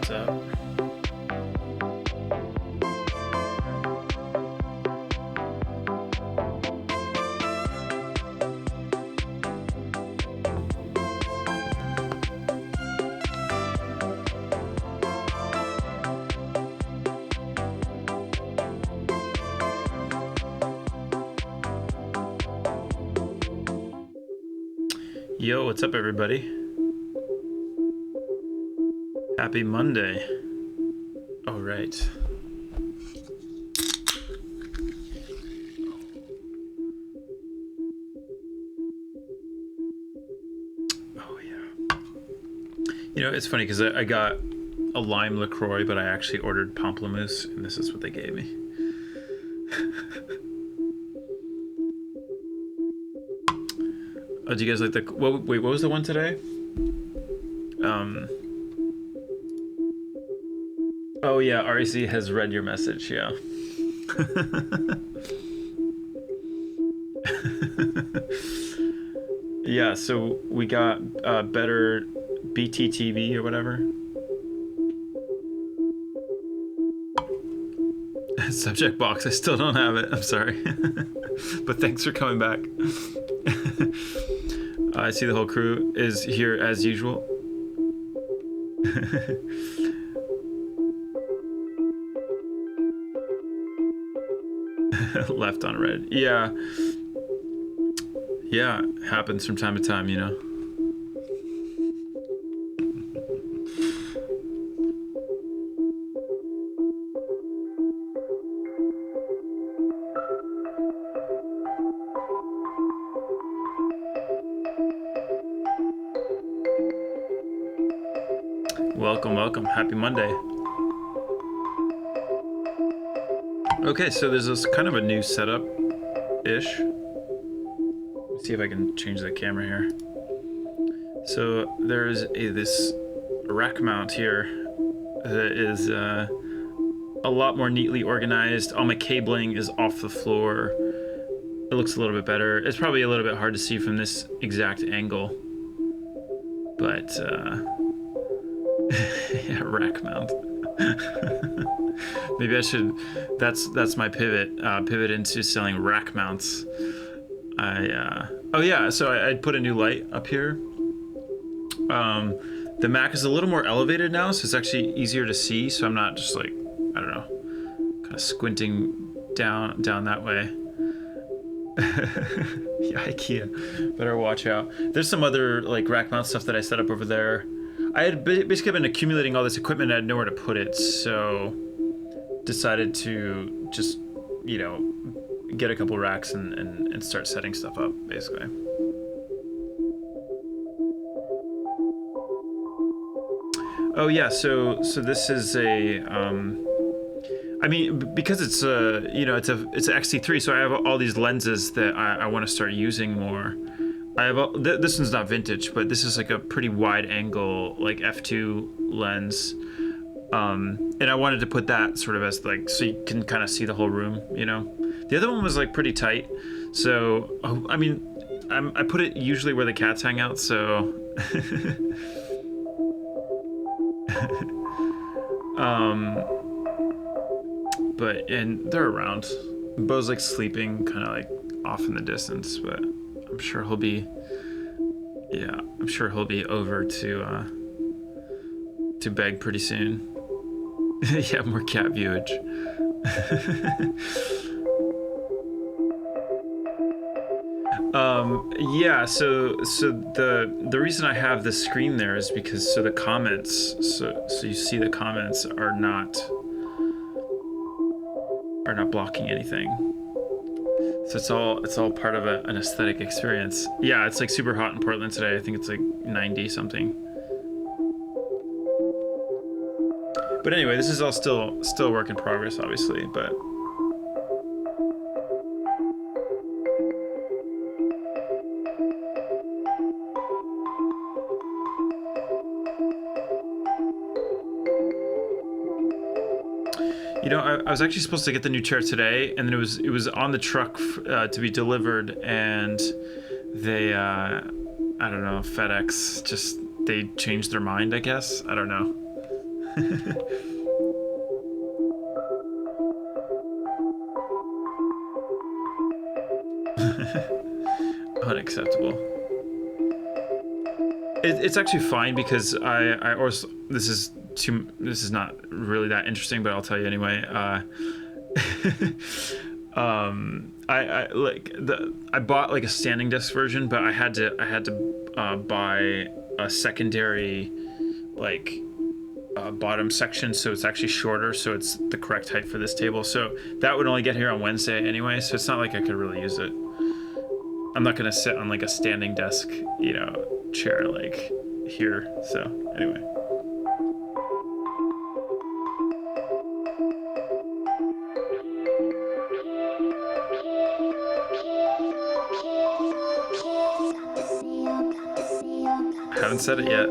What's up? Yo, what's up, everybody? Happy Monday. All right. Oh, yeah. You know, it's funny because I got a lime LaCroix, but I actually ordered pamplemousse, and this is what they gave me. Oh, do you guys like the... Wait, what was the one today? Oh, yeah, RAC has read your message, yeah. Yeah, so we got better BTTV or whatever. Subject box, I still don't have it, I'm sorry. But thanks for coming back. I see the whole crew is here as usual. Left on red. Yeah. Yeah, happens from time to time, you know. Welcome, welcome. Happy Monday. Okay, so there's this kind of a new setup-ish. Let's see if I can change the camera here. So there's this rack mount here that is a lot more neatly organized. All my cabling is off the floor. It looks a little bit better. It's probably a little bit hard to see from this exact angle, but yeah, rack mount. Maybe I should. That's my pivot. Pivot into selling rack mounts. Oh yeah. So I put a new light up here. The Mac is a little more elevated now, so it's actually easier to see. So I'm not just like, I don't know, kind of squinting down that way. Yeah, IKEA. Better watch out. There's some other like rack mount stuff that I set up over there. I had basically been accumulating all this equipment and I had nowhere to put it, so decided to just, you know, get a couple racks and start setting stuff up, basically. Oh yeah, so this is a, I mean, because it's a, you know, it's an XT3, so I have all these lenses that I want to start using more. I have this one's not vintage, but this is like a pretty wide angle, like f2 lens, and I wanted to put that sort of as like, so you can kind of see the whole room, you know. The other one was like pretty tight, so I mean, I put it usually where the cats hang out, so. And they're around. Bo's like sleeping, kind of like off in the distance, but I'm sure he'll be. Yeah, I'm sure he'll be over to beg pretty soon. Yeah, more cat viewage. Yeah, so the reason I have the screen there is because the comments, so you see the comments are not blocking anything. So it's all part of an aesthetic experience. Yeah, it's like super hot in Portland today. I think it's like 90 something. But anyway, this is all still work in progress, obviously, but. You know, I was actually supposed to get the new chair today, and then it was on the truck to be delivered, and they, I don't know, FedEx they changed their mind, I guess. I don't know. Unacceptable. It's actually fine because I also this is not really that interesting, but I'll tell you anyway. I bought like a standing desk version, but I had to buy a secondary like bottom section, so it's actually shorter, so it's the correct height for this table. So that would only get here on Wednesday anyway, so it's not like I could really use it. I'm not gonna sit on like a standing desk, chair like here. So anyway. Haven't said it yet.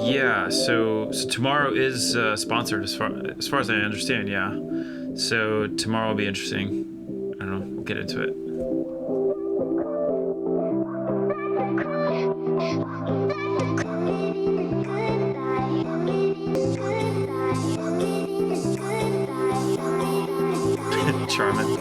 Yeah, so tomorrow is sponsored as far as I understand, yeah. So tomorrow will be interesting. I don't know, we'll get into it. Charming.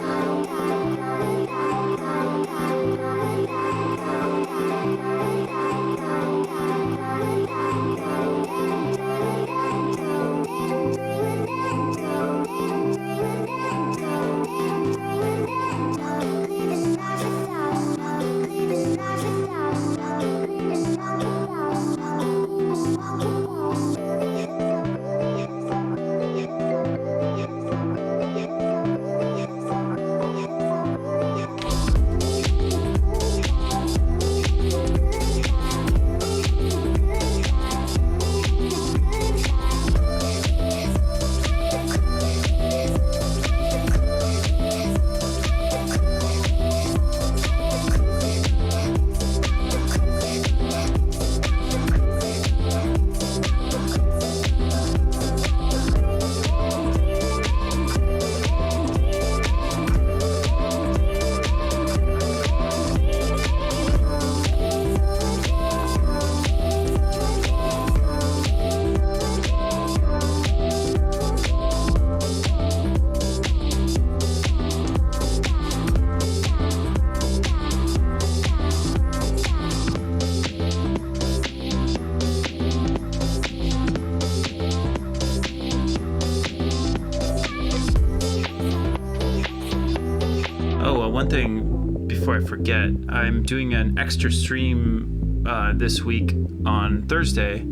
One thing before I forget, I'm doing an extra stream this week on Thursday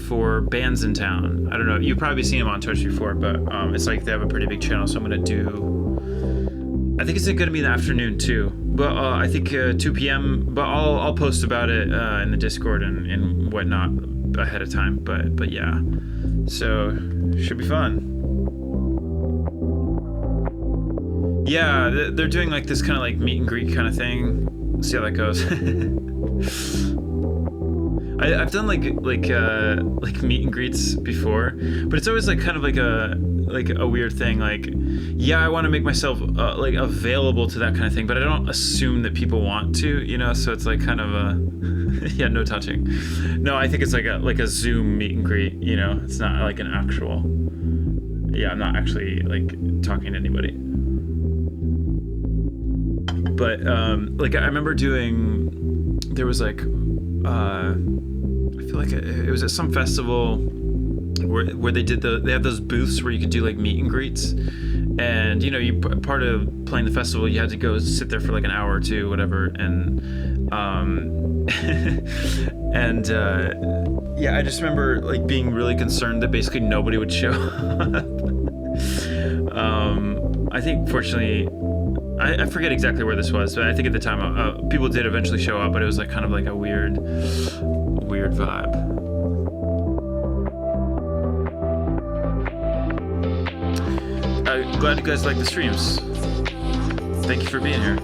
for bands in town. I don't know, you've probably seen them on Twitch before, but it's like they have a pretty big channel, so I'm gonna do, I think it's gonna be in the afternoon too, but I think 2 p.m. But I'll post about it in the Discord and whatnot ahead of time. But yeah, so should be fun. Yeah, they're doing like this kind of like meet and greet kind of thing. See how that goes. I've done like meet and greets before, but it's always like kind of like a weird thing. Like, yeah, I want to make myself like available to that kind of thing, but I don't assume that people want to, So it's like kind of a yeah, no touching. No, I think it's like a Zoom meet and greet. It's not like an actual. Yeah, I'm not actually like talking to anybody. But like I remember doing, there was like I feel like it was at some festival where they have those booths where you could do like meet and greets, and part of playing the festival you had to go sit there for like an hour or two, whatever, and and yeah, I just remember like being really concerned that basically nobody would show up. I think fortunately I forget exactly where this was, but I think at the time people did eventually show up, but it was like kind of like a weird vibe. Glad you guys like the streams. Thank you for being here.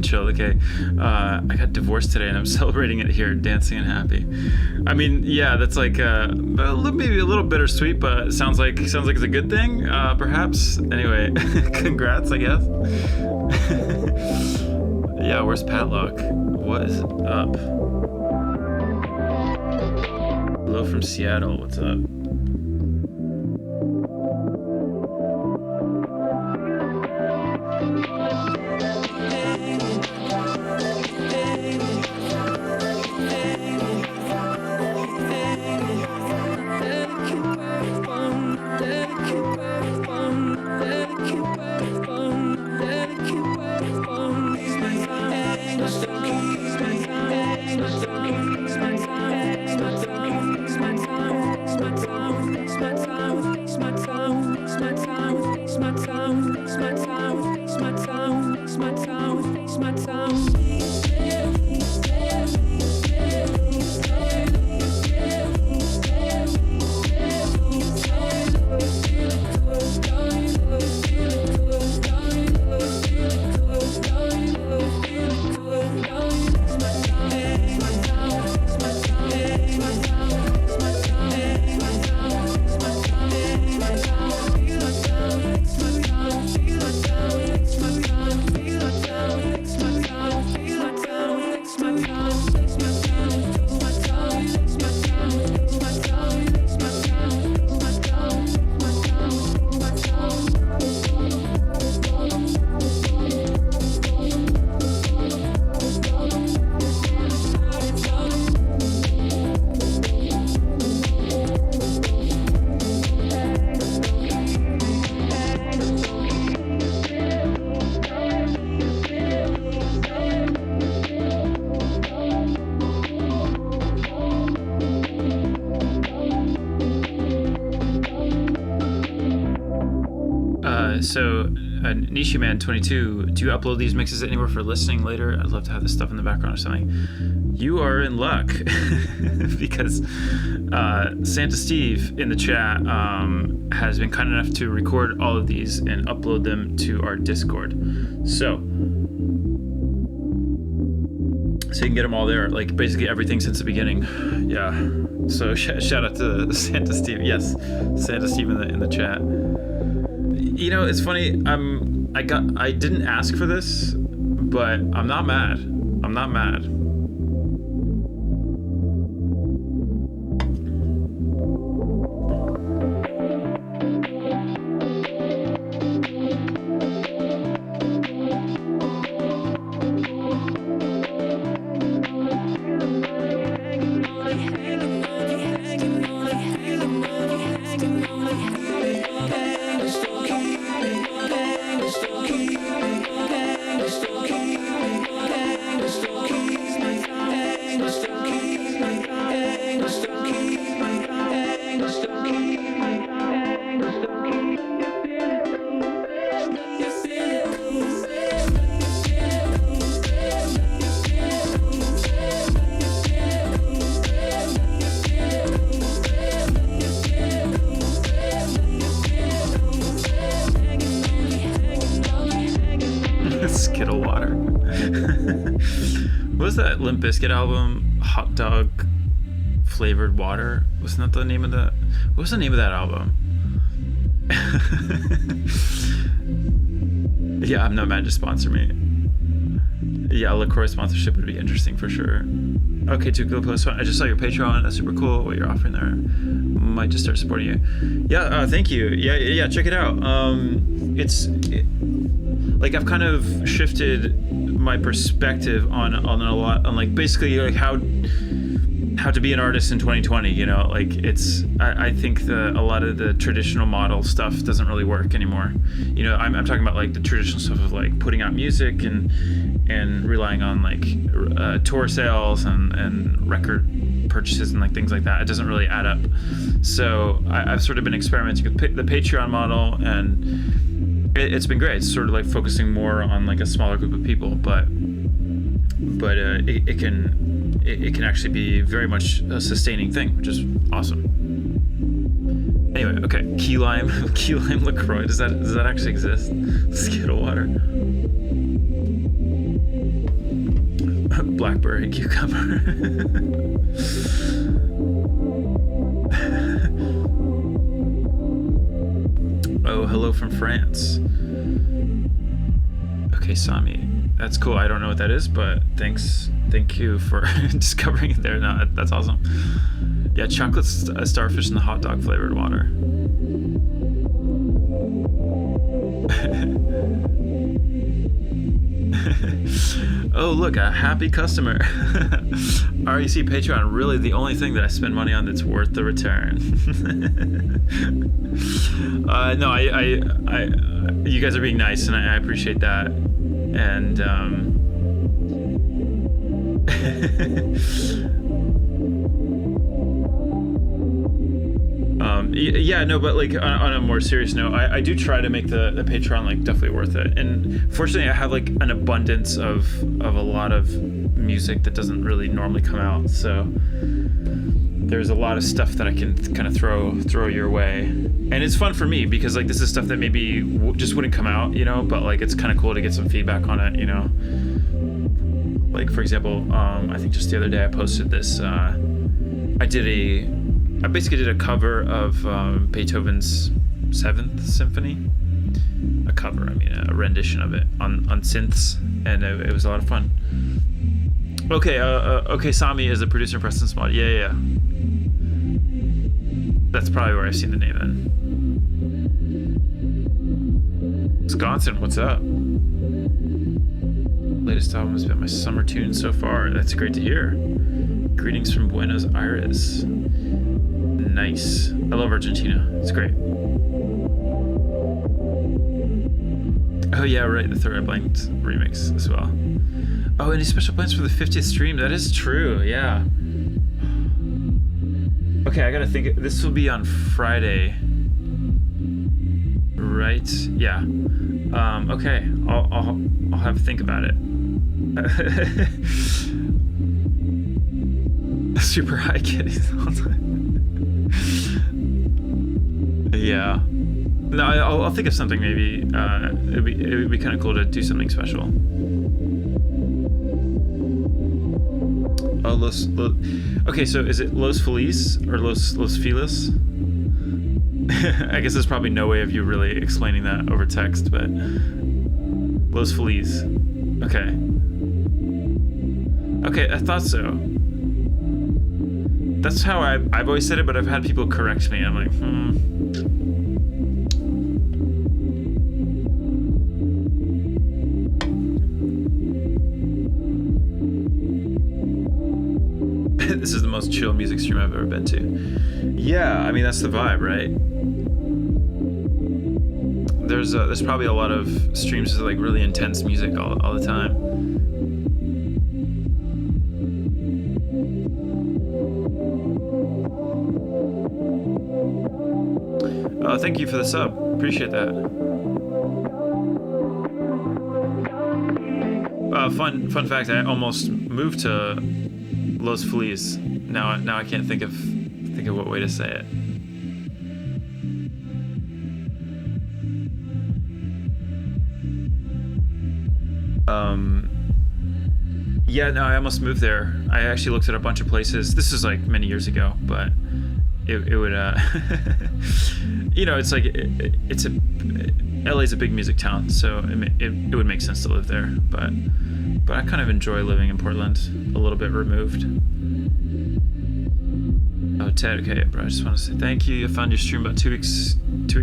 Chill. Okay, I got divorced today and I'm celebrating it here, dancing and happy. I mean, yeah, that's like maybe a little bittersweet, but sounds like it's a good thing, perhaps. Anyway, congrats, I guess. Yeah, where's Padlock? What is up? Hello from Seattle. What's up? So, Nishiman22, do you upload these mixes anywhere for listening later? I'd love to have this stuff in the background or something. You are in luck because Santa Steve in the chat has been kind enough to record all of these and upload them to our Discord. So you can get them all there, like basically everything since the beginning. Yeah. So shout out to Santa Steve. Yes, Santa Steve in the chat. You know, it's funny. I didn't ask for this, but I'm not mad. I'm not mad. Skittle water. What was that Limp Bizkit album? Hot dog flavored water? Wasn't that the name of that? What was the name of that album? Yeah, I'm not mad to sponsor me. Yeah, LaCroix sponsorship would be interesting for sure. Okay, Tuco Plus. I just saw your Patreon. That's super cool what you're offering there. Might just start supporting you. Yeah, thank you. Yeah, check it out. Like I've kind of shifted my perspective on a lot, on like basically like how to be an artist in 2020. You know, like I think a lot of the traditional model stuff doesn't really work anymore. You know, I'm talking about like the traditional stuff of like putting out music and relying on like tour sales and record purchases and like things like that. It doesn't really add up. So I've sort of been experimenting with the Patreon model, and it's been great. It's sort of like focusing more on like a smaller group of people, but it can actually be very much a sustaining thing, which is awesome. Anyway, okay, key lime LaCroix. Does that actually exist? Skittle water. Blackberry cucumber. Oh, hello from France. Okay, Sami. That's cool. I don't know what that is, but thank you for discovering it there. No, that's awesome. Yeah, chocolate starfish in the hot dog flavored water. Oh, look, a happy customer. RAC Patreon, really the only thing that I spend money on that's worth the return. No, I you guys are being nice, and I appreciate that. And Yeah, no, but like on a more serious note, I do try to make the Patreon like definitely worth it. And fortunately, I have like an abundance of a lot of music that doesn't really normally come out. So there's a lot of stuff that I can kind of throw your way, and it's fun for me because like this is stuff that maybe just wouldn't come out, you know. But like it's kind of cool to get some feedback on it, you know. Like for example, I think just the other day I posted this. I basically did a cover of Beethoven's Seventh Symphony. A cover, I mean, a rendition of it on synths, and it was a lot of fun. Okay, okay, Sami is a producer in Preston Smod. Yeah. That's probably where I've seen the name then. Wisconsin, what's up? Latest album has been my summer tune so far. That's great to hear. Greetings from Buenos Aires. Nice. I love Argentina. It's great. Oh yeah, right. The Third Eye Blind remix as well. Oh, any special plans for the 50th stream? That is true. Yeah. Okay, I gotta think. This will be on Friday, right? Yeah. Okay. I'll have to think about it. Super high kitties all the time. Yeah. No, I'll think of something maybe. It would be kind of cool to do something special. Oh, okay, so is it Los Feliz or Los Feliz? I guess there's probably no way of you really explaining that over text, but Los Feliz. Okay. Okay, I thought so. That's how I've always said it, but I've had people correct me. I'm like, This is the most chill music stream I've ever been to. Yeah, I mean, that's the vibe, right? There's probably a lot of streams with like really intense music all the time. Thank you for the sub. Appreciate that. Fun fact, I almost moved to Los Feliz. Now I can't think of what way to say it. Yeah, no, I almost moved there. I actually looked at a bunch of places. This is like many years ago, but it would you know, it's like LA's a big music town, so it would make sense to live there, but I kind of enjoy living in Portland, a little bit removed. Oh, Ted, okay, bro, I just want to say thank you. I found your stream about 2 weeks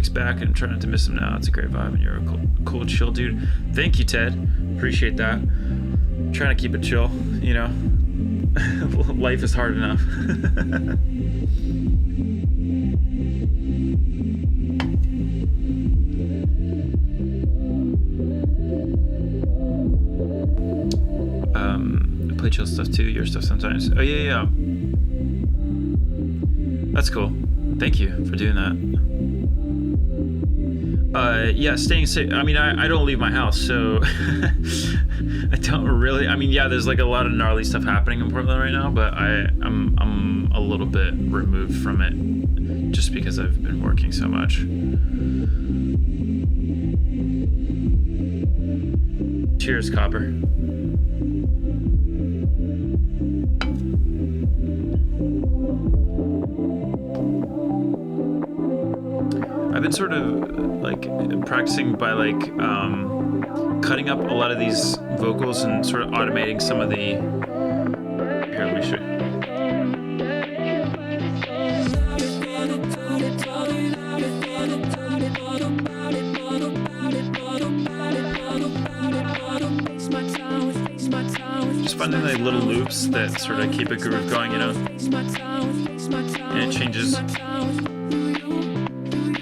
back, and I'm trying not to miss him now. It's a great vibe, and you're a cool, chill dude. Thank you, Ted. Appreciate that. I'm trying to keep it chill, you know. Life is hard enough. I play chill stuff too, your stuff sometimes. Oh yeah. That's cool. Thank you for doing that. Yeah, staying safe. I mean, I don't leave my house, so I don't really. I mean, yeah, there's like a lot of gnarly stuff happening in Portland right now, but I'm a little bit removed from it just because I've been working so much. Cheers, Copper. I've been sort of like practicing by like cutting up a lot of these vocals and sort of automating some of the. Here, let me show you. Just finding like little loops that sort of keep a groove going, you know, and it changes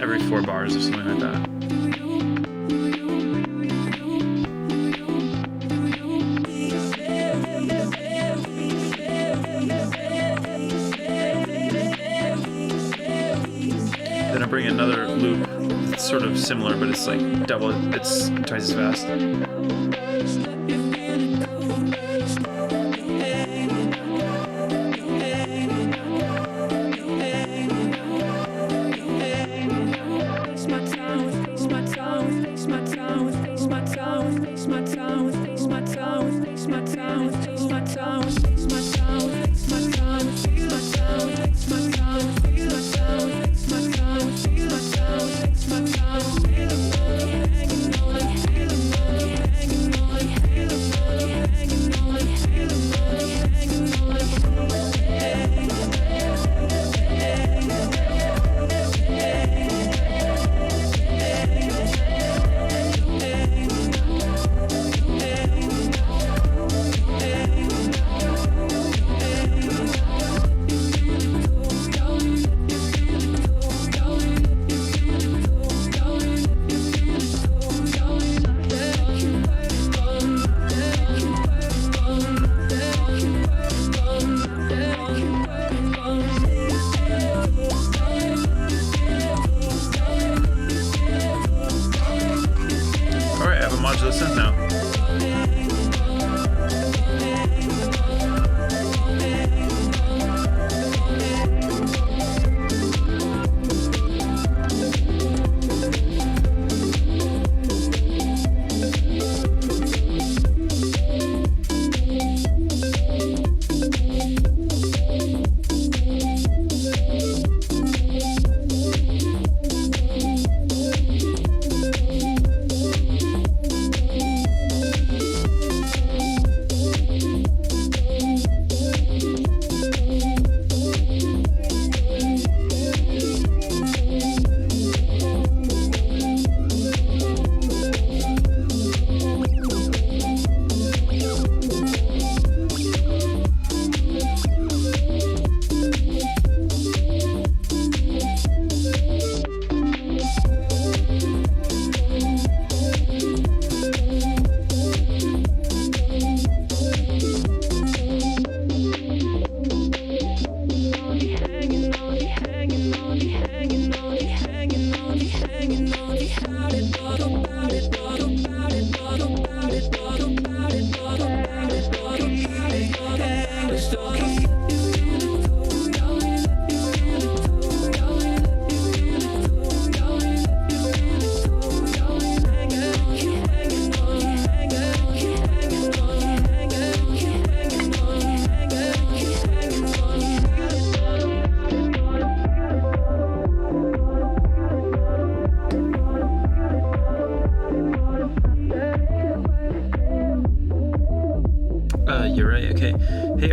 every 4 bars or something like that. sort of similar, but it's like it's twice as fast.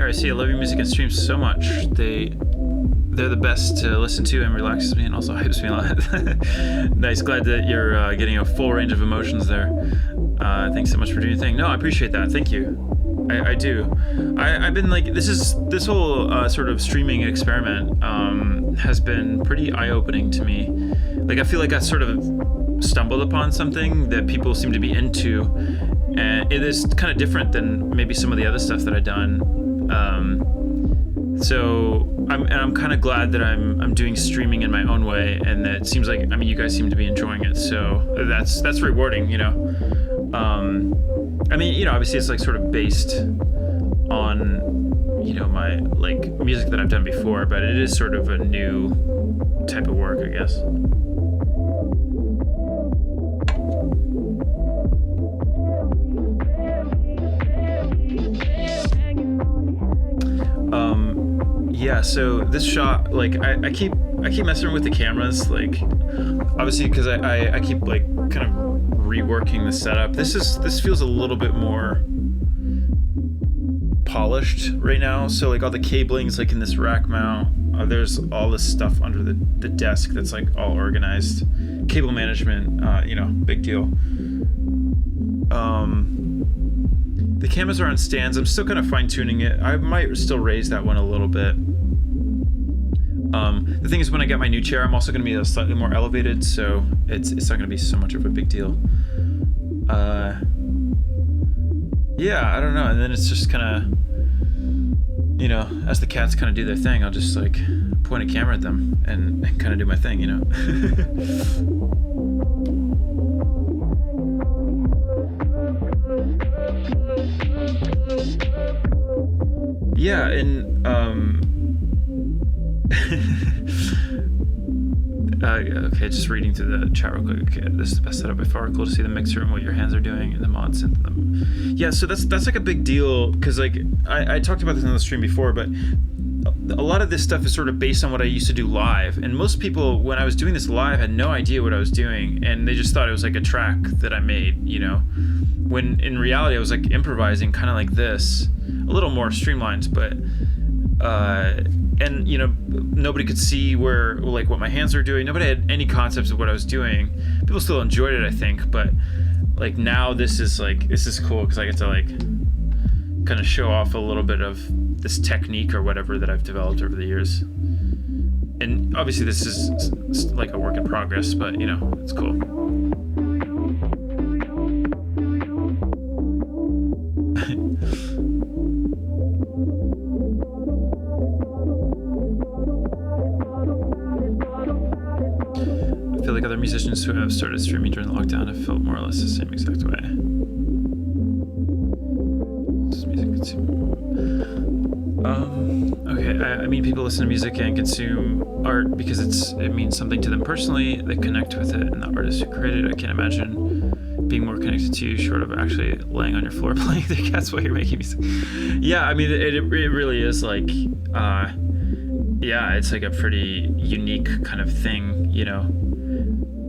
RAC, I love your music and streams so much. They're the best to listen to and relaxes me and also hypes me a lot. Nice, glad that you're getting a full range of emotions there. Thanks so much for doing your thing. No, I appreciate that. Thank you. I do. I've been like, this whole sort of streaming experiment has been pretty eye-opening to me. Like, I feel like I sort of stumbled upon something that people seem to be into, and it is kind of different than maybe some of the other stuff that I've done. So I'm kind of glad that I'm doing streaming in my own way, and that it seems like, I mean, you guys seem to be enjoying it, so that's rewarding, you know. I mean, you know, obviously it's like sort of based on, you know, my like music that I've done before, but it is sort of a new type of work, I guess. Yeah, so this shot, like, I keep messing with the cameras, like, obviously because I keep like kind of reworking the setup. This feels a little bit more polished right now. So like all the cabling's like in this rack mount. There's all this stuff under the desk that's like all organized. Cable management, you know, big deal. The cameras are on stands. I'm still kind of fine tuning it. I might still raise that one a little bit. The thing is, when I get my new chair, I'm also going to be slightly more elevated, so it's not going to be so much of a big deal. Yeah, I don't know. And then it's just kind of, you know, as the cats kind of do their thing, I'll just like point a camera at them and kind of do my thing, you know. Yeah, and okay, just reading through the chat real quick. Okay, this is the best setup by far. Cool to see the mixer and what your hands are doing and the mods into them. Yeah, so that's like a big deal, because like I talked about this on the stream before, but a lot of this stuff is sort of based on what I used to do live, and most people when I was doing this live had no idea what I was doing, and they just thought it was like a track that I made, you know, when in reality I was like improvising kind of like this, a little more streamlined, but and you know, nobody could see where, like, what my hands were doing. Nobody had any concepts of what I was doing. People still enjoyed it, I think, but like now this is cool because I get to like kind of show off a little bit of this technique or whatever that I've developed over the years. And obviously this is like a work in progress, but you know, it's cool. I feel like other musicians who have started streaming during the lockdown have felt more or less the same exact way. Okay, I mean, people listen to music and consume art because it means something to them personally. They connect with it, and the artist who created it, I can't imagine being more connected to you short of actually laying on your floor playing their cats while you're making music. Yeah, I mean, it really is like, yeah, it's like a pretty unique kind of thing, you know.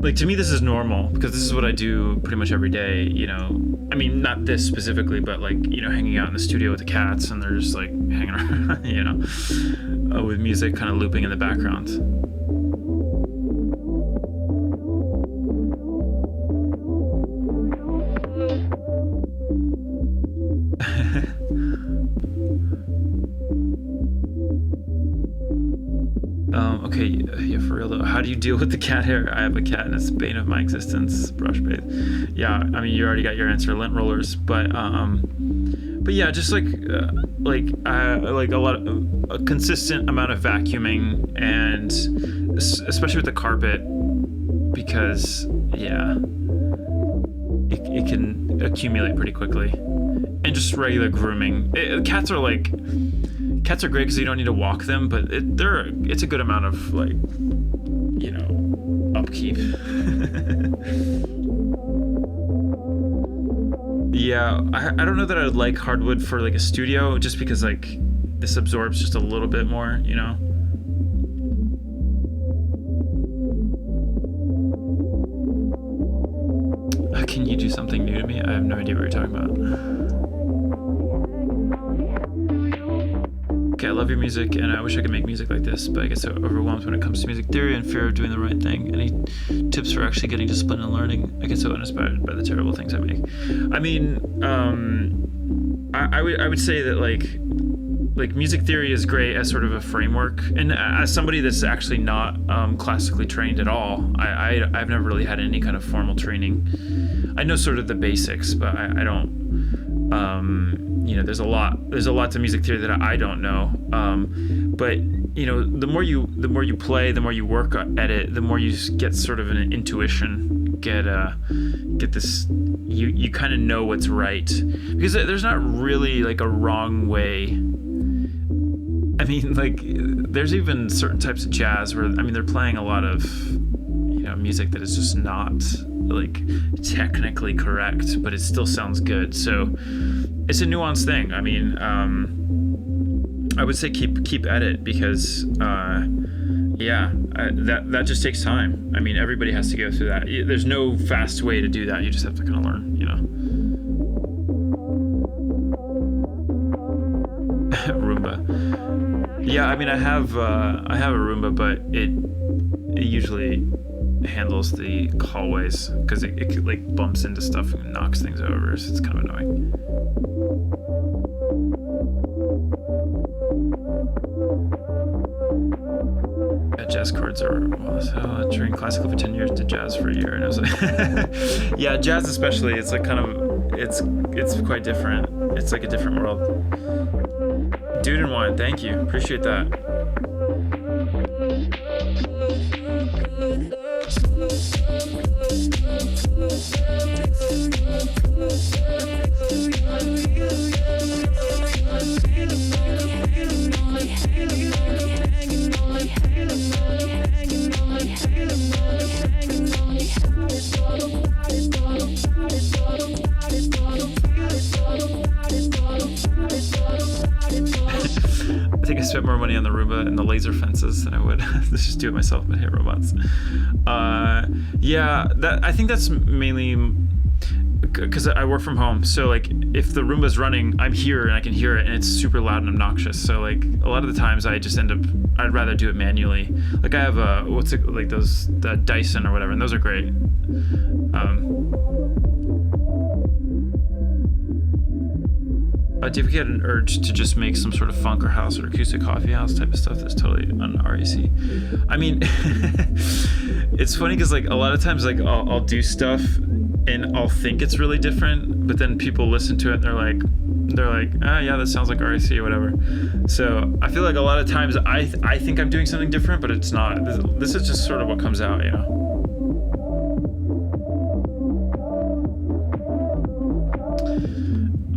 Like, to me, this is normal because this is what I do pretty much every day, you know. I mean, not this specifically, but like, you know, hanging out in the studio with the cats and they're just like hanging around, you know, with music kind of looping in the background. Okay, yeah, for real though. How do you deal with the cat hair? I have a cat and it's the bane of my existence. Brush bathe. Yeah, I mean, you already got your answer. Lint rollers, but yeah, just like a consistent amount of vacuuming, and especially with the carpet, because yeah, it can accumulate pretty quickly, and just regular grooming. Cats are great because you don't need to walk them, but it's a good amount of like, you know, upkeep. Yeah, I don't know that I would like hardwood for like a studio, just because like this absorbs just a little bit more, you know. Can you do something new to me? I have no idea what you're talking about. Okay, I love your music, and I wish I could make music like this, but I get so overwhelmed when it comes to music theory and fear of doing the right thing. Any tips for actually getting disciplined and learning? I get so uninspired by the terrible things I make. I mean, I would say that like music theory is great as sort of a framework, and as somebody that's actually not classically trained at all, I've never really had any kind of formal training. I know sort of the basics, but I don't. You know, there's a lot to music theory that I don't know. But you know, the more you play, the more you work at it, the more you get sort of an intuition. Get this. You kind of know what's right, because there's not really like a wrong way. I mean, like, there's even certain types of jazz where, I mean, they're playing a lot of, you know, music that is just not like technically correct, but it still sounds good. So it's a nuanced thing. I mean, I would say keep at it, because yeah, that just takes time. I mean, everybody has to go through that. There's no fast way to do that. You just have to kind of learn, you know. Roomba. Yeah, I mean, I have a Roomba, but it usually handles the hallways, because it like bumps into stuff and knocks things over, so it's kind of annoying. Yeah, jazz chords are, well, so during classical for 10 years, did jazz for a year, and I was like, yeah, jazz especially, it's like kind of, it's quite different. It's like a different world. Dude and wine, thank you, appreciate that. think I spent more money on the Roomba and the laser fences than I would let's just do it myself but hit robots. Yeah, I think that's mainly because I work from home, so like if the Roomba's running, I'm here and I can hear it and it's super loud and obnoxious, so like a lot of the times I just I'd rather do it manually. Like I have the Dyson or whatever, and those are great. Do you ever get an urge to just make some sort of funk or house or acoustic coffee house type of stuff that's totally on RAC? I mean, it's funny because like a lot of times like I'll do stuff and I'll think it's really different, but then people listen to it and they're like, ah, yeah, that sounds like RAC or whatever. So I feel like a lot of times I think I'm doing something different, but it's not. This is just sort of what comes out, you know.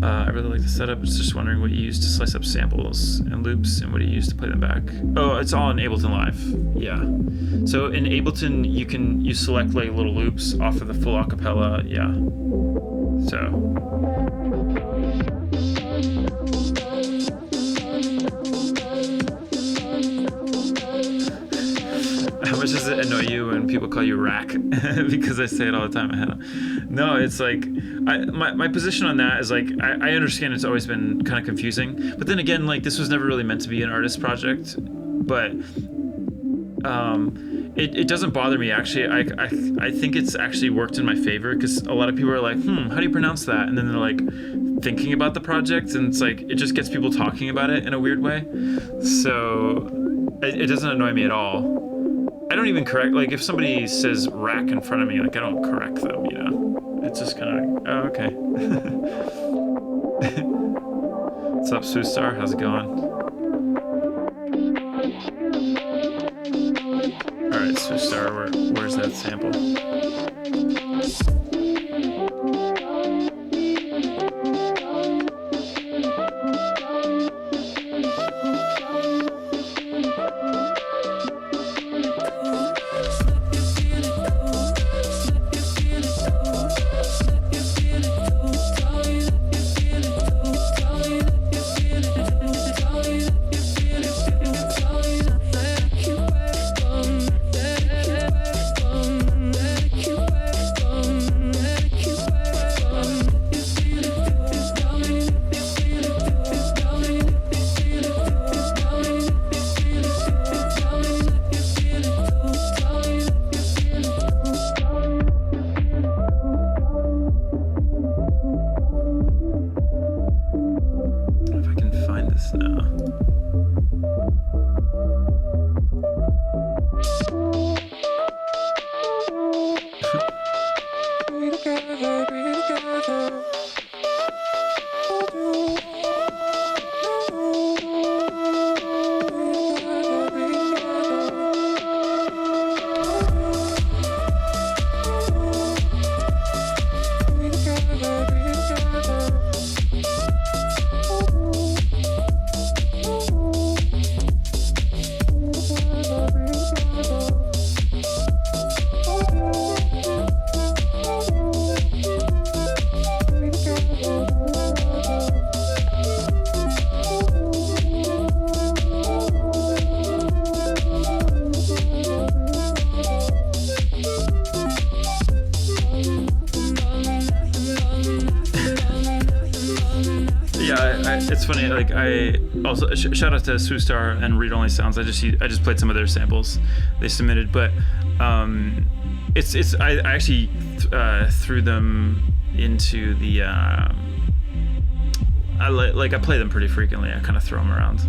I really like the setup. It's just wondering what you use to slice up samples and loops and what do you use to play them back. Oh, it's all in Ableton Live. Yeah. So in Ableton, you select like little loops off of the full acapella. Yeah. So. How much does it annoy you when people call you RAC? Because I say it all the time. No, it's like, my position on that is like, I understand it's always been kind of confusing, but then again, like this was never really meant to be an artist project, but it doesn't bother me actually. I think it's actually worked in my favor because a lot of people are like, how do you pronounce that? And then they're like thinking about the project, and it's like, it just gets people talking about it in a weird way. So it doesn't annoy me at all. I don't even correct, like if somebody says rack in front of me, like I don't correct them, you know? It's just kind of like, oh, okay. What's up, Sustar? How's it going? Alright, Sustar, where's that sample? It's funny, like I also shout out to Sustar and Read Only Sounds. I just played some of their samples they submitted, but I actually threw them into the I play them pretty frequently. I kind of throw them around.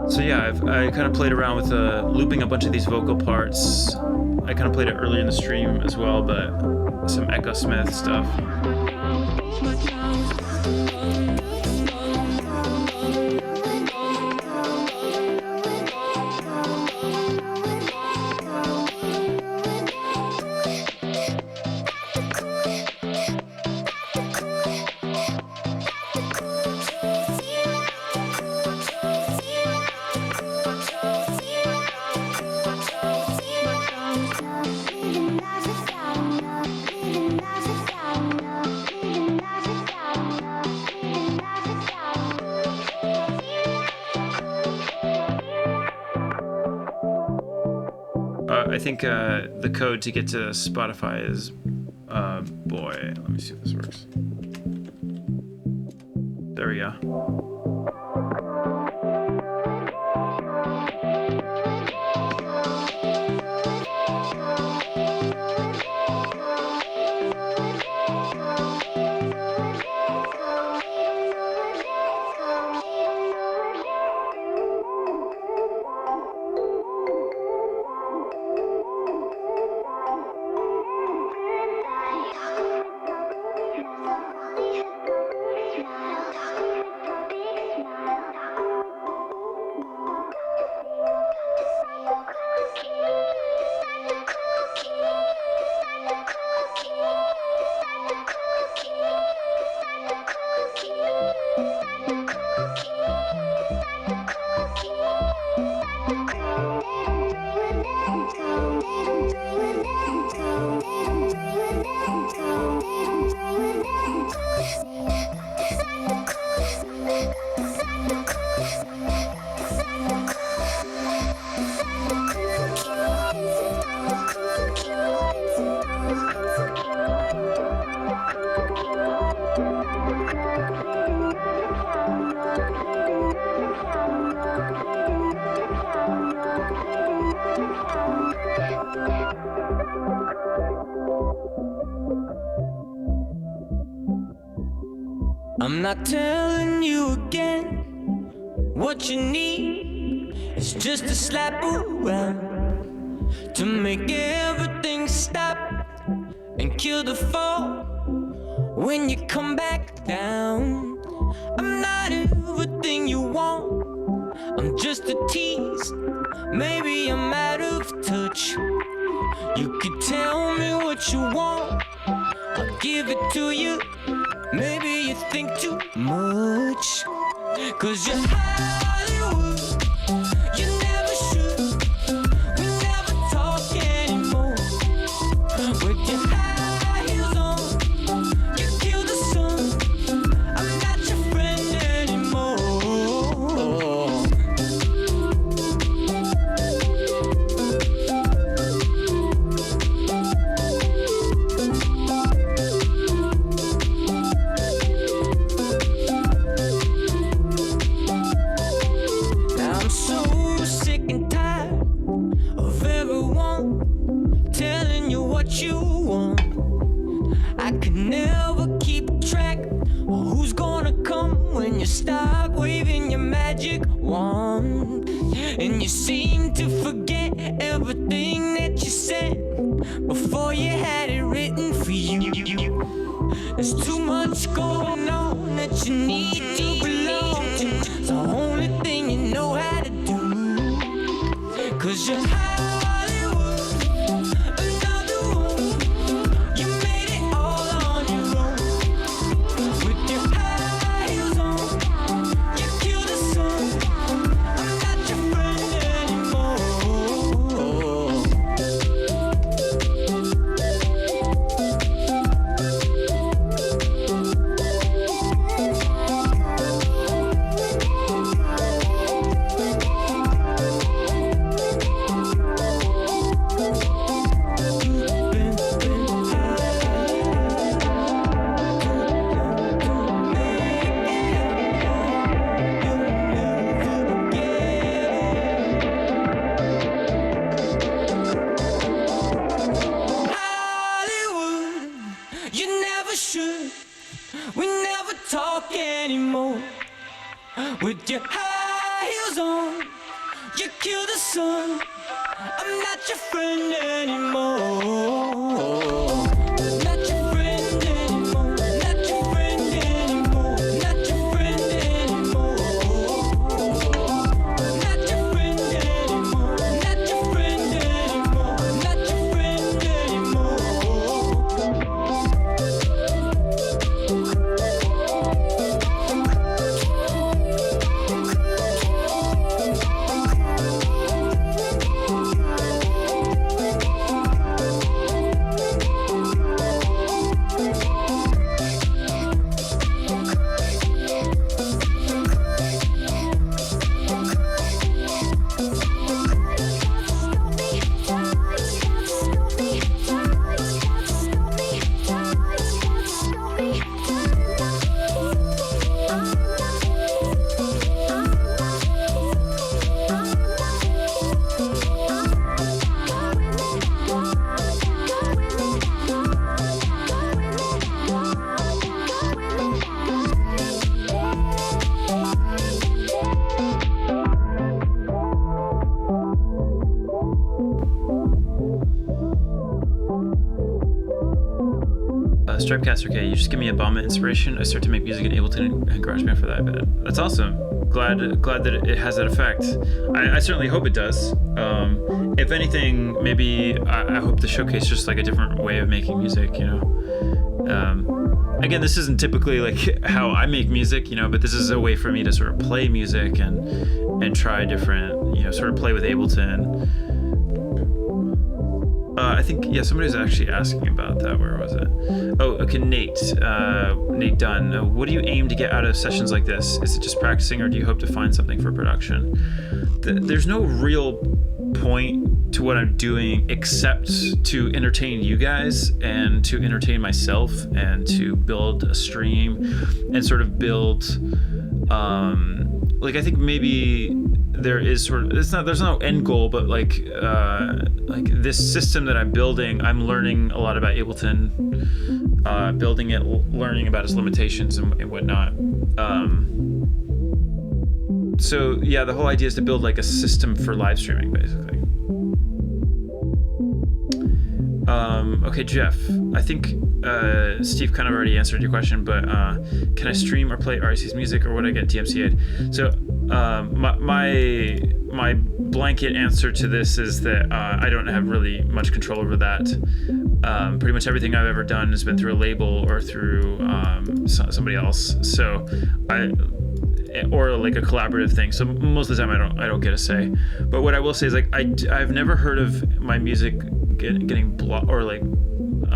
So yeah, I kind of played around with looping a bunch of these vocal parts. I kind of played it earlier in the stream as well, but some Echo Smith stuff. I think the code to get to Spotify is, boy, let me see if this works. There we go. I'm not telling you again. What you need is just a slap around to make everything stop and kill the fall when you come back down. I'm not everything you want, I'm just a tease. Maybe I'm out of touch. You could tell me what you want, I'll give it to you. Maybe you think too much, 'cause you're Hollywood. You never should. We never talk anymore. With your high heels on, you kill the sun. I'm not your friend anymore. You want. I could never keep track of who's gonna come when you start waving your magic wand. And you seem to forget everything that you said before you had it written for you. There's too much going on that you need to belong to. It's the only thing you know how to do, 'cause you're on. You kill the sun. I'm not your friend anymore. Not your friend anymore. Not your friend anymore. Not your friend anymore. Not your friend anymore. Not your friend anymore. Not your friend anymore. Stripecaster K, you just give me a bomb of inspiration. I start to make music in Ableton and GarageBand for that. I bet. That's awesome. Glad that it has that effect. I certainly hope it does. If anything, maybe I hope to showcase just like a different way of making music, you know. Again, this isn't typically like how I make music, you know, but this is a way for me to sort of play music and try different, you know, sort of play with Ableton. I think, yeah, somebody was actually asking about that. Where was it? Oh, okay, Nate Dunn. What do you aim to get out of sessions like this? Is it just practicing, or do you hope to find something for production? There's no real point to what I'm doing except to entertain you guys and to entertain myself and to build a stream and sort of build, like, I think maybe there is sort of, there's no end goal, but like this system that I'm building, I'm learning a lot about Ableton, building it, learning about its limitations and whatnot. So yeah, the whole idea is to build like a system for live streaming, basically. Okay, Jeff, I think Steve kind of already answered your question, but can I stream or play RAC's music, or would I get DMCA'd? So my blanket answer to this is that I don't have really much control over that. Pretty much everything I've ever done has been through a label or through somebody else. So or like a collaborative thing. So most of the time I don't get a say. But what I will say is, like, I've never heard of my music getting blocked, or like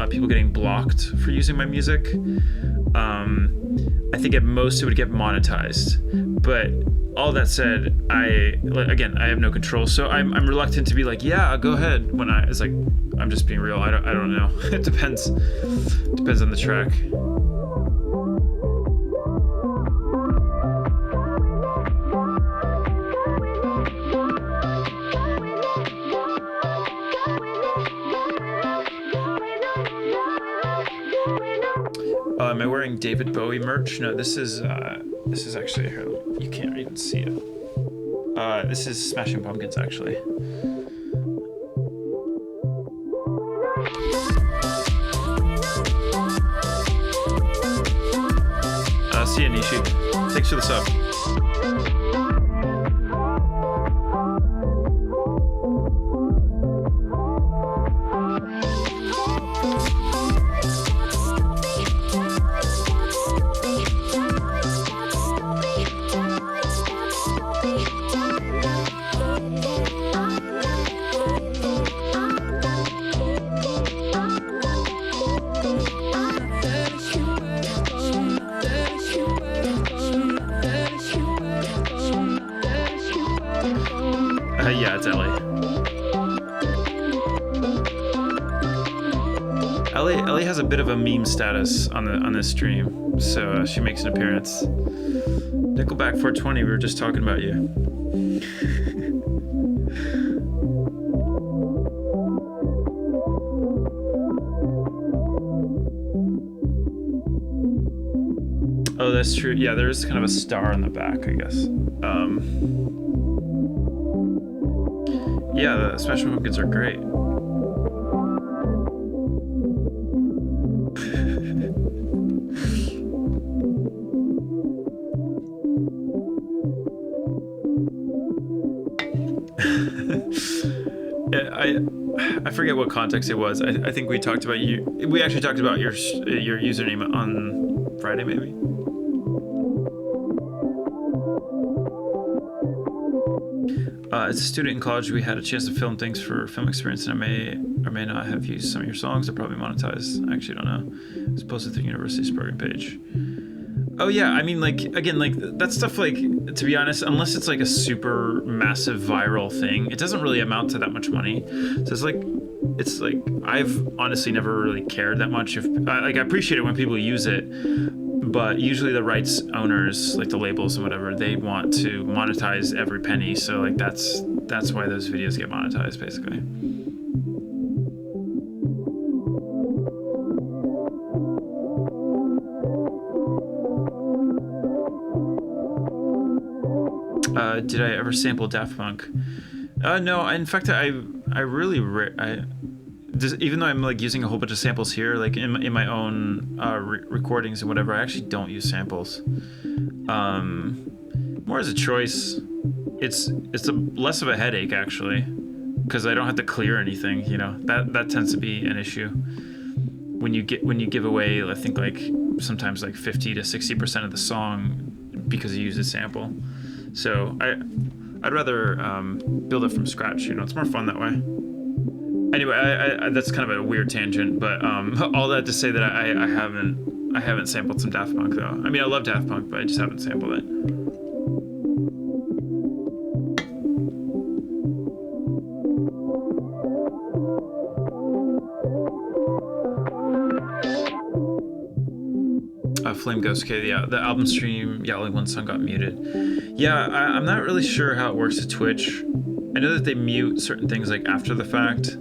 people getting blocked for using my music. I think at most it would get monetized. But all that said, I have no control. So I'm reluctant to be like, yeah, go ahead, when it's like, I'm just being real. I don't know. It depends on the track. Am I wearing David Bowie merch? No, this is actually, you can't even see it. This is Smashing Pumpkins, actually. See ya, Nishi. Thanks for the sub. Yeah, it's Ellie. Ellie has a bit of a meme status on this stream, so she makes an appearance. Nickelback 420, we were just talking about you. Oh, that's true. Yeah, there is kind of a star on the back, I guess. Yeah, the Smashing Pumpkins are great. I forget what context it was. I think we talked about you. We actually talked about your username on Friday, maybe. As a student in college, we had a chance to film things for Film Experience, and I may or may not have used some of your songs. They're probably monetized. I actually don't know. It's posted to the university's program page. Oh yeah, I mean, like, again, like, that stuff, like, to be honest, unless it's like a super massive viral thing, it doesn't really amount to that much money. So it's like I've honestly never really cared that much. If I appreciate it when people use it, but usually the rights owners, like the labels and whatever, they want to monetize every penny. So like that's why those videos get monetized, basically. Did I ever sample Daft Punk? No. In fact, I really even though I'm like using a whole bunch of samples here, like in my own recordings and whatever, I actually don't use samples. More as a choice. It's less of a headache actually, because I don't have to clear anything. You know, that tends to be an issue when you give away, I think, like sometimes like 50 to 60% of the song because you use a sample. So I'd rather build it from scratch. You know, it's more fun that way. Anyway, I that's kind of a weird tangent, but all that to say that I haven't sampled some Daft Punk though. I mean, I love Daft Punk, but I just haven't sampled it. Flame Ghost, okay, yeah, the album stream, yeah, only one song got muted. Yeah, I'm not really sure how it works at Twitch. I know that they mute certain things like after the fact,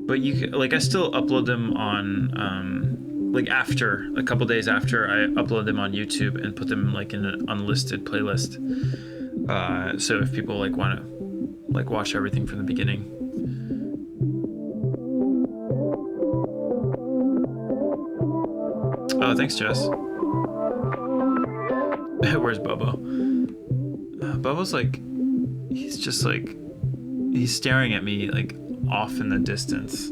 but you can, like, I still upload them on like after a couple days after I upload them on YouTube and put them like in an unlisted playlist. So if people like want to like watch everything from the beginning. Oh, thanks, Jess. Where's Bobo? Bobo's like, he's just like, he's staring at me like off in the distance.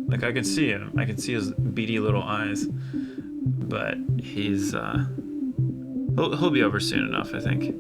Like I can see him. I can see his beady little eyes. But he's, he'll be over soon enough, I think.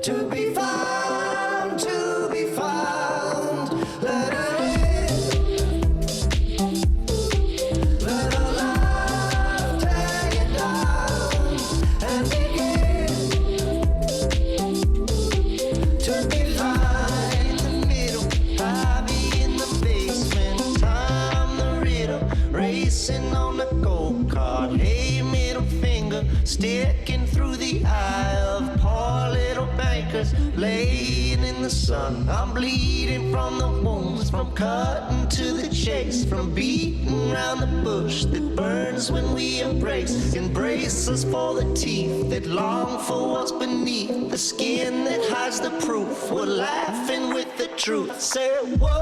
to be found, to be found. Let her in. Let her love tear you down and begin to be found in the middle, Bobby in the basement, Tom the riddle, racing on the go-kart. Hey, middle finger sticking through the eye of poor little bankers laying in the sun. I'm bleeding from the wounds, from cutting to the chase, from beating round the bush that burns when we embrace. Embrace us for the teeth that long for what's beneath the skin that hides the proof. We're laughing with the truth. Say what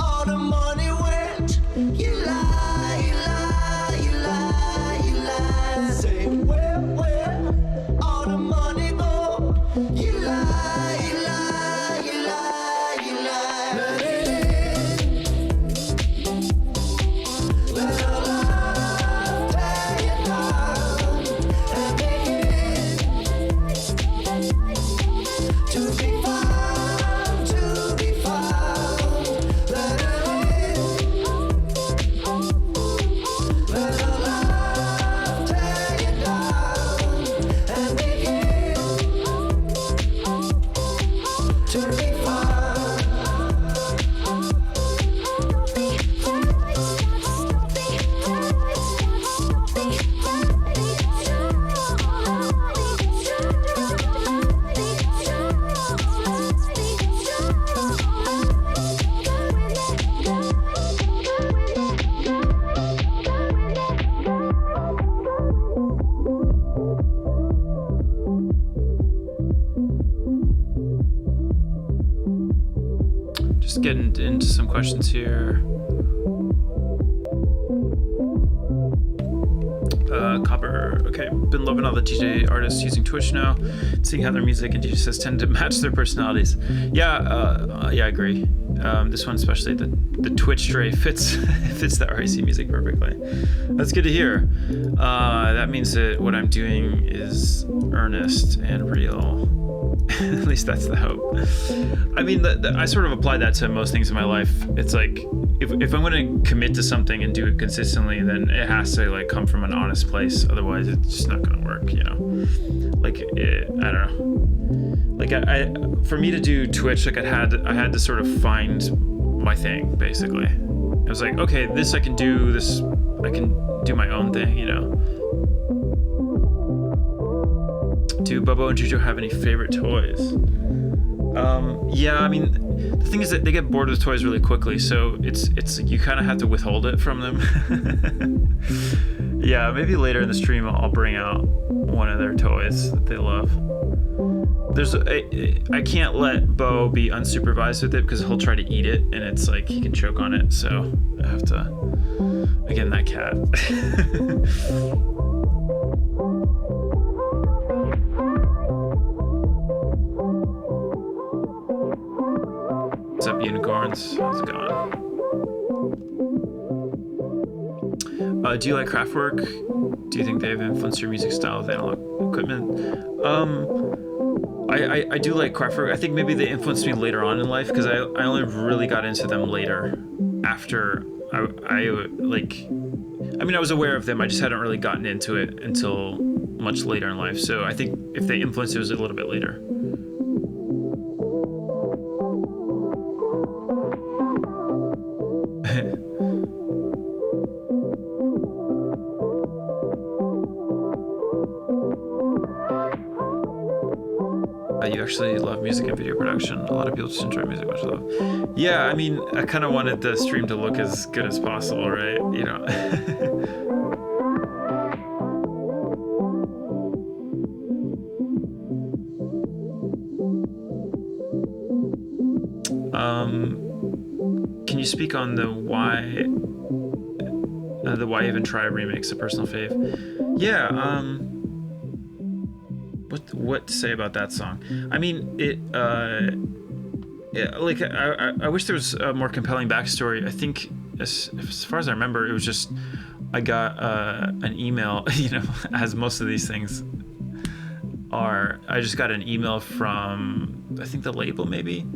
all the money went? You lie, you lie, you lie, you lie. Say where all the money go? You lie, you lie, you lie, you lie. Let it in. Let her love tear you down and begin to be found, to be found. Let her in. Let her love tear you down and begin to be found. Just getting into some questions here. Copper, okay, been loving all the DJ artists using Twitch now, seeing how their music and DJ sets tend to match their personalities. Yeah, I agree. This one especially, the Twitch Dre fits the RAC music perfectly. That's good to hear. That means that what I'm doing is earnest and real. At least that's the hope. I mean, I sort of apply that to most things in my life. It's like, if I'm going to commit to something and do it consistently, then it has to like come from an honest place. Otherwise, it's just not going to work, you know? Like, I don't know. Like, for me to do Twitch, like I had to sort of find my thing, basically. I was like, okay, this I can do, this I can do my own thing, you know? Do Bobo and Jujo have any favorite toys? Yeah, I mean, the thing is that they get bored with toys really quickly, so it's you kind of have to withhold it from them. Yeah, maybe later in the stream I'll bring out one of their toys that they love. I can't let Bo be unsupervised with it because he'll try to eat it, and it's like he can choke on it, so I have to, again, that cat. What's up, unicorns? How's it going? Do you like Kraftwerk? Do you think they've influenced your music style with analog equipment? I do like Kraftwerk. I think maybe they influenced me later on in life because I only really got into them later. After I was aware of them. I just hadn't really gotten into it until much later in life. So I think if they influenced it was a little bit later. You actually love music and video production. A lot of people just enjoy music much love. Yeah, I mean, I kind of wanted the stream to look as good as possible, right? You know. Can you speak on the why even try remix, a personal fave? Yeah. What to say about that song? I mean, I wish there was a more compelling backstory. I think, as far as I remember, it was just I got an email, you know, as most of these things. I just got an email from, I think, the label maybe.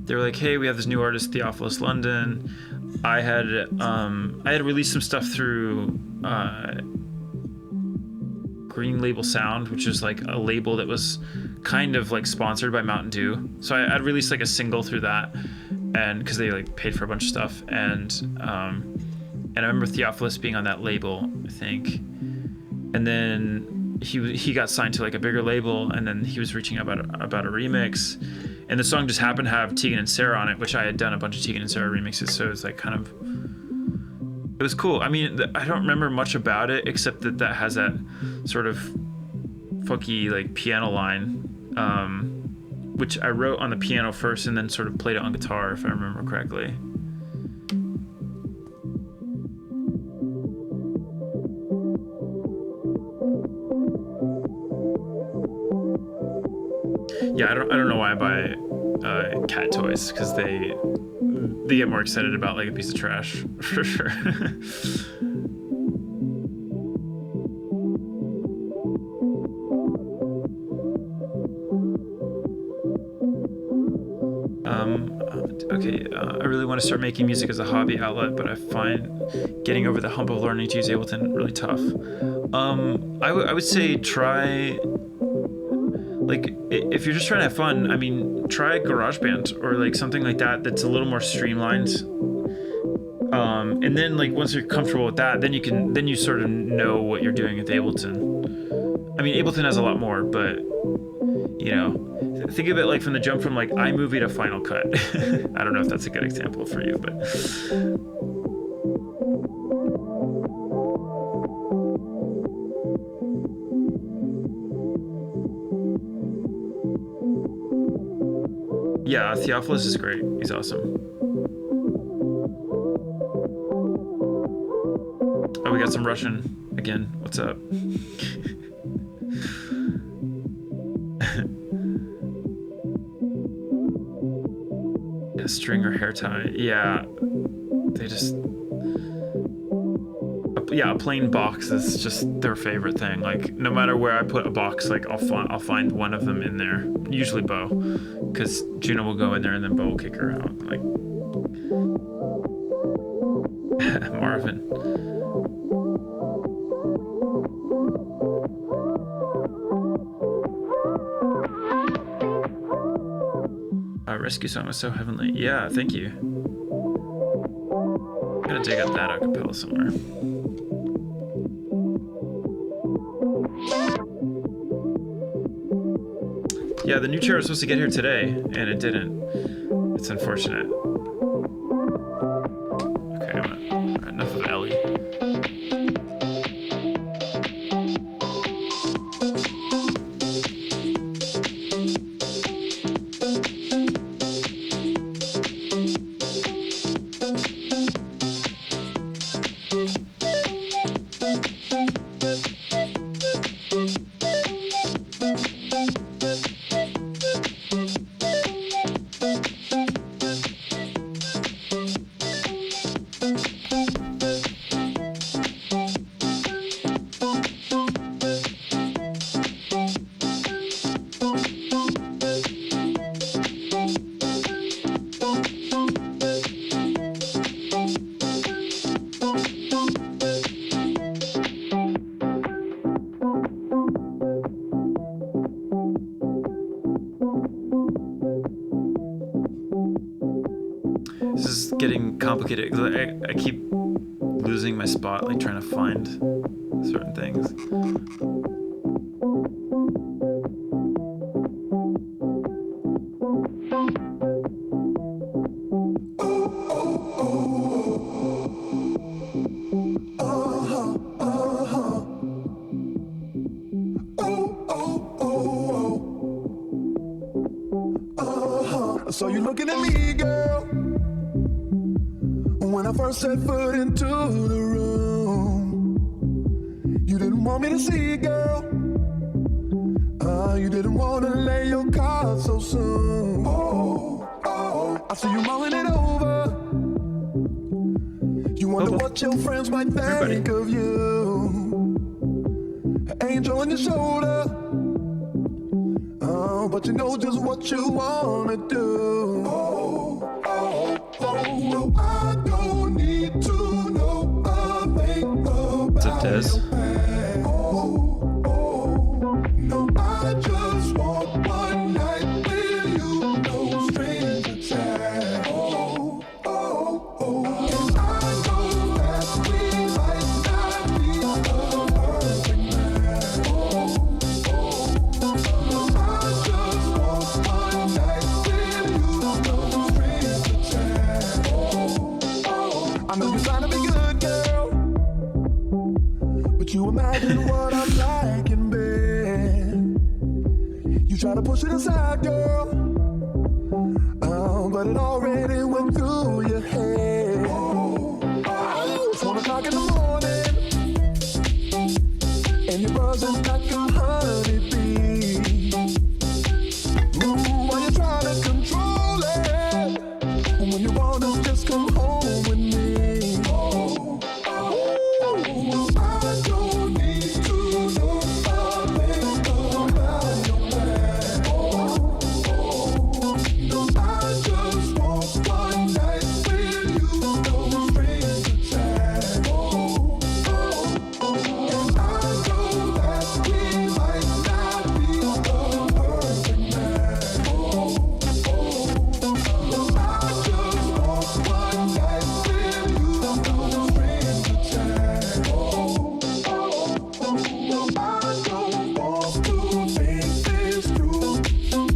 They were like, hey, we have this new artist, Theophilus London. I had released some stuff through Green Label Sound, which is like a label that was kind of like sponsored by Mountain Dew. So I'd released like a single through that, and because they like paid for a bunch of stuff, and I remember Theophilus being on that label, I think, and then he got signed to like a bigger label, and then he was reaching out about a remix, and the song just happened to have Tegan and Sarah on it, which I had done a bunch of Tegan and Sarah remixes, so it was like kind of, it was cool. I mean, I don't remember much about it except that has that sort of funky like piano line, which I wrote on the piano first and then sort of played it on guitar, if I remember correctly. Yeah, I don't know why I buy cat toys, because they get more excited about like a piece of trash for sure. Okay, I really want to start making music as a hobby outlet, but I find getting over the hump of learning to use Ableton really tough. I would say try, like, if you're just trying to have fun, I mean, try GarageBand or like something like that that's a little more streamlined. And then like once you're comfortable with that, then you sort of know what you're doing with Ableton. I mean, Ableton has a lot more, but you know, think of it like from the jump from like iMovie to Final Cut. I don't know if that's a good example for you, but yeah, Theophilus is great. He's awesome. Oh, we got some Russian again. What's up? Yeah, string or hair tie. Yeah, they just... Yeah, a plain box is just their favorite thing. Like, no matter where I put a box, like I'll find one of them in there. Usually Bo, because Juno will go in there and then Bo will kick her out. Like Marvin. Rescue song was so heavenly. Yeah, thank you. I'm gonna dig up that acapella somewhere. Yeah, the new chair was supposed to get here today, and it didn't. It's unfortunate. Okay, enough of Ellie. This is getting complicated because I keep losing my spot, like trying to find certain things. So you looking at me, girl, when I first set foot into the room. You didn't want me to see, girl. You didn't want to lay your cards so soon. I see you mulling it over. You wonder what your friends might think of you. An angel on your shoulder. but you know just what you wanna do. No, I don't need to know a thing What's up, about Des? your past. No, I just want one night with you, no strings attached. And I know that we might not be the perfect match. No, I just want one night with you, no strings attached. I know you're trying to be good, girl, but you imagine what I'm like in bed. You try to push it aside, girl, but it already went through your head. It's 1 o'clock in the morning, and you're buzzing like a honeybee. While you're trying to control it, when you wanna just come home with me. I don't need to know a thing about your past. No, I just want one night with you, no strings attached. And I know that we might not be the perfect match. No, I just want one night with you, no strings attached. No, I don't want to think this through. I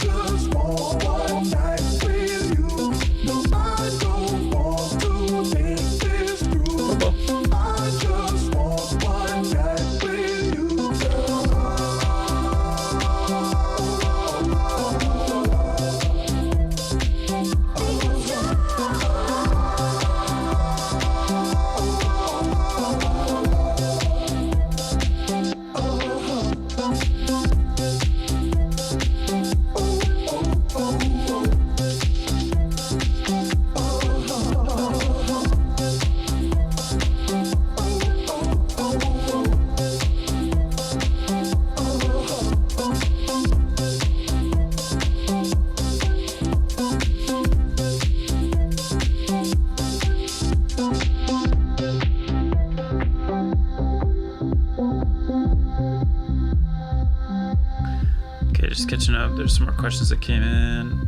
just want one night with you. No, I don't want to think this through. I just want one night with you, Okay, just catching up. There's some more questions that came in.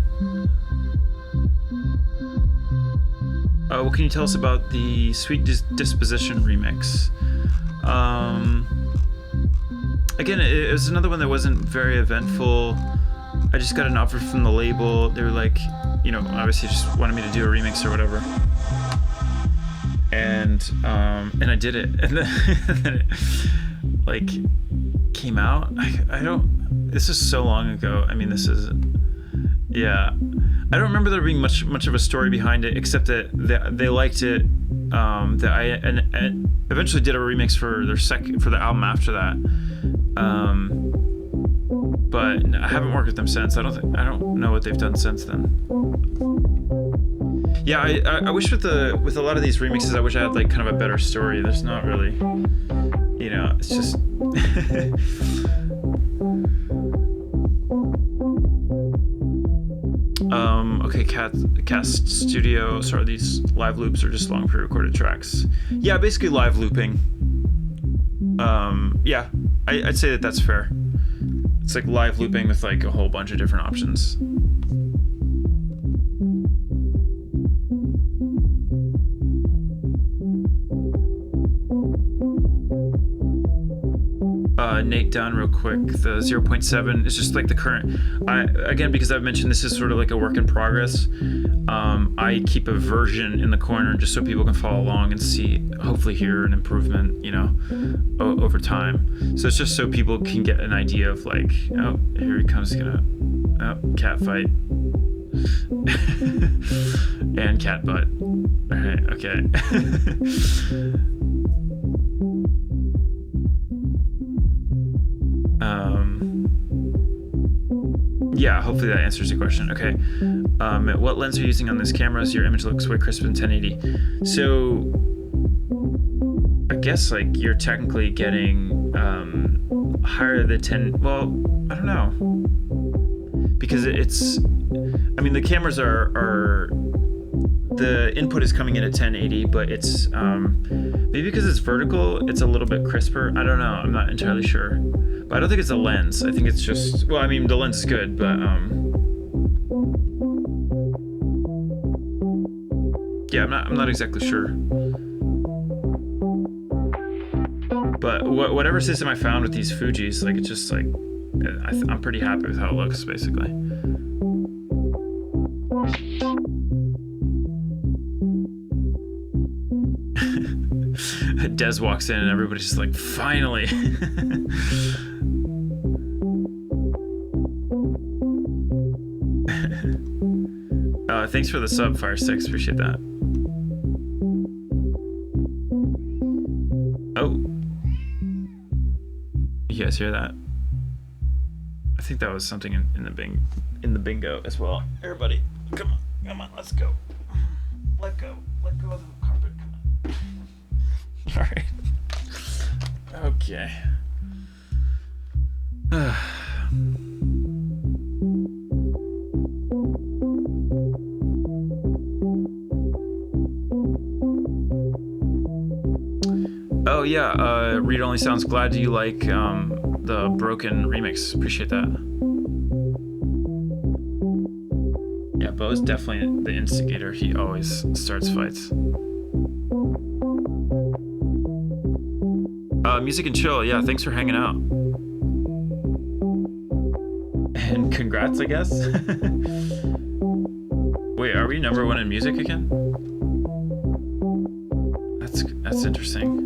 What can you tell us about the Sweet Disposition remix? Again, it was another one that wasn't very eventful. I just got an offer from the label. They were like, you know, obviously just wanted me to do a remix or whatever. And I did it. And then it, like, came out. I don't, this is so long ago. I mean, this is, yeah. I don't remember there being much of a story behind it, except that they liked it. That I eventually did a remix for the album after that. But I haven't worked with them since. I don't know what they've done since then. Yeah, I wish with a lot of these remixes, I wish I had like kind of a better story. There's not really, you know, it's just. Okay, Cast Studio. Sorry, these live loops are just long pre-recorded tracks. Yeah, basically live looping. Yeah, I'd say that's fair. It's like live looping with like a whole bunch of different options. Nate down real quick. The 0.7 is just like the current. Again, because I've mentioned this is sort of like a work in progress. I keep a version in the corner just so people can follow along and see, hopefully hear an improvement, you know, over time. So it's just so people can get an idea of like, oh, here he comes, cat fight. And cat butt. All right, okay. Yeah, hopefully that answers your question. Okay. What lens are you using on this camera? So your image looks way crisper in 1080. So I guess like you're technically getting higher than 10. Well, I don't know. because it's, I mean, the cameras are the input is coming in at 1080, but it's maybe because it's vertical, it's a little bit crisper. I don't know. I'm not entirely sure, but I don't think it's a lens. I think it's just, well, I mean, the lens is good, but yeah, I'm not exactly sure. But whatever system I found with these Fujis, like, it's just like, I'm pretty happy with how it looks, basically. Des walks in and everybody's just like, finally. Thanks for the sub, Fire6. Appreciate that. Oh. You guys hear that? I think that was something in the bingo as well. Everybody, come on, let's go. Let go of the carpet. Come on. All right. Okay. Oh yeah, Read Only Sounds, glad you like the Broken remix. Appreciate that. Yeah, Bo's definitely the instigator. He always starts fights. Music and chill, yeah, thanks for hanging out. And congrats, I guess. Wait, are we #1 in music again? That's interesting.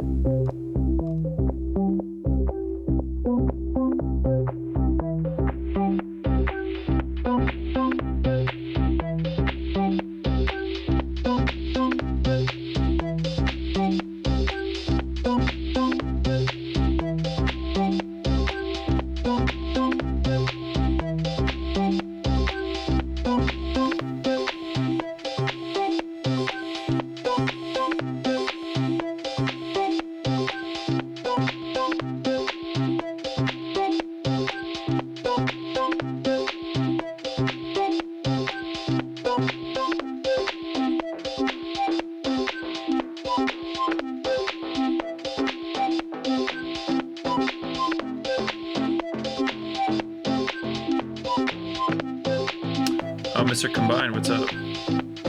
Oh, Mr. Combine, what's up?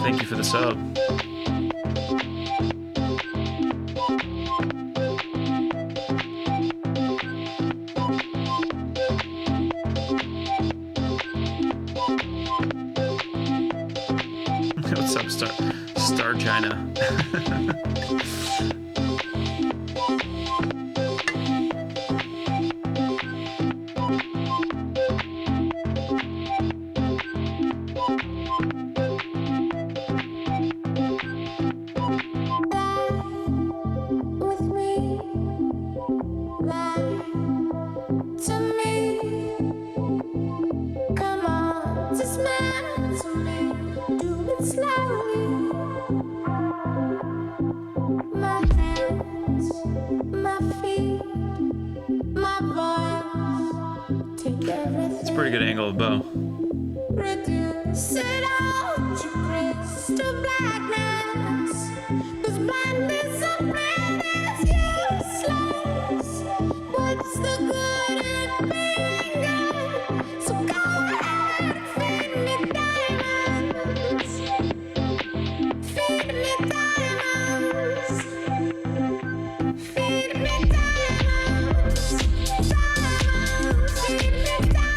Thank you for the sub. What's up, Star China? It's a pretty good angle of Bo. Reduce it all to crystal blackness, 'cause blindness of man is useless. What's the good in being good? So go ahead, feed me diamonds. Feed me diamonds. Feed me diamonds. Diamonds, feed me diamonds.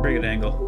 Pretty good angle.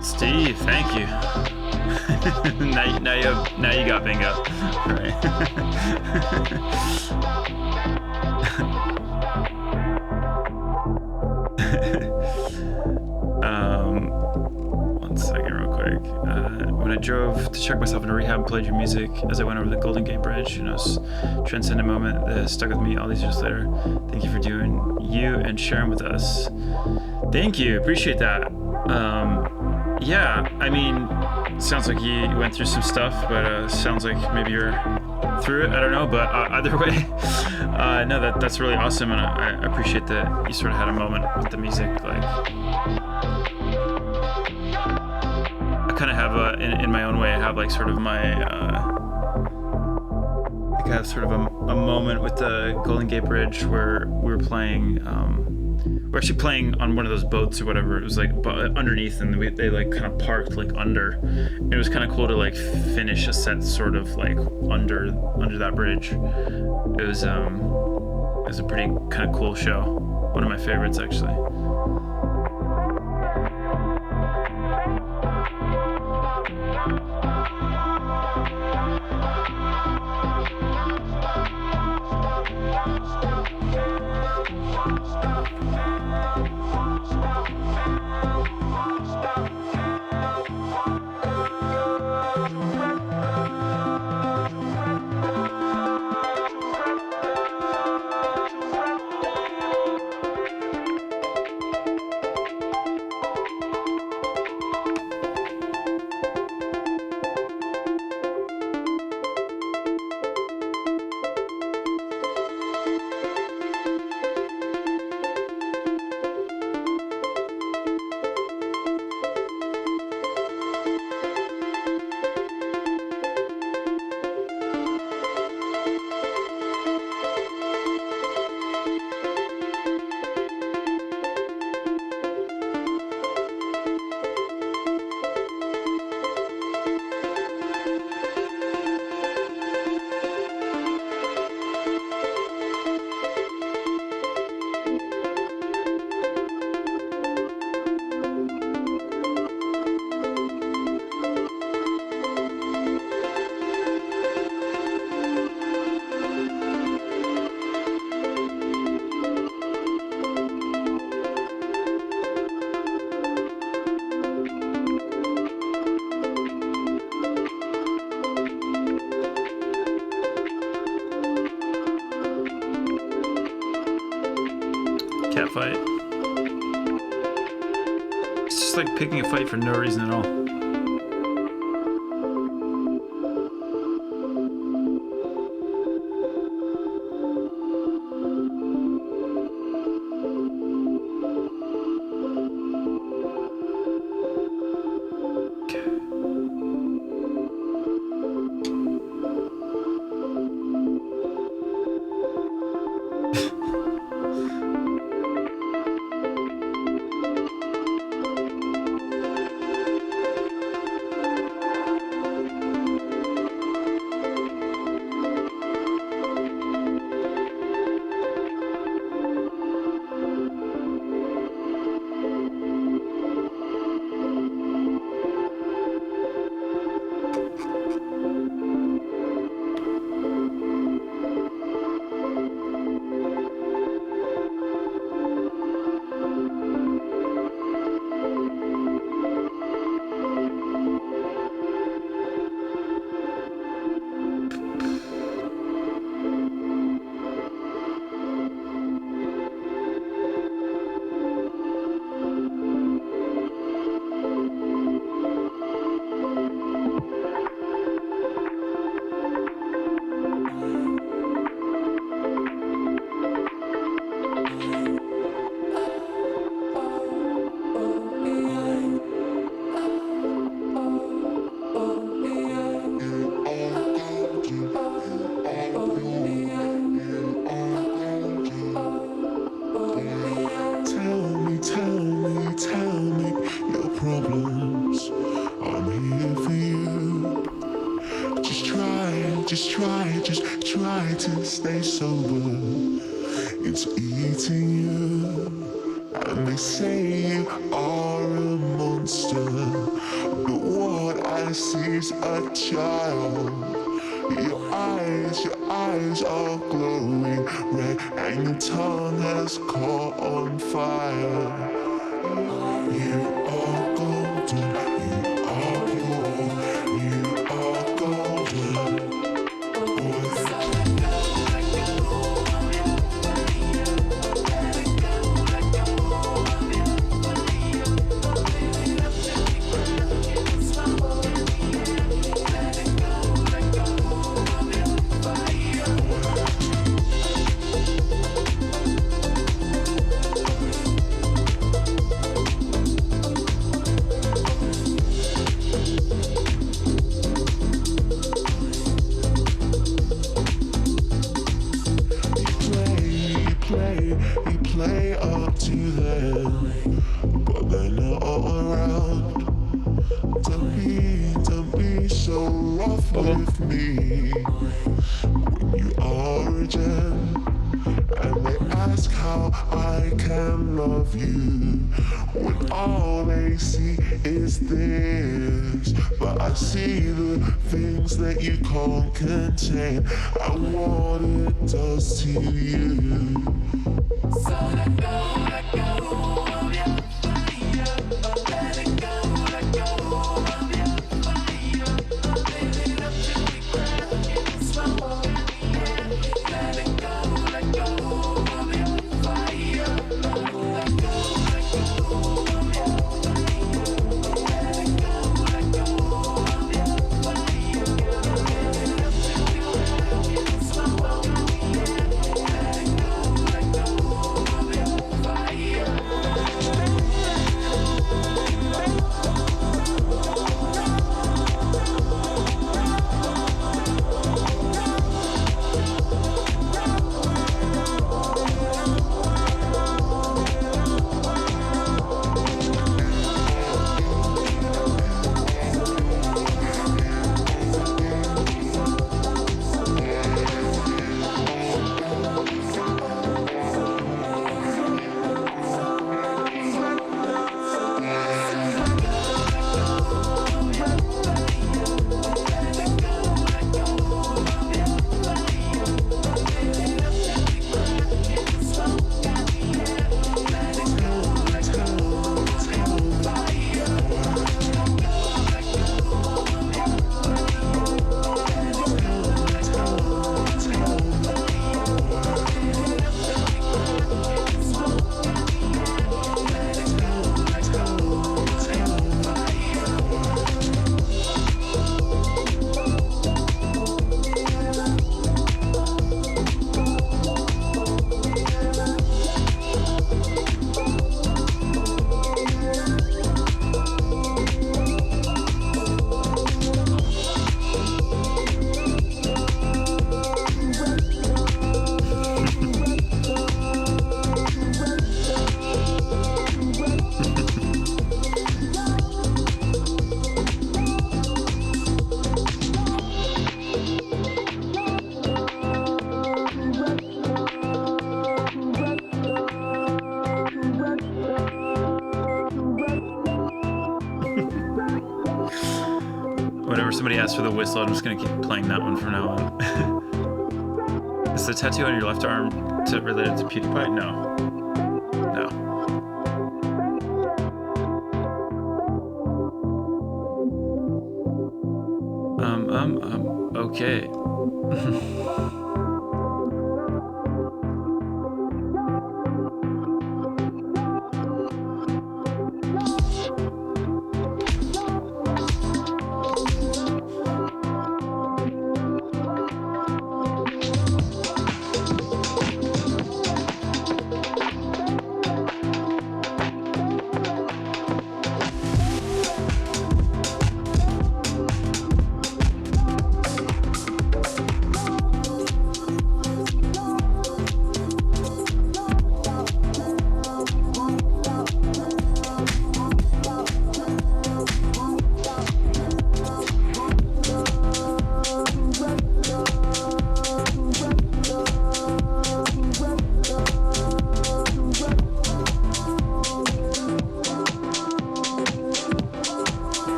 Steve, thank you. now you got bingo. All right. One second, real quick. When I drove to check myself into rehab and played your music as I went over the Golden Gate Bridge, transcendent moment that stuck with me all these years later. Thank you for doing you and sharing with us. Thank you, appreciate that. Yeah, I mean, sounds like you went through some stuff, but sounds like maybe you're through it. I don't know, but either way, no, that's really awesome, and I appreciate that you sort of had a moment with the music. Like, I kind of have in my own way, I have like sort of my, I have sort of a moment with the Golden Gate Bridge where we were playing. We're actually playing on one of those boats or whatever. It was like underneath, and they like kind of parked like under. It was kind of cool to like finish a set sort of like under that bridge. It was a pretty kind of cool show. One of my favorites, actually. Cat fight. It's just like picking a fight for no reason at all. just try to stay sober. It's eating you, and they say you are a monster. But what I see is a child. Your eyes are glowing red, and your tongue has caught on fire. You are golden, you are pure, you are golden. You play up to them, but they're not around. Don't be so rough with me when you are a gem. And they ask how I can love you when all they see is this. But I see the things that you can't contain and what it does to you. So let go of your fire. Let it go of your fire. Live it up till we crack and slow. Let it go of your fire. Let go of your fire. Let it go of your fire. Live it up till we crack and slow. Let it go of your fire. Whenever somebody asks for the whistle, I'm just gonna keep playing that one from now on. Is the tattoo on your left arm related to PewDiePie? No. No. Okay.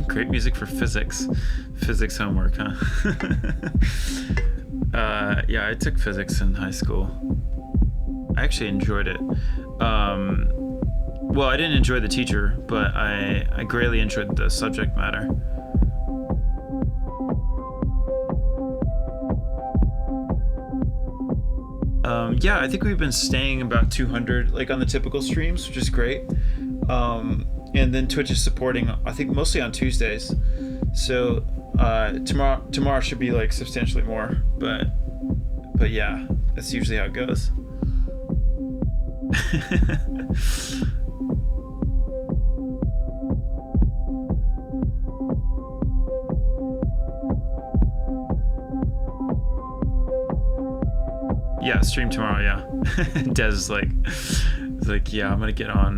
Great music for physics homework, huh? Yeah, I took physics in high school. I actually enjoyed it. Well, I didn't enjoy the teacher, but I greatly enjoyed the subject matter. Yeah, I think we've been staying about 200, like on the typical streams, which is great. And then Twitch is supporting, I think, mostly on Tuesdays. So tomorrow should be like substantially more, but yeah, that's usually how it goes. Yeah, stream tomorrow. Yeah. Des is like, yeah, I'm gonna get on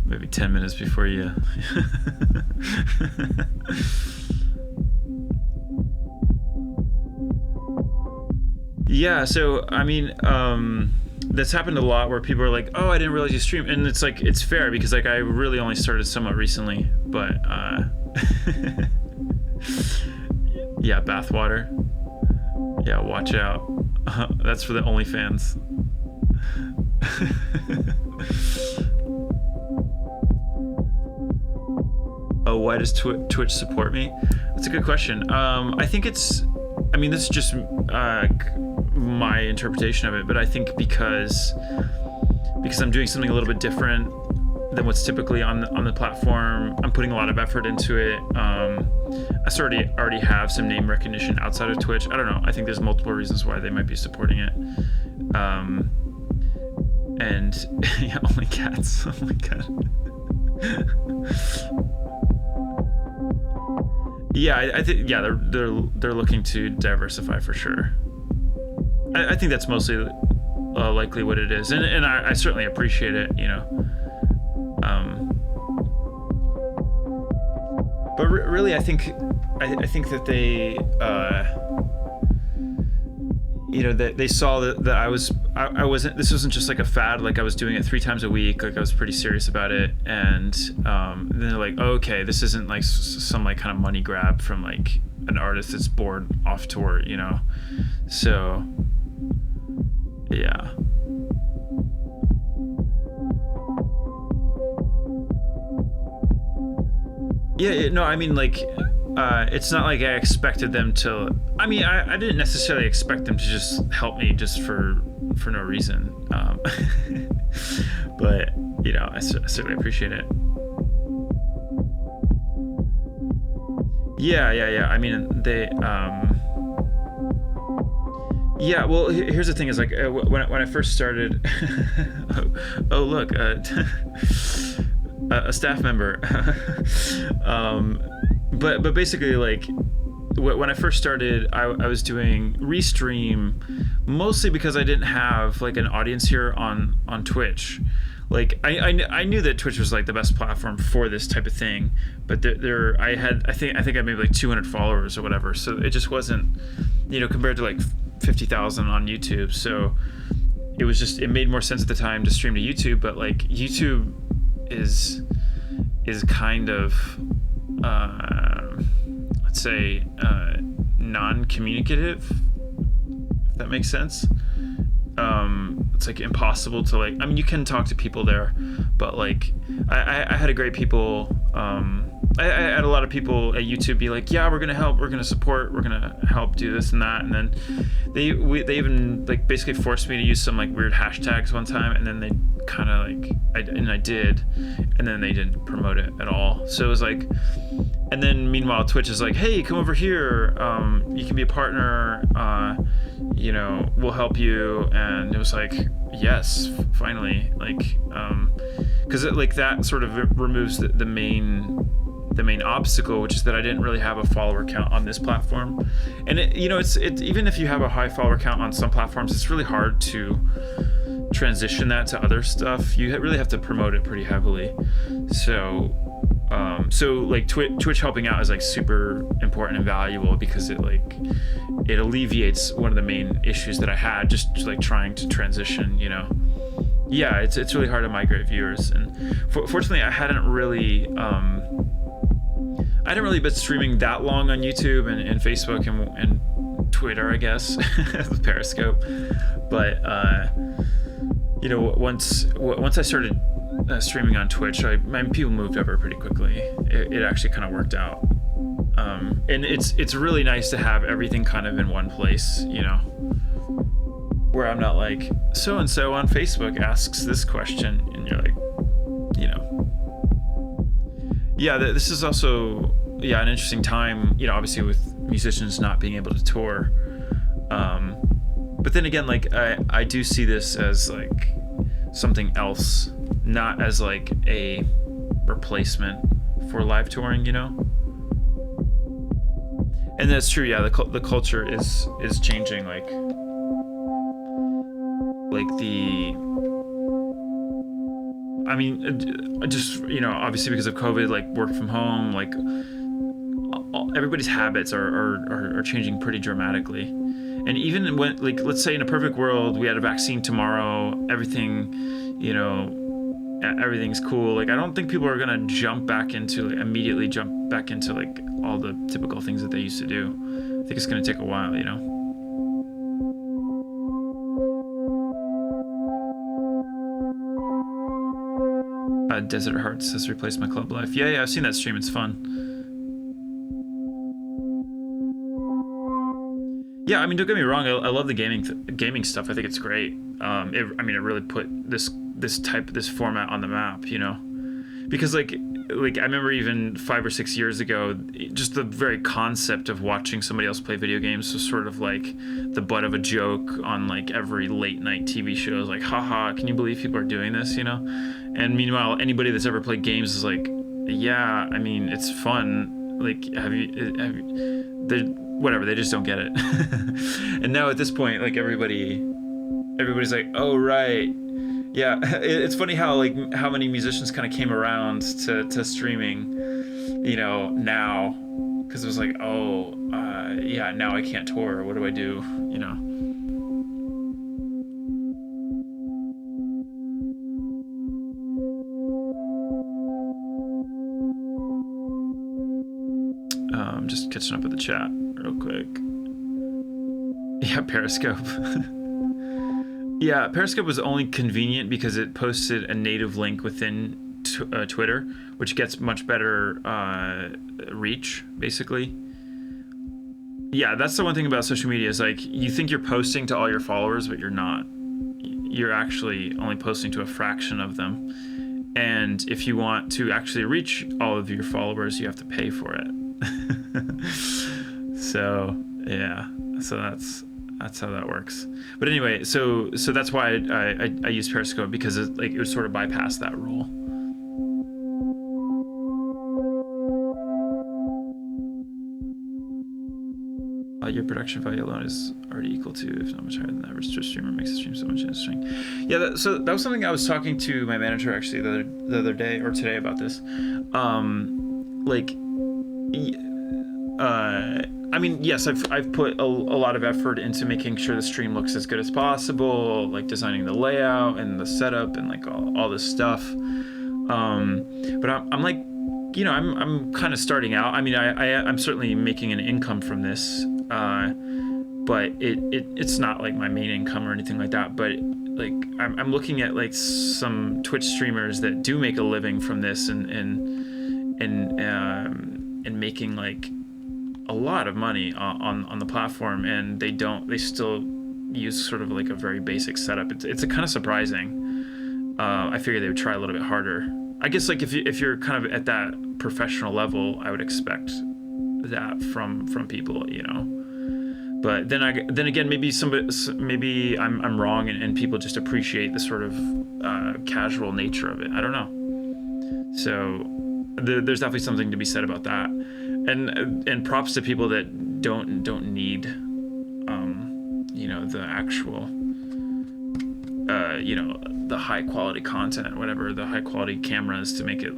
maybe 10 minutes before you. Yeah, so I mean, that's happened a lot where people are like, "Oh, I didn't realize you stream," and it's like it's fair because like I really only started somewhat recently, but yeah, bathwater. Yeah, watch out. That's for the OnlyFans. Oh, why does Twitch support me? That's a good question. I think it's, I mean, this is just my interpretation of it, but I think because I'm doing something a little bit different than what's typically on the platform, I'm putting a lot of effort into it. I sort of already have some name recognition outside of Twitch. I don't know. I think there's multiple reasons why they might be supporting it. And yeah, only cats. Oh my god. Yeah, I think they're looking to diversify for sure. I think that's mostly likely what it is, and I certainly appreciate it, you know. But really, I think that they, you know, that they saw that I wasn't. This wasn't just like a fad. Like I was doing it 3 times a week. Like I was pretty serious about it. And then they're like, oh, okay, this isn't like some like kind of money grab from like an artist that's bored off tour, you know. So yeah. Yeah, no, I mean, like, it's not like I expected them to. I mean, I didn't necessarily expect them to just help me just for no reason. But you know, I certainly appreciate it. Yeah. I mean, they. Yeah, well, here's the thing: is like when I first started. Oh look. A staff member. But basically, like when I first started, I was doing Restream mostly because I didn't have like an audience here on Twitch. Like I knew that Twitch was like the best platform for this type of thing, but I think I maybe like 200 followers or whatever, so it just wasn't, you know, compared to like 50,000 on YouTube. So it made more sense at the time to stream to YouTube, but like YouTube is kind of let's say non-communicative, if that makes sense. It's like impossible to like, I mean, you can talk to people there, but like I had a great people, I had a lot of people at YouTube be like, yeah, we're gonna help, we're gonna support, we're gonna help do this and that, and then they even like basically forced me to use some like weird hashtags one time, and then they kind of like I did, and then they didn't promote it at all. So it was like, and then meanwhile Twitch is like, hey, come over here, you can be a partner, you know, we'll help you. And it was like, yes, finally, like because like that sort of removes the main obstacle, which is that I didn't really have a follower count on this platform. And it, you know, it's even if you have a high follower count on some platforms, it's really hard to transition that to other stuff. You really have to promote it pretty heavily. So like Twitch helping out is like super important and valuable, because it alleviates one of the main issues that I had, just like trying to transition, you know. Yeah, it's really hard to migrate viewers, and fortunately I hadn't really I hadn't really been streaming that long on YouTube and Facebook and Twitter, I guess, with Periscope. But you know, once I started streaming on Twitch, people moved over pretty quickly. It actually kind of worked out. And it's really nice to have everything kind of in one place, you know, where I'm not like, so and so on Facebook asks this question, and you're like, you know. Yeah, this is also an interesting time, you know, obviously with musicians not being able to tour. But then again, like I do see this as like something else, not as like a replacement for live touring, you know. And that's true. Yeah, the culture is changing. Like I mean, just, you know, obviously because of COVID, like work from home, like everybody's habits are changing pretty dramatically. And even when, like, let's say in a perfect world, we had a vaccine tomorrow, everything, you know, everything's cool. Like, I don't think people are gonna immediately jump back into like all the typical things that they used to do. I think it's gonna take a while, you know. Desert Hearts has replaced my club life. Yeah, I've seen that stream. It's fun. Yeah, I mean, don't get me wrong. I love the gaming stuff. I think it's great. It really put this format on the map, you know, because like I remember even 5 or 6 years ago, just the very concept of watching somebody else play video games was sort of like the butt of a joke on like every late night TV show. It was like, haha, can you believe people are doing this, you know? And meanwhile, anybody that's ever played games is like, yeah, I mean, it's fun. Like, whatever, they just don't get it. And now at this point, like everybody's like, oh, right. Yeah, it's funny how many musicians kind of came around to streaming, you know, now, because it was like, oh, yeah, now I can't tour. What do I do, you know? Just catching up with the chat real quick. Yeah, Periscope. Yeah, Periscope was only convenient because it posted a native link within Twitter, which gets much better reach, basically. Yeah, that's the one thing about social media is like, you think you're posting to all your followers, but you're not. You're actually only posting to a fraction of them. And if you want to actually reach all of your followers, you have to pay for it. So yeah, so that's how that works. But anyway, so that's why I use Periscope, because it would sort of bypass that rule. Your production value alone is already equal to, if not much higher than the average Twitch streamer, makes the stream so much interesting. Yeah, so that was something I was talking to my manager actually the other day or today about this. I mean, yes, I've put a lot of effort into making sure the stream looks as good as possible, like designing the layout and the setup and like all this stuff. But I'm like, you know, I'm kind of starting out. I mean, I'm certainly making an income from this, but it's not like my main income or anything like that. But like I'm looking at like some Twitch streamers that do make a living from this and making like a lot of money on the platform, and they still use sort of like a very basic setup. It's a kind of surprising. I figured they would try a little bit harder. I guess like if you're kind of at that professional level, I would expect that from people, you know. But then again, maybe I'm wrong, and people just appreciate the sort of casual nature of it. I don't know. So there's definitely something to be said about that, and props to people that don't need, you know, the actual, you know, the high quality content, whatever, the high quality cameras to make it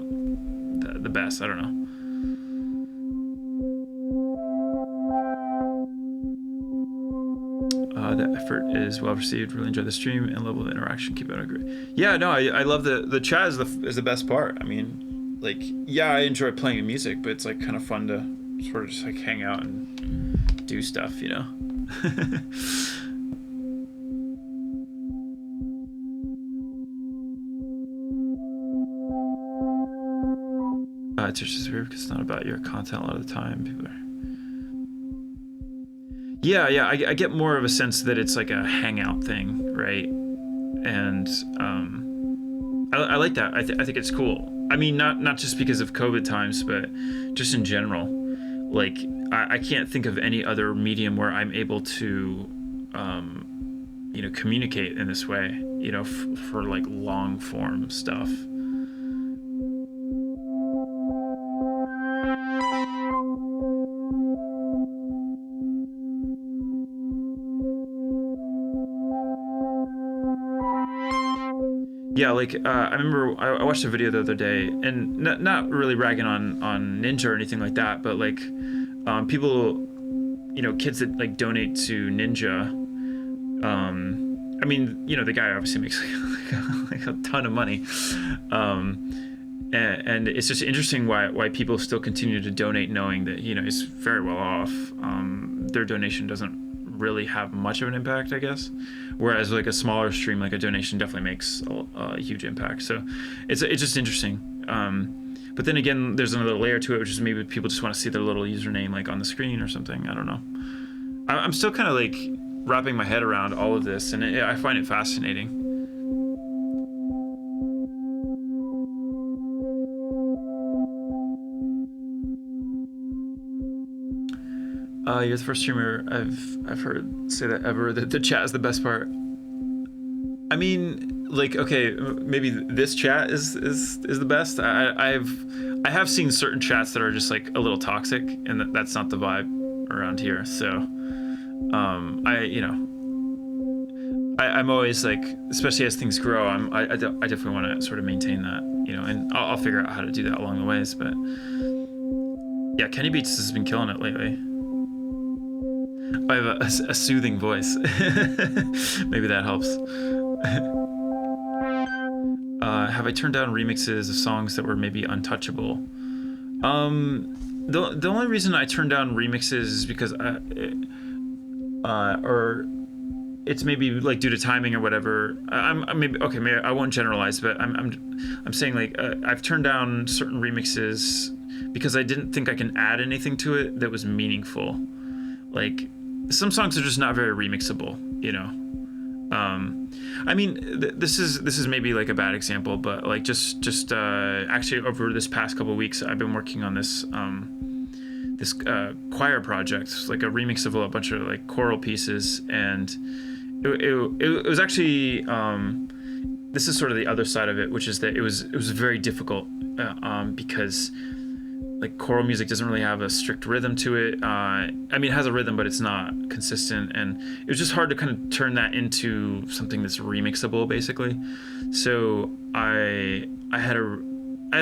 the best. I don't know. The effort is well received. Really enjoy the stream and level of interaction. Keep it great. Yeah, no, I love the chat is the best part. I mean, like, yeah, I enjoy playing music, but it's like kind of fun to sort of just like hang out and do stuff, you know. It's just weird because it's not about your content a lot of the time. People are... Yeah, I get more of a sense that it's like a hangout thing, right? And I like that. I think it's cool. I mean, not just because of COVID times, but just in general. Like, I can't think of any other medium where I'm able to, you know, communicate in this way, you know, for like long form stuff. Yeah, like I remember I watched a video the other day, and not really ragging on Ninja or anything like that, but like people, you know, kids that like donate to Ninja. I mean, you know, the guy obviously makes like a ton of money, and it's just interesting why people still continue to donate, knowing that, you know, he's very well off. Their donation doesn't really have much of an impact, I guess, whereas like a smaller stream, like a donation definitely makes a huge impact. So it's just interesting. But then again, there's another layer to it, which is maybe people just want to see their little username like on the screen or something. I don't know. I'm still kind of like wrapping my head around all of this, and I find it fascinating. You're the first streamer I've heard say that ever, that the chat is the best part. I mean, like, okay, maybe this chat is the best. I have seen certain chats that are just like a little toxic, and that's not the vibe around here. So, I'm always like, especially as things grow, I definitely want to sort of maintain that, you know, and I'll figure out how to do that along the ways. But yeah, Kenny Beats has been killing it lately. I have a soothing voice. Maybe that helps. Have I turned down remixes of songs that were maybe untouchable? The only reason I turned down remixes is because or it's maybe like due to timing or whatever. Maybe I won't generalize, but I'm saying like I've turned down certain remixes because I didn't think I can add anything to it that was meaningful. Like, some songs are just not very remixable, you know. I mean, this is maybe like a bad example, but like just actually over this past couple of weeks, I've been working on this choir project. It's like a remix of a bunch of like choral pieces, and it was actually this is sort of the other side of it, which is that it was very difficult because like choral music doesn't really have a strict rhythm to it. I mean, it has a rhythm, but it's not consistent, and it was just hard to kind of turn that into something that's remixable, basically. So I had a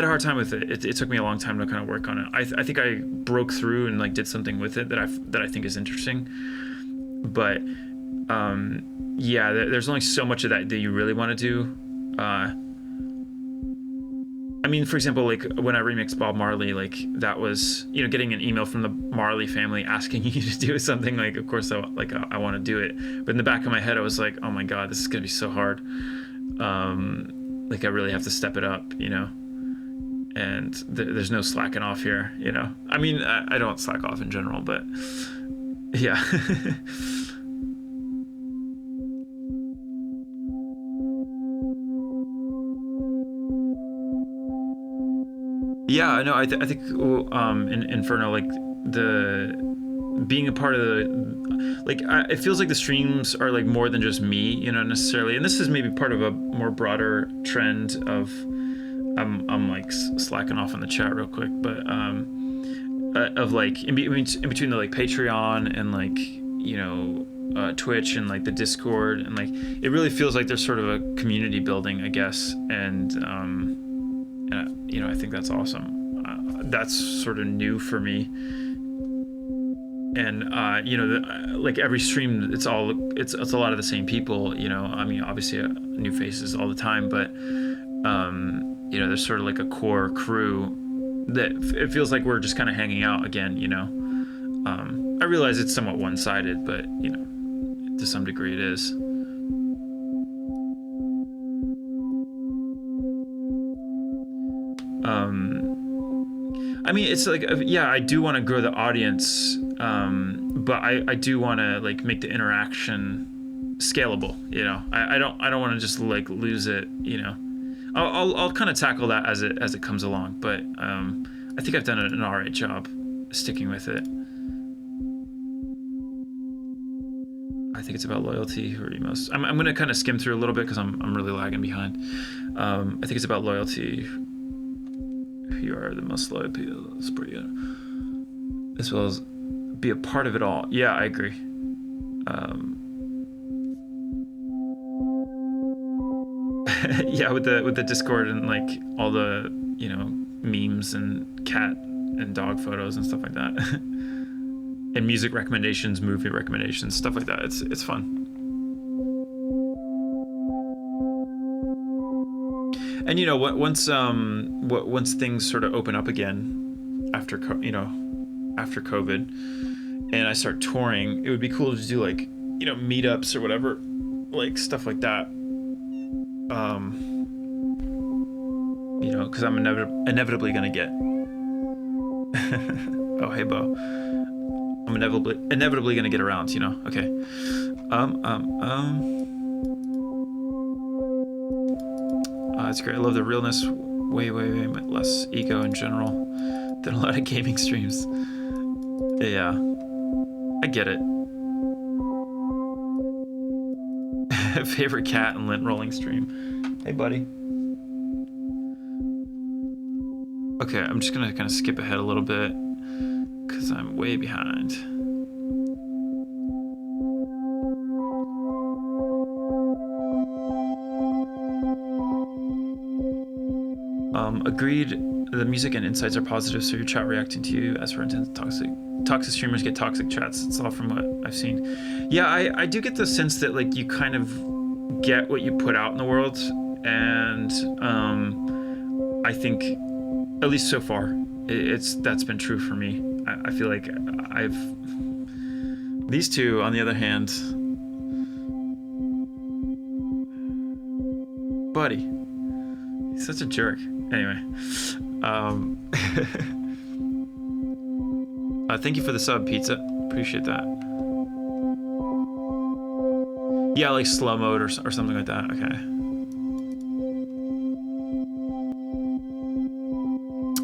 hard time with it. It took me a long time to kind of work on it. I think I broke through and like did something with it that I think is interesting, but yeah, there's only so much of that you really want to do. I mean, for example, like when I remixed Bob Marley, like that was, you know, getting an email from the Marley family asking you to do something, like, of course I want to do it. But in the back of my head, I was like, oh my God, this is going to be so hard. Like I really have to step it up, you know, and there's no slacking off here, you know. I mean, I don't slack off in general, but yeah. Yeah, I know. I think in Inferno, like the being a part of the, like it feels like the streams are like more than just me, you know, necessarily. And this is maybe part of a more broader trend of I'm like slacking off on the chat real quick, but of like in between the like Patreon and like, you know, Twitch and like the Discord, and like it really feels like there's sort of a community building, I guess, and you know, I think that's awesome. That's sort of new for me. And you know, like every stream, it's a lot of the same people. You know, I mean, obviously new faces all the time, but you know, there's sort of like a core crew that it feels like we're just kind of hanging out again, you know. I realize it's somewhat one-sided, but, you know, to some degree it is. I mean, it's like, yeah, I do want to grow the audience, but I do want to like make the interaction scalable, you know. I don't want to just like lose it, you know. I'll kind of tackle that as it comes along, but I think I've done an alright job sticking with it. I think it's about loyalty. Who are you most? I'm gonna kind of skim through a little bit because I'm really lagging behind. I think it's about loyalty. You are the most loyal people, as well as be a part of it all. Yeah, I agree. Yeah, with the Discord and like all the, you know, memes and cat and dog photos and stuff like that, and music recommendations, movie recommendations, stuff like that. It's fun. And you know, once things sort of open up again after COVID, and I start touring, it would be cool to do like, you know, meetups or whatever, like stuff like that. You know, because I'm inevitably gonna get. Oh hey Bo, I'm inevitably gonna get around. You know, okay. It's great. I love the realness. Way less ego in general than a lot of gaming streams. Yeah, I get it. Favorite cat and lint rolling stream. Hey, buddy. Okay, I'm just gonna kind of skip ahead a little bit because I'm way behind. Agreed, the music and insights are positive, so your chat reacting to you. As for intense toxic streamers get toxic chats. It's all from what I've seen. Yeah, I do get the sense that like you kind of get what you put out in the world, and I think, at least so far, that's been true for me. I feel like these two, on the other hand, buddy, he's such a jerk. Anyway, thank you for the sub, Pizza. Appreciate that. Yeah, like slow mode or something like that. Okay.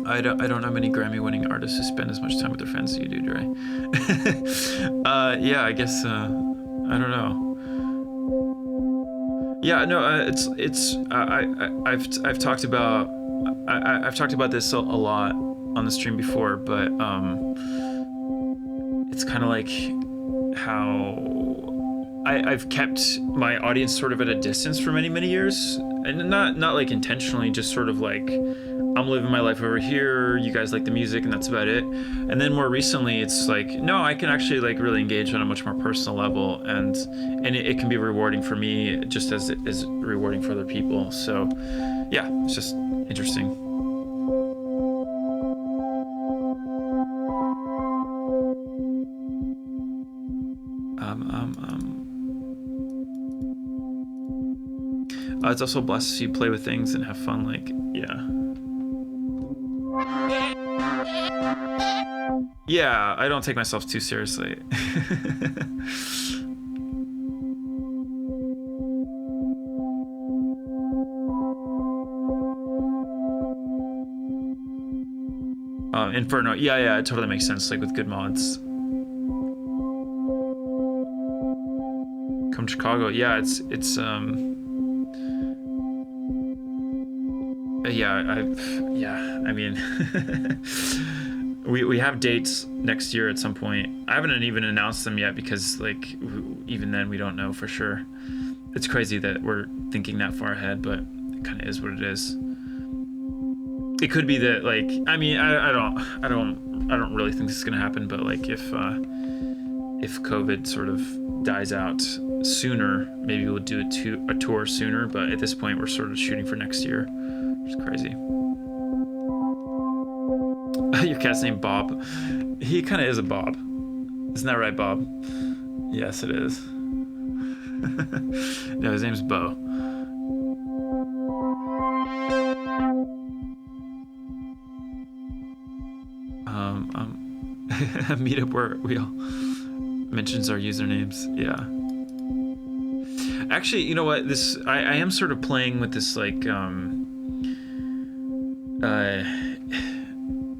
I don't know many Grammy-winning artists who spend as much time with their fans as you do, Dre. Yeah, I guess I don't know. Yeah, no, I've talked about. I've talked about this a lot on the stream before, but it's kind of like how I've kept my audience sort of at a distance for many years, and not like intentionally, just sort of like I'm living my life over here, you guys like the music, and that's about it. And then more recently, it's like, no, I can actually like really engage on a much more personal level, and it can be rewarding for me just as it is rewarding for other people. So yeah, it's just interesting. It's also blessed to see you play with things and have fun, like, yeah. Yeah, I don't take myself too seriously. Inferno, yeah, it totally makes sense, like with good mods. Come to Chicago, yeah, it's I mean, we have dates next year at some point. I haven't even announced them yet because, like, even then we don't know for sure. It's crazy that we're thinking that far ahead, but it kind of is what it is. It could be that, like, I mean, I don't really think this is gonna happen, but like if COVID sort of dies out sooner, maybe we'll do a tour sooner. But at this point, we're sort of shooting for next year. It's crazy. Your cat's named Bob. He kind of is a Bob. Isn't that right, Bob? Yes, it is. No, his name's Bo. A meetup where we all mentions our usernames. Yeah. Actually, you know what? This I am sort of playing with this like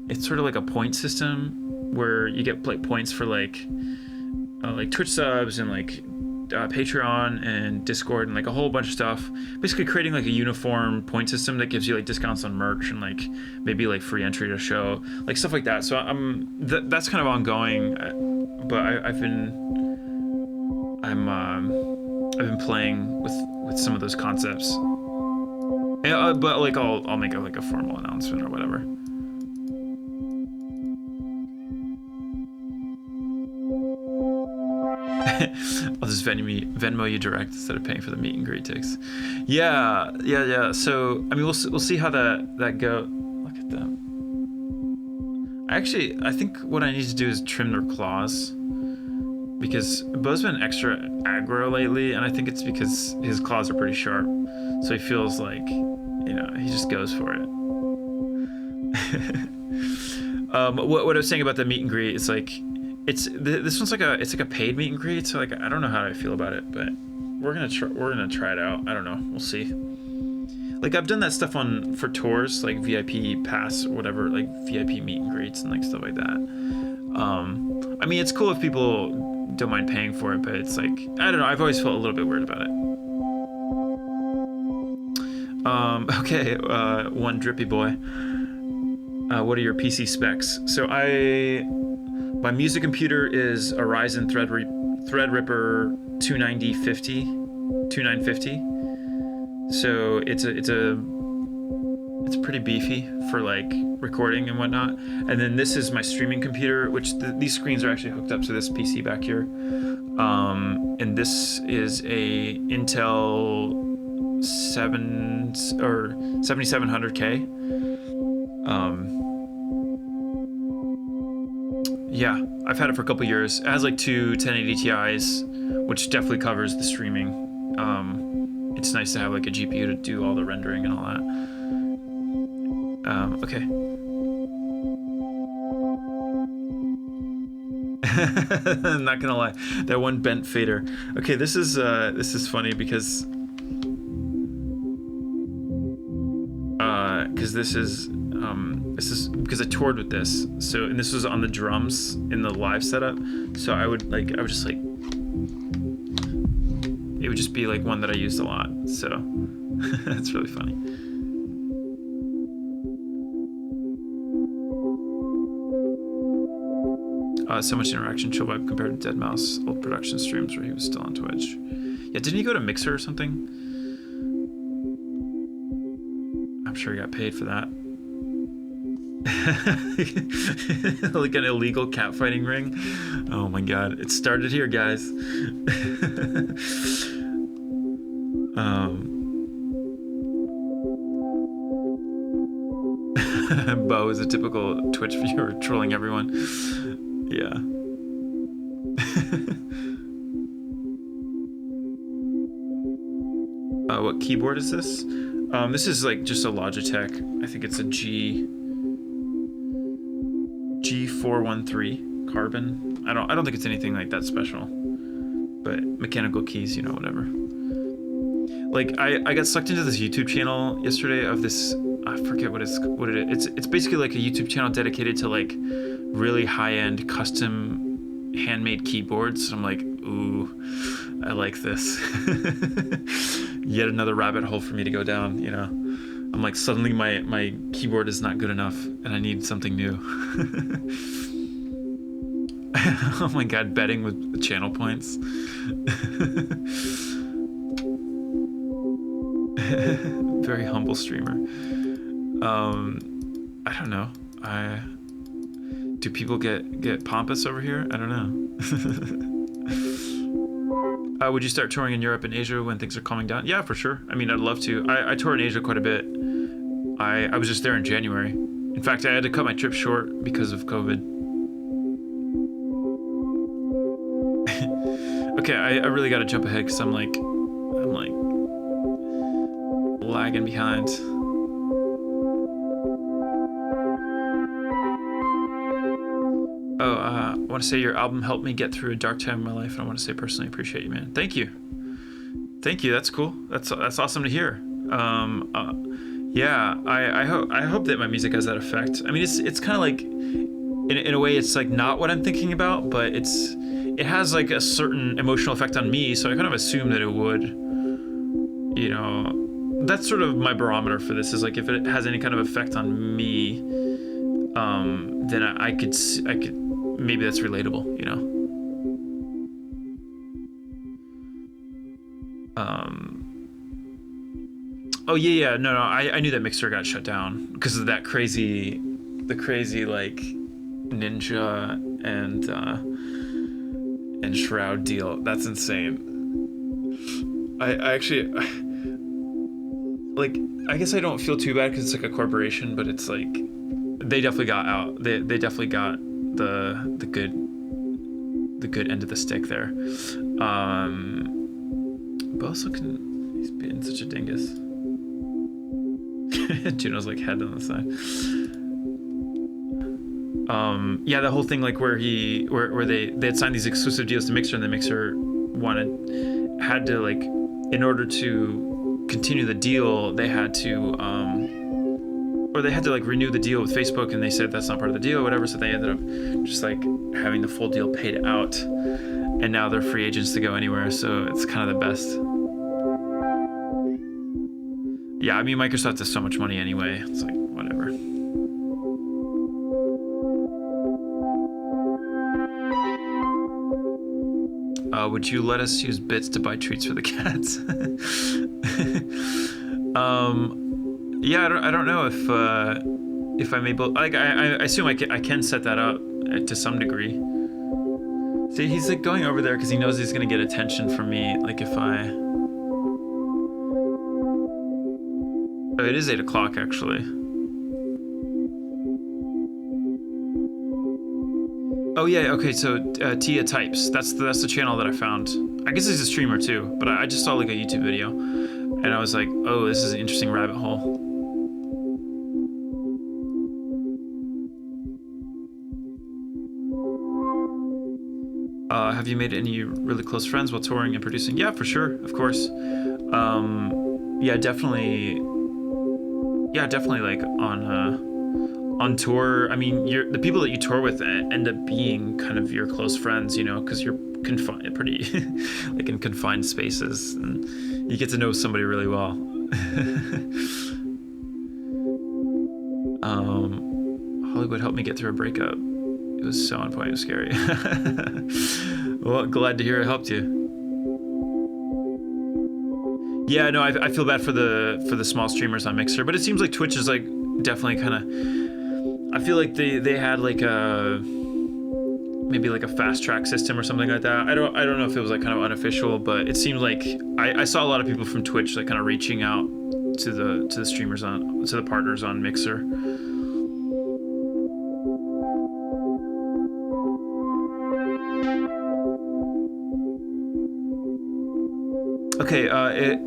it's sort of like a point system where you get like points for like Twitch subs and like Patreon and Discord and like a whole bunch of stuff. Basically creating like a uniform point system that gives you like discounts on merch and like maybe like free entry to show, like stuff like that. So that's kind of ongoing, but I've been playing with some of those concepts. But like I'll make like a formal announcement or whatever. I'll just Venmo you direct instead of paying for the meet and greet tickets. Yeah. So I mean, we'll see how that go. Look at them. I think what I need to do is trim their claws, because Bo's been extra aggro lately, and I think it's because his claws are pretty sharp. So he feels like, he just goes for it. What I was saying about the meet and greet, it's like. This one's like a paid meet and greet, so like I don't know how I feel about it, but we're gonna try it out. I don't know, we'll see. Like I've done that stuff for tours, like VIP pass or whatever, like VIP meet and greets and like stuff like that. I mean, it's cool if people don't mind paying for it, but it's like, I don't know, I've always felt a little bit weird about it. Okay, one drippy boy. What are your PC specs? So my music computer is a Ryzen Threadripper 2950. So it's pretty beefy for like recording and whatnot. And then this is my streaming computer, which these screens are actually hooked up to this PC back here. And this is a Intel 7700K. Yeah, I've had it for a couple years. It has like two 1080 Ti's, which definitely covers the streaming. It's nice to have like a GPU to do all the rendering and all that. Okay. I'm not gonna lie, that one bent fader. Okay, this is funny because this is because I toured with this. So, and this was on the drums in the live setup. So it would just be like one that I used a lot. So that's really funny. So much interaction, chill vibe compared to Deadmau5's old production streams where he was still on Twitch. Yeah, didn't he go to Mixer or something? I'm sure he got paid for that. Like an illegal catfighting ring. Oh my god, it started here, guys. Bo is a typical Twitch viewer trolling everyone. Yeah. What keyboard is this? This is like just a Logitech. I think it's a G413 Carbon. I don't think it's anything like that special. But mechanical keys, whatever. Like I got sucked into this YouTube channel yesterday of this, I forget what it is. It's basically like a YouTube channel dedicated to like really high-end custom handmade keyboards. I'm like, ooh, I like this. Yet another rabbit hole for me to go down, I'm like, suddenly my keyboard is not good enough and I need something new. Oh my god, betting with channel points. Very humble streamer. I don't know. Do people get pompous over here? I don't know. Would you start touring in Europe and Asia when things are calming down? Yeah, for sure. I mean, I'd love to. I tour in Asia quite a bit. I was just there in January. In fact, I had to cut my trip short because of COVID. Okay, I really got to jump ahead because I'm like lagging behind. Oh, I want to say your album helped me get through a dark time in my life, and I want to say personally appreciate you, man. Thank you. Thank you. That's cool. That's awesome to hear. Yeah, I hope that my music has that effect. I mean, it's kind of like, in a way, it's like not what I'm thinking about, but it has like a certain emotional effect on me, so I kind of assume that it would. You know, that's sort of my barometer for this, is like if it has any kind of effect on me, then I could maybe that's relatable, you know. Oh yeah, no, I knew that Mixer got shut down because of that crazy like Ninja and Shroud deal. That's insane. I actually like, I guess I don't feel too bad because it's like a corporation, but it's like they definitely got out. They definitely got the good end of the stick there. But also he's being such a dingus. Juno's like head on the side. Yeah, the whole thing like where they had signed these exclusive deals to Mixer, and the Mixer had to, like, in order to continue the deal, they had to like renew the deal with Facebook, and they said that's not part of the deal or whatever, so they ended up just like having the full deal paid out, and now they're free agents to go anywhere, so it's kind of the best. Yeah, I mean, Microsoft has so much money anyway. It's like, whatever. Would you let us use bits to buy treats for the cats? Yeah, I don't know if I'm able. Like, I assume I can set that up to some degree. See, he's like going over there because he knows he's gonna get attention from me. Like if I. Oh, it is 8 o'clock actually. Oh yeah, okay. So Tia Types. That's the channel that I found. I guess he's a streamer too, but I just saw like a YouTube video, and I was like, oh, this is an interesting rabbit hole. Have you made any really close friends while touring and producing? Yeah, for sure, of course. Yeah, definitely. Yeah, definitely. Like on tour. I mean, the people that you tour with end up being kind of your close friends, you know, because you're confined, pretty like in confined spaces, and you get to know somebody really well. Hollywood helped me get through a breakup. It was so on point. It was scary. Well, glad to hear it helped you. Yeah, no, I feel bad for the small streamers on Mixer, but it seems like Twitch is like definitely kind of. I feel like they had like maybe like a fast track system or something like that. I don't know if it was like kind of unofficial, but it seemed like I saw a lot of people from Twitch like kind of reaching out to the streamers to the partners on Mixer. Okay,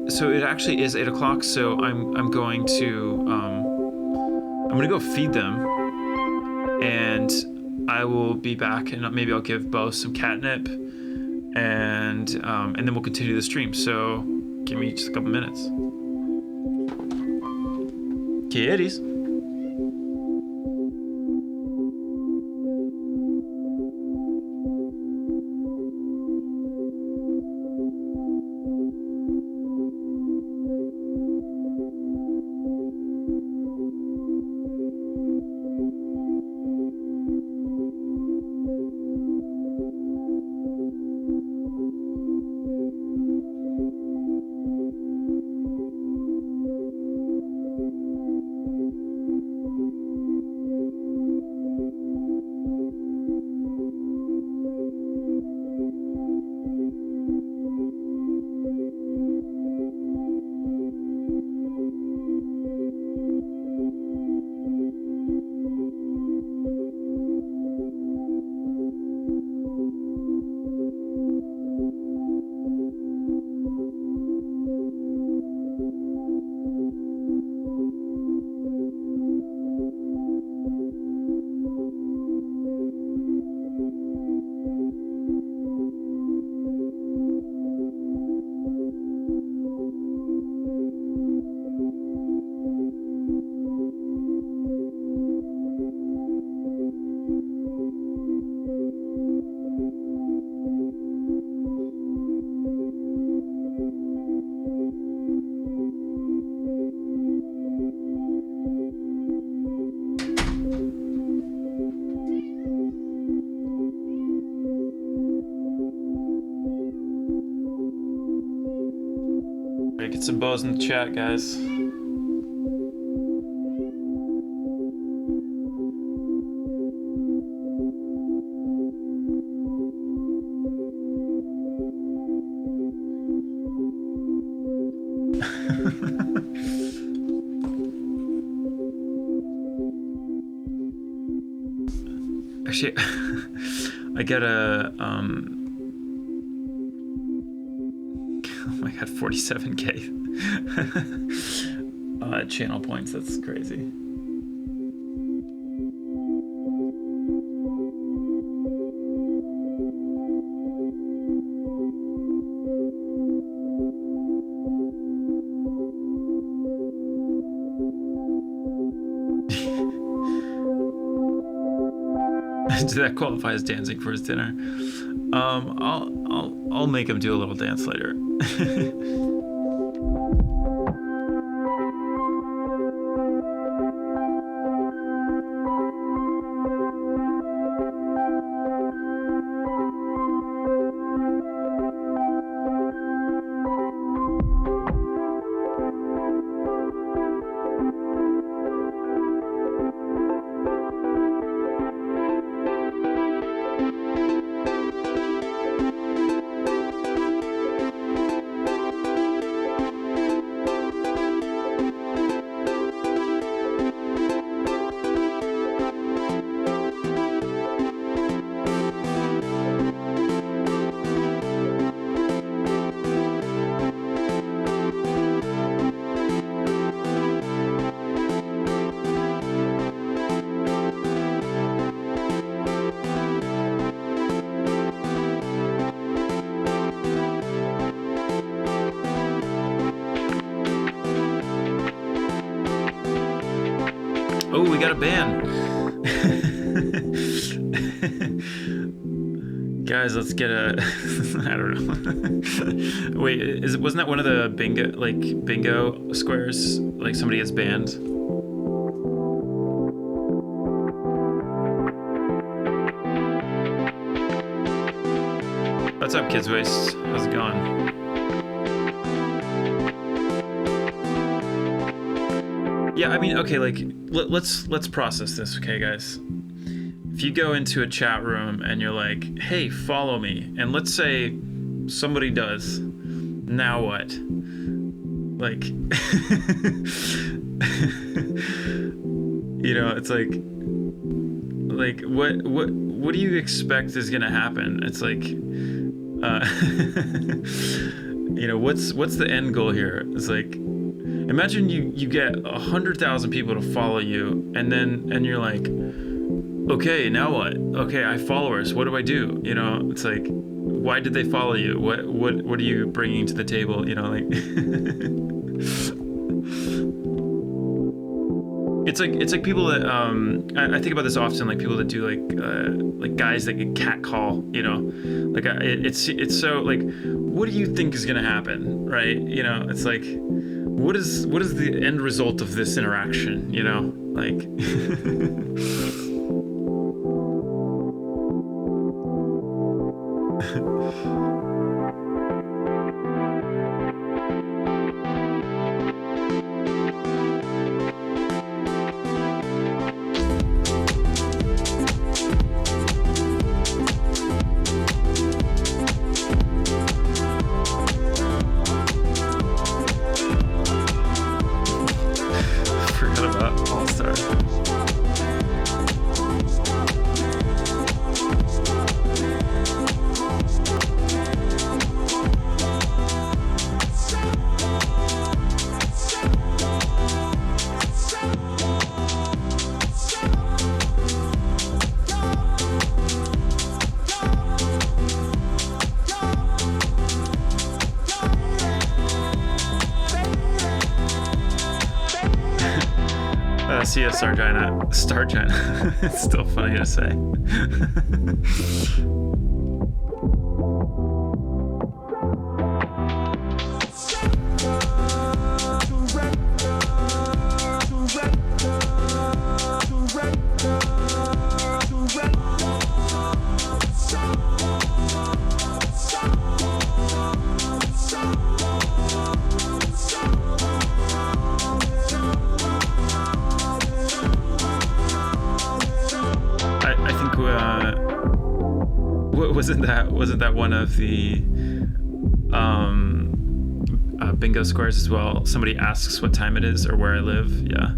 so it actually is 8 o'clock, so I'm going to go feed them, and I will be back, and maybe I'll give Bo some catnip, and then we'll continue the stream. So give me just a couple minutes. Kitties. Get some bows in the chat, guys. Actually, I get a oh my god, 47k channel points. That's crazy. Does that qualify as dancing for his dinner? I'll make him do a little dance later. Oh, we got a ban. Guys, let's get a I don't know. Wait, wasn't that one of the bingo squares? Like somebody gets banned? What's up, Kids Waste? How's it going? Yeah, I mean, okay, like let's process this, okay, guys? If you go into a chat room and you're like, "Hey, follow me," and let's say somebody does, now what? Like, you know, it's like what do you expect is gonna happen? It's like, you know, what's the end goal here? It's like, imagine you get 100,000 people to follow you, and you're like, okay, now what? Okay, I have followers. What do I do? You know, it's like, why did they follow you? What are you bringing to the table? You know, like, it's like people that I think about this often, like people that do like guys that get catcall. You know, like it's so like, what do you think is gonna happen, right? You know, it's like, what is the end result of this interaction, you know? Like forgot about All-Star. See ya, Stargina. It's still funny to say. think wasn't that one of the bingo squares as well? Somebody asks what time it is or where I live. Yeah.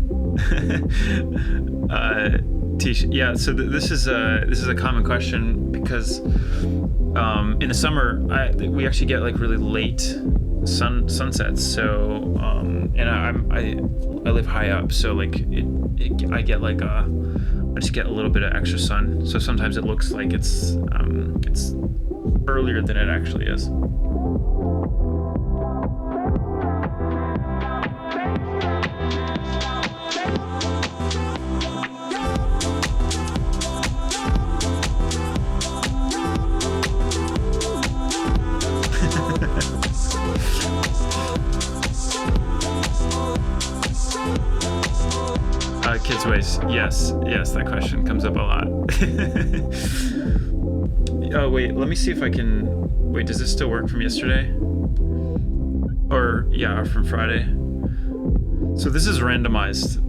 Yeah. So this is a common question because in the summer we actually get like really late sunsets. So and I live high up, so like I get like I just get a little bit of extra sun. So sometimes it looks like it's earlier than it actually is. Kids' ways, yes, that question comes up a lot. Oh wait, let me see if I can. Wait, does this still work from yesterday? Or from Friday? So this is randomized.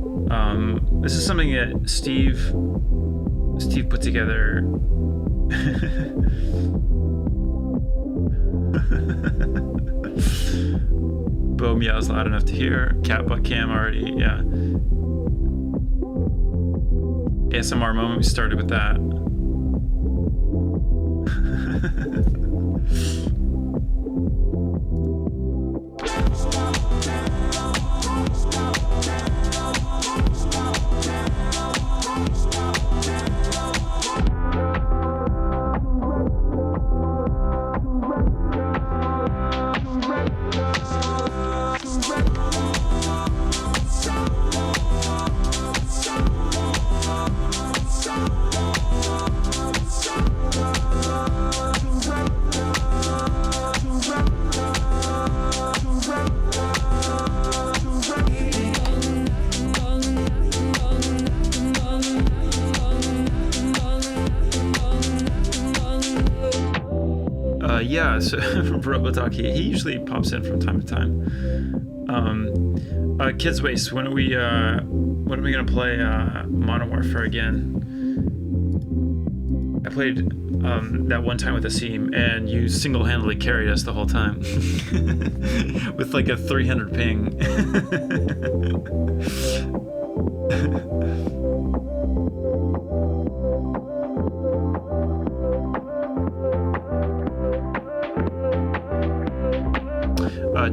This is something that Steve put together. Bo meows loud enough to hear. Cat butt cam already, yeah. ASMR moment, we started with that. Yeah, so Robotalk, he usually pops in from time to time. Kids Waste, when are we gonna play Modern Warfare again? I played that one time with Asim, and you single-handedly carried us the whole time with like a 300 ping.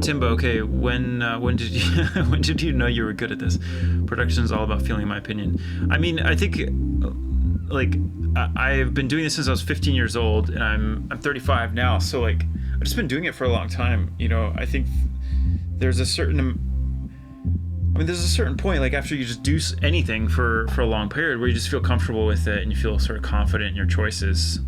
Timbo, okay, when did you know you were good at this? Production is all about feeling my opinion. I mean, I think like I've been doing this since I was 15 years old, and I'm 35 now, so like I've just been doing it for a long time. You know, I think there's a certain point, like after you just do anything for a long period, where you just feel comfortable with it and you feel sort of confident in your choices.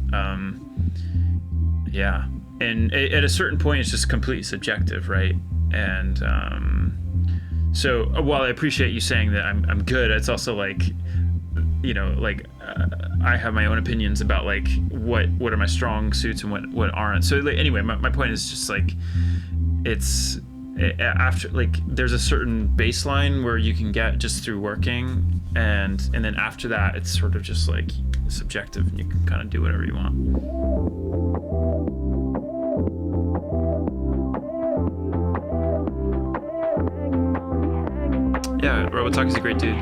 Yeah. And at a certain point, it's just completely subjective, right? And so while I appreciate you saying that I'm good, it's also like, you know, like I have my own opinions about like what are my strong suits and what aren't. So like, anyway, my point is just like it's after like there's a certain baseline where you can get just through working, and then after that, it's sort of just like subjective, and you can kind of do whatever you want. Yeah, Robotalk is a great dude.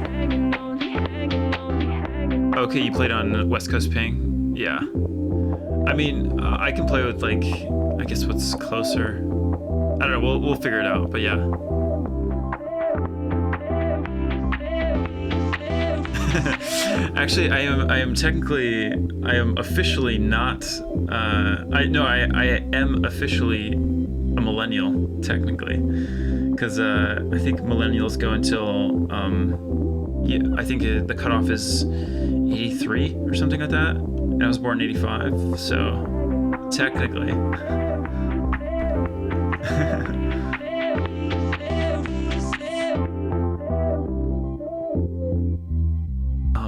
Okay, you played on West Coast Ping? Yeah. I mean, I can play with like, I guess what's closer. I don't know, we'll figure it out, but yeah. Actually, I am officially not, I am officially a millennial, technically. Because I think millennials go until, I think the cutoff is 83 or something like that. And I was born in 85, so technically.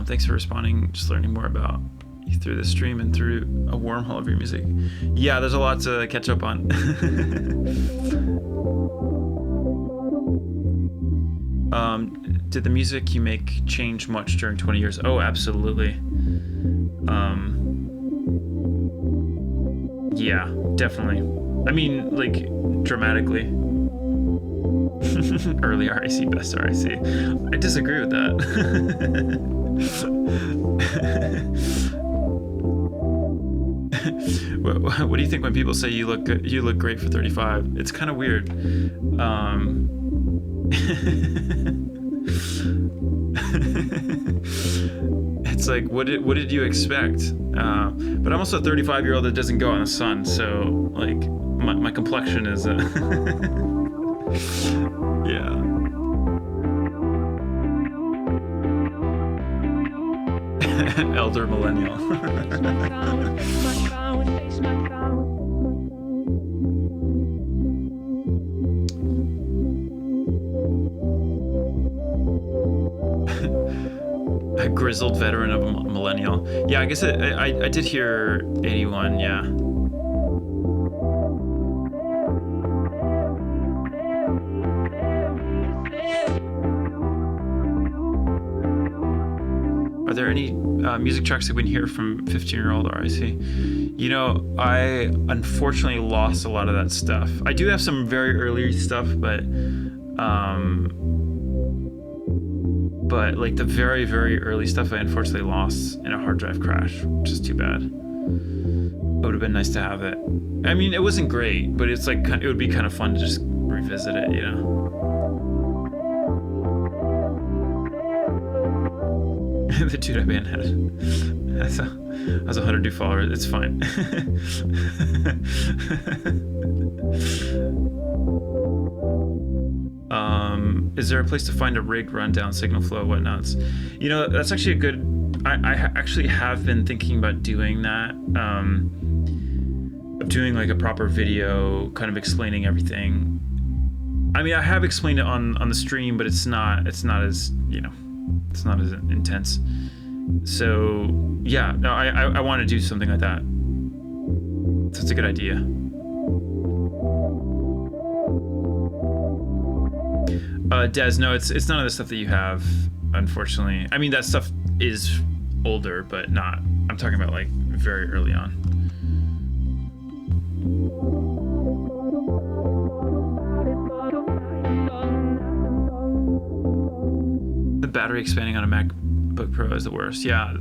Thanks for responding, just learning more about you through the stream and through a wormhole of your music. Yeah, there's a lot to catch up on. Did the music you make change much during 20 years? Oh, absolutely. Yeah, definitely. I mean, like, dramatically. Early RAC, best RAC. I disagree with that. What do you think when people say you look good, you look great for 35? It's kind of weird. It's like, what did you expect? But I'm also a 35-year-old that doesn't go out in the sun, so like my complexion is yeah. Elder millennial. A grizzled veteran of a millennial. Yeah, I guess I did hear 81, yeah. Are there any music tracks that we can hear from 15-year-old RAC? You know, I unfortunately lost a lot of that stuff. I do have some very early stuff, but like the very, very early stuff I unfortunately lost in a hard drive crash, which is too bad. It would have been nice to have it. I mean, it wasn't great, but it's like, it would be kind of fun to just revisit it, you know? The Judah band has 102 followers. It's fine. Is there a place to find a rig rundown, signal flow, whatnots? You know, that's actually a good. I actually have been thinking about doing that. Of doing like a proper video, kind of explaining everything. I mean, I have explained it on the stream, but it's not as, you know, it's not as intense. So yeah, no, I want to do something like that. So it's a good idea. Des, no, it's none of the stuff that you have, unfortunately. I mean, that stuff is older, but not. I'm talking about like very early on. The battery expanding on a MacBook Pro is the worst. Yeah, I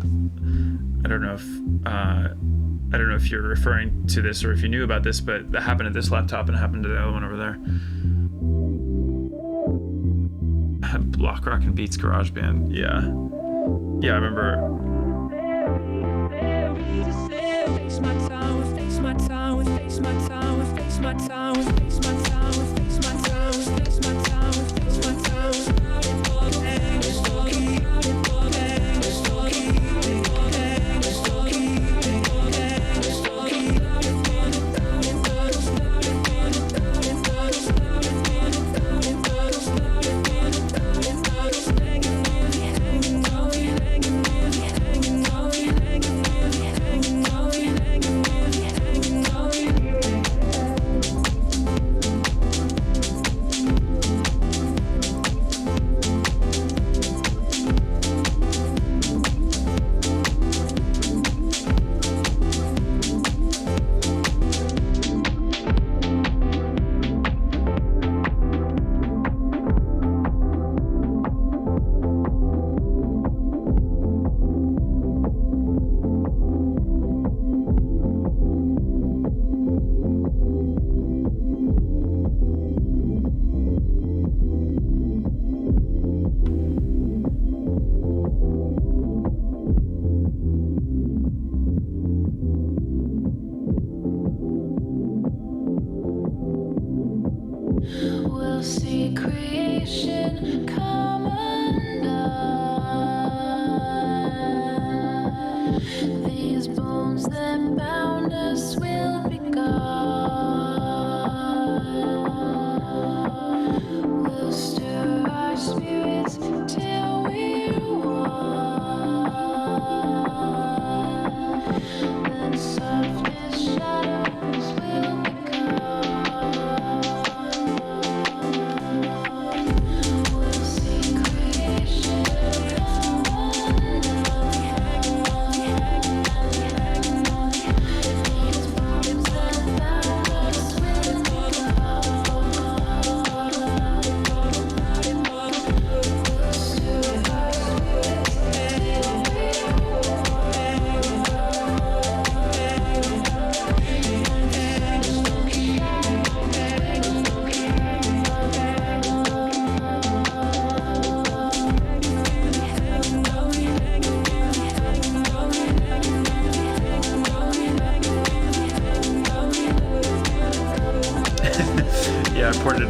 don't know if you're referring to this or if you knew about this, but that happened to this laptop and it happened to the other one over there. Block Rock and Beats GarageBand. Yeah, I remember. Face my time, face my time, face my time, face my time, face my time, face my time, face my time, face my time.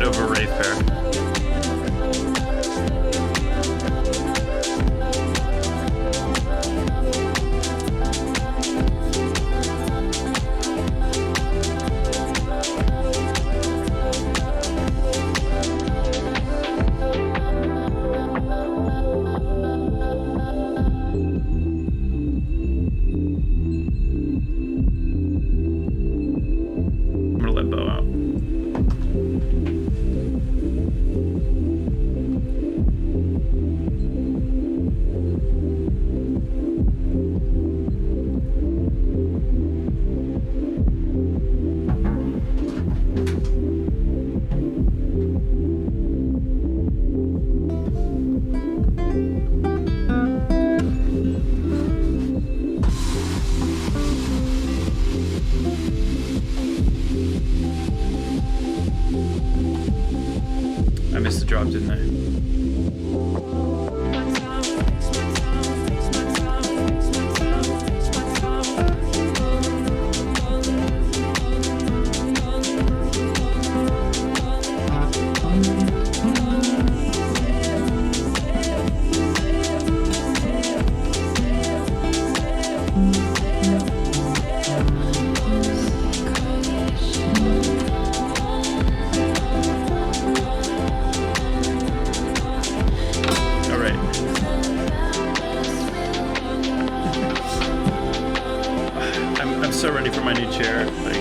Nova Ray Fair. I'm gonna let Bo out. I missed the drop, didn't I? All right. I'm so ready for my new chair. Like,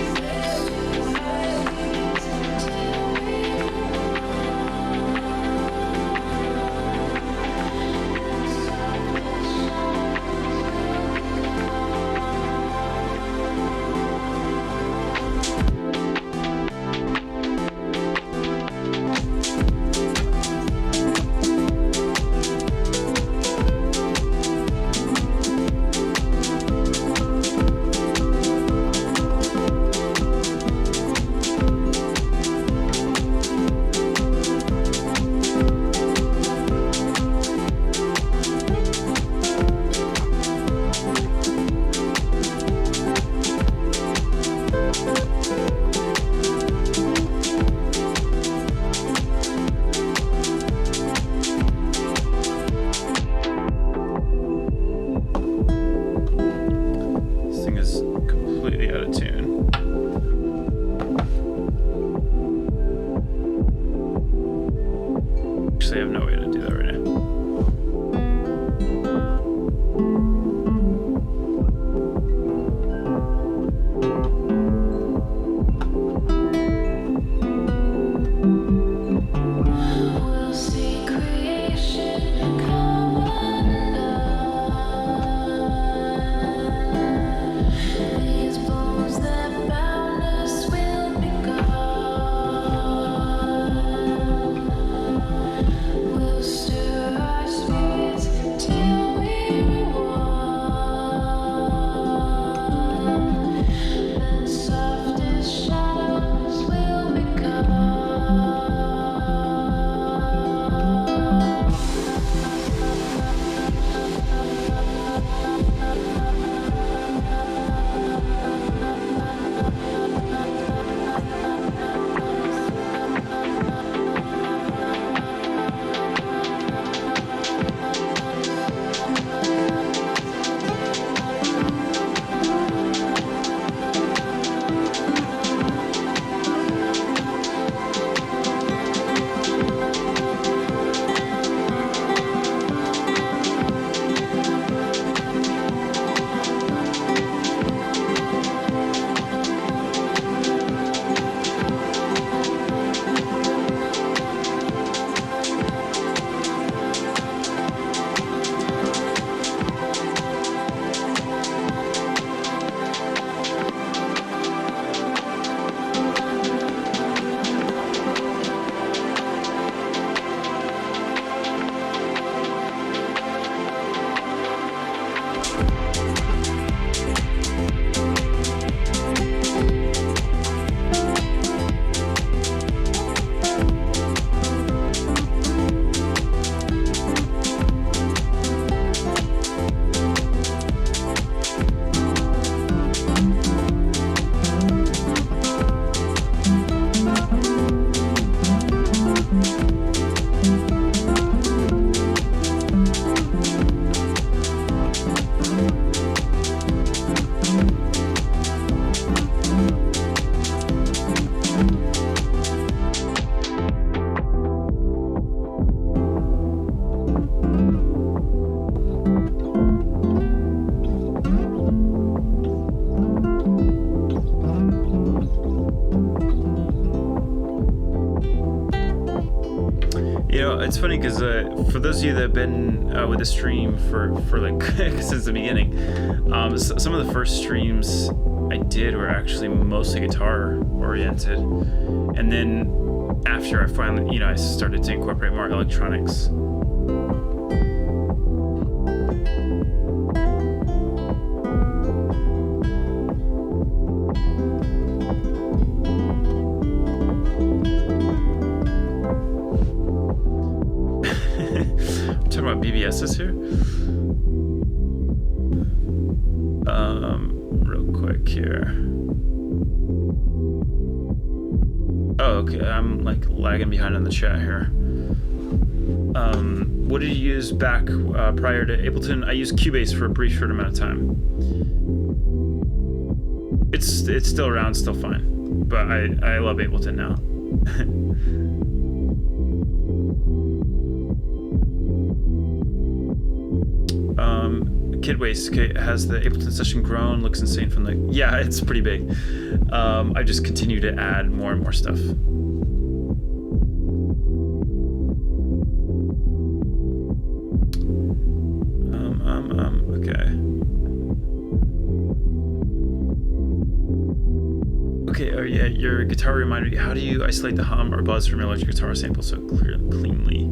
it's funny because for those of you that have been with the stream for like since the beginning, some of the first streams I did were actually mostly guitar oriented, and then after I finally, I started to incorporate more electronics. Talking about BBSs here. Real quick here. Oh, okay. I'm like lagging behind on the chat here. What did you use back prior to Ableton? I used Cubase for a brief short amount of time. It's still around, still fine, but I love Ableton now. Kid Waste, has the Ableton session grown? Looks insane from the... Yeah, it's pretty big. I just continue to add more and more stuff. Okay, oh yeah, your guitar reminded me, how do you isolate the hum or buzz from your electric guitar sample so cleanly?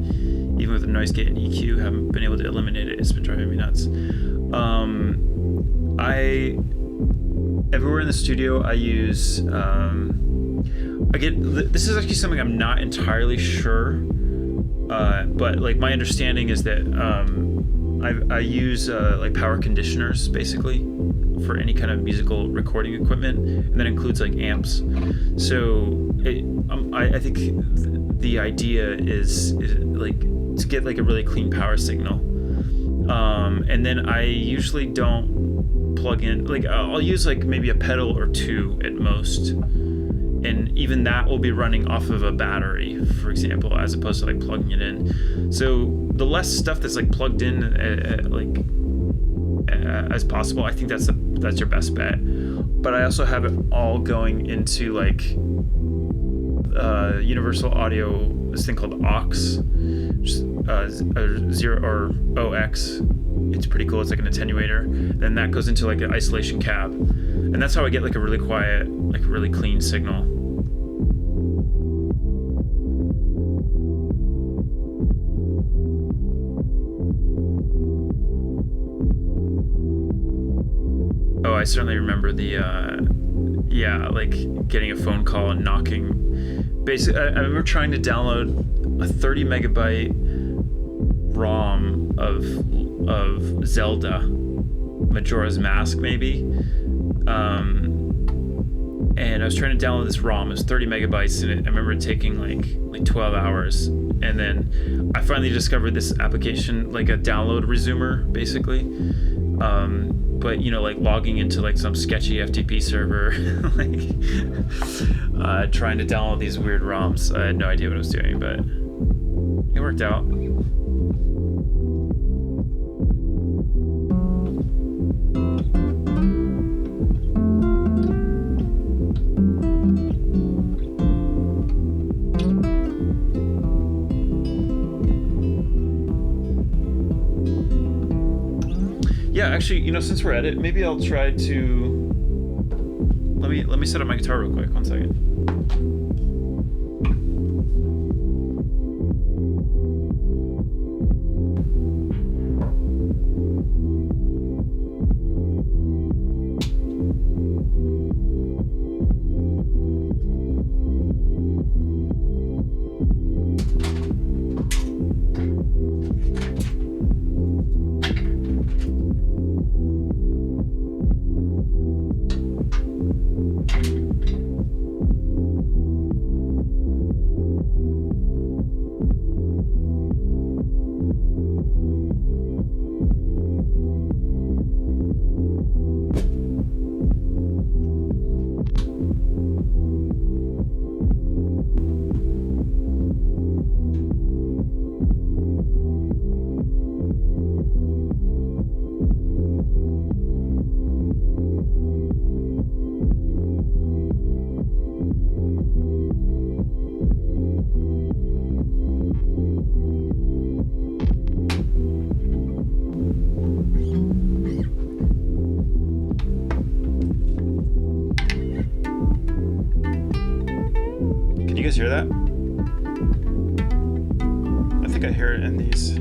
Even with the noise gate and EQ, haven't been able to eliminate it. It's been driving me nuts. Everywhere in the studio I use, this is actually something I'm not entirely sure, but like my understanding is that I use like power conditioners basically for any kind of musical recording equipment, and that includes like amps. So I think the idea is like to get like a really clean power signal, and then I usually don't plug in, like I'll use like maybe a pedal or two at most, and even that will be running off of a battery, for example, as opposed to like plugging it in. So the less stuff that's like plugged in as possible, I think that's your best bet. But I also have it all going into like universal audio, this thing called aux, zero or OX. It's pretty cool. It's like an attenuator. Then that goes into like an isolation cab, and that's how I get like a really quiet, like really clean signal. Oh, I certainly remember the like getting a phone call and knocking. Basically, I remember trying to download a 30 megabyte ROM of Zelda, Majora's Mask maybe, and I was trying to download this ROM. It was 30 megabytes, and I remember it taking like 12 hours. And then I finally discovered this application, like a download resumer, basically. But like logging into like some sketchy FTP server, like trying to download these weird ROMs. I had no idea what I was doing, but it worked out. Yeah, actually, since we're at it, maybe I'll try to let me set up my guitar real quick. 1 second. guys hear that? I think I hear it in these.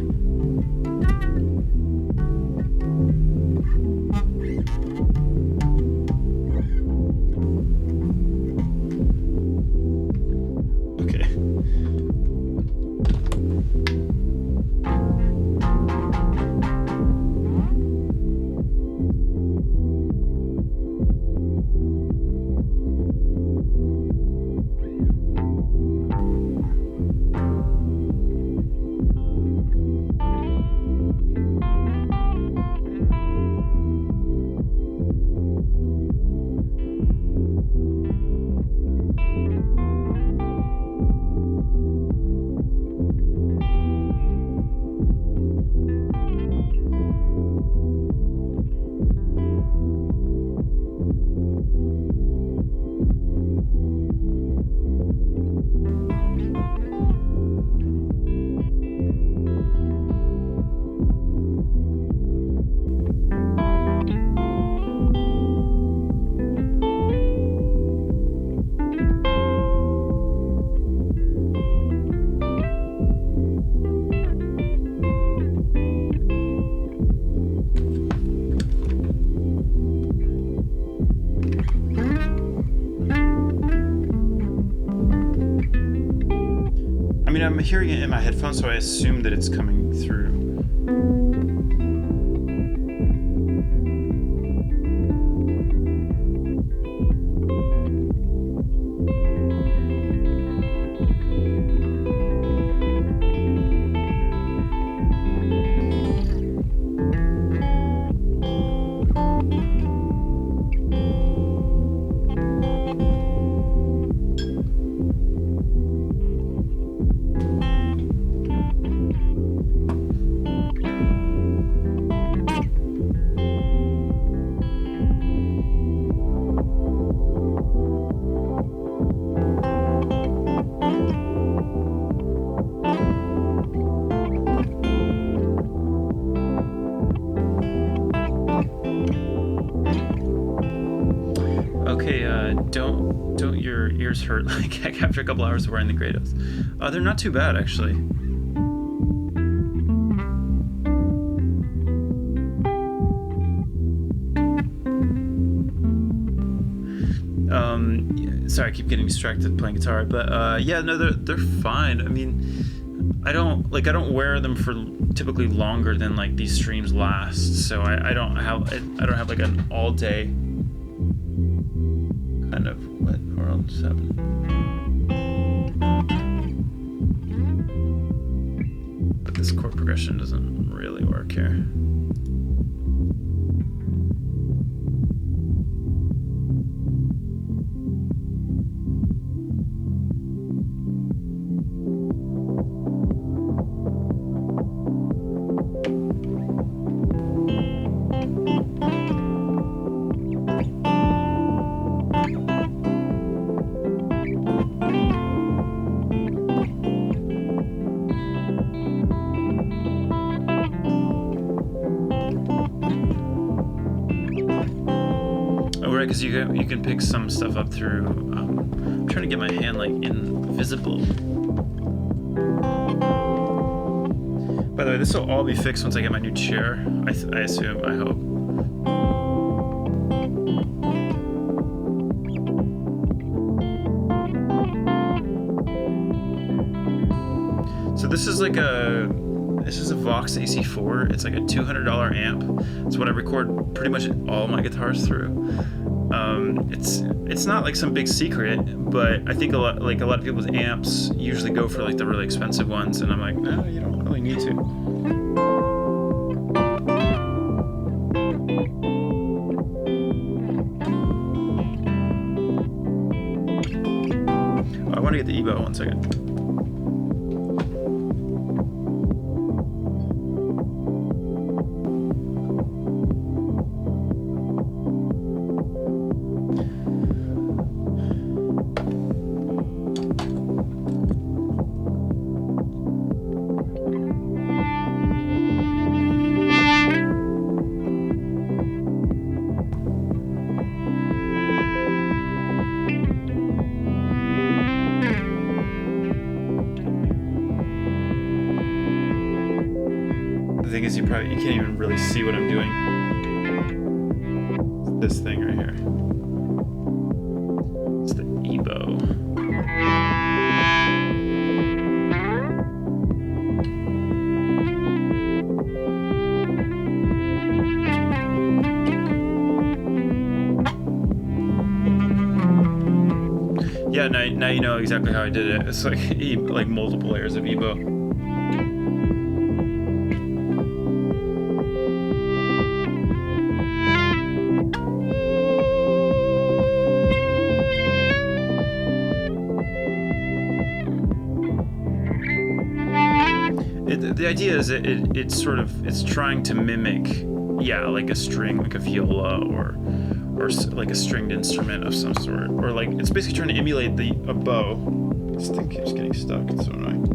I mean, I'm hearing it in my headphones, so I assume that it's coming through. Don't your ears hurt like after a couple hours of wearing the Grados? They're not too bad, actually. Sorry, I keep getting distracted playing guitar, but yeah, no, they're fine. I mean, I don't wear them for typically longer than like these streams last, so I don't have like an all day kind of what world just happened. But this chord progression doesn't really work here. Because you can pick some stuff up through. I'm trying to get my hand like invisible. By the way, this will all be fixed once I get my new chair. I assume. I hope. So this is like this is a Vox AC4. It's like a $200 amp. It's what I record pretty much all my guitars through. It's not like some big secret, but I think a lot of people's amps usually go for like the really expensive ones, and I'm like, no, you don't really need to. Oh, I want to get the EBO 1 second. you can't even really see what I'm doing. This thing right here. It's the EBO. Yeah, now you know exactly how I did it. It's like multiple layers of EBO. The idea is it's trying to mimic, yeah, like a string, like a viola or like a stringed instrument of some sort, or like it's basically trying to emulate a bow. This thing keeps getting stuck. It's so annoying.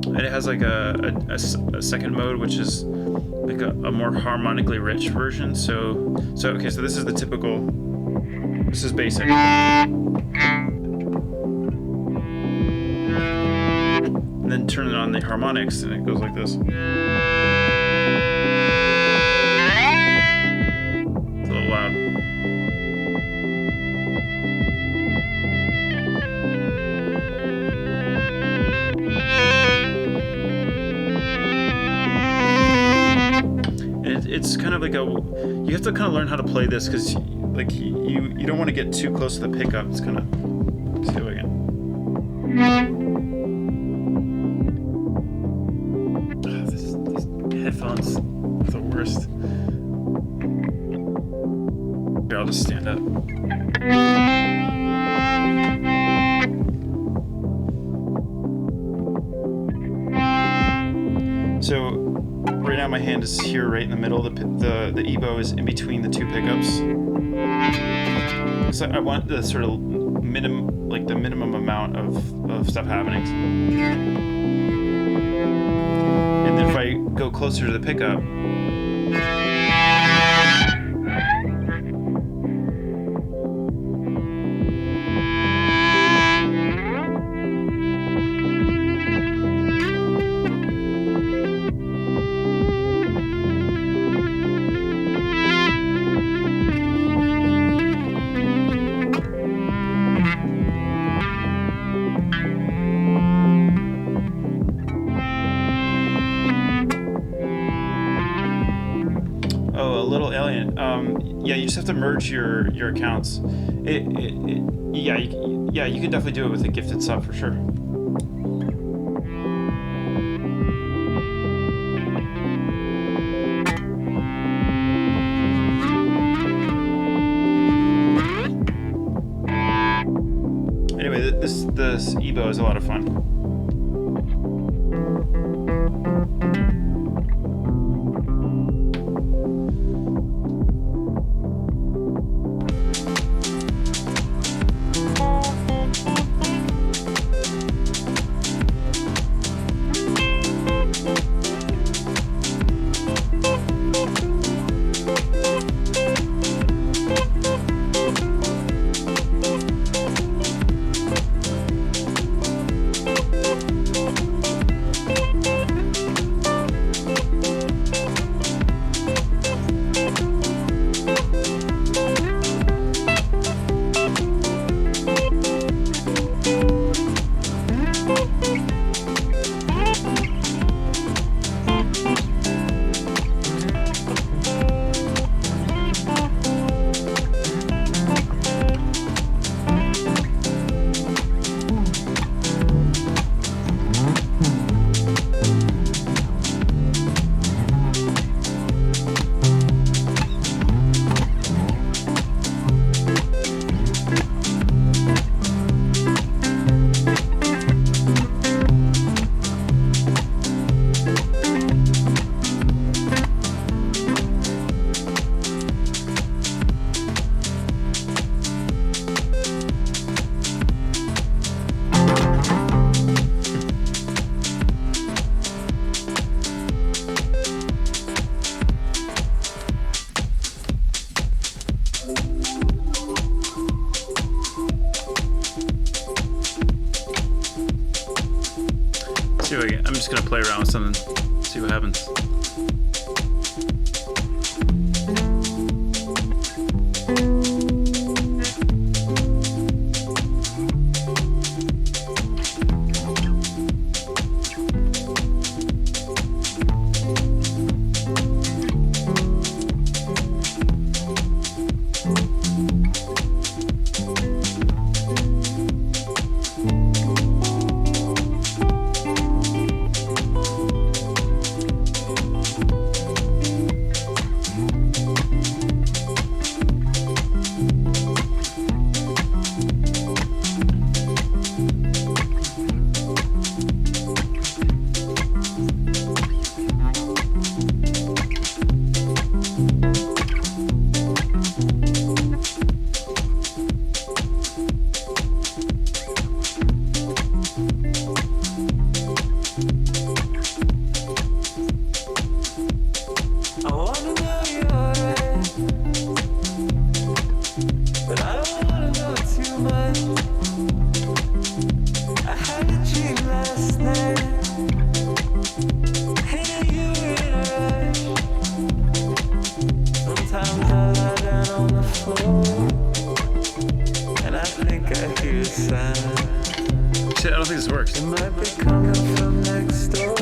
And it has like a second mode, which is like a more harmonically rich version. So okay, so this is the typical. This is basic. And then turn it on the harmonics, and it goes like this. It's a little loud. It's kind of like you have to kind of learn how to play this, because like you don't want to get too close to the pickup. It's kind of, let's do it again. These headphones are the worst. Here, I'll just stand up. So right now my hand is here, right in the middle. The EBO is in between the two pickups. So I want the sort of the minimum amount of stuff happening. And then if I go closer to the pickup, yeah, you just have to merge your accounts. Yeah, you can definitely do it with a gifted sub for sure. Anyway, this EBO is a lot of fun. just gonna play around with something, see what happens. Shit, I don't think this works. It might be coming from next door,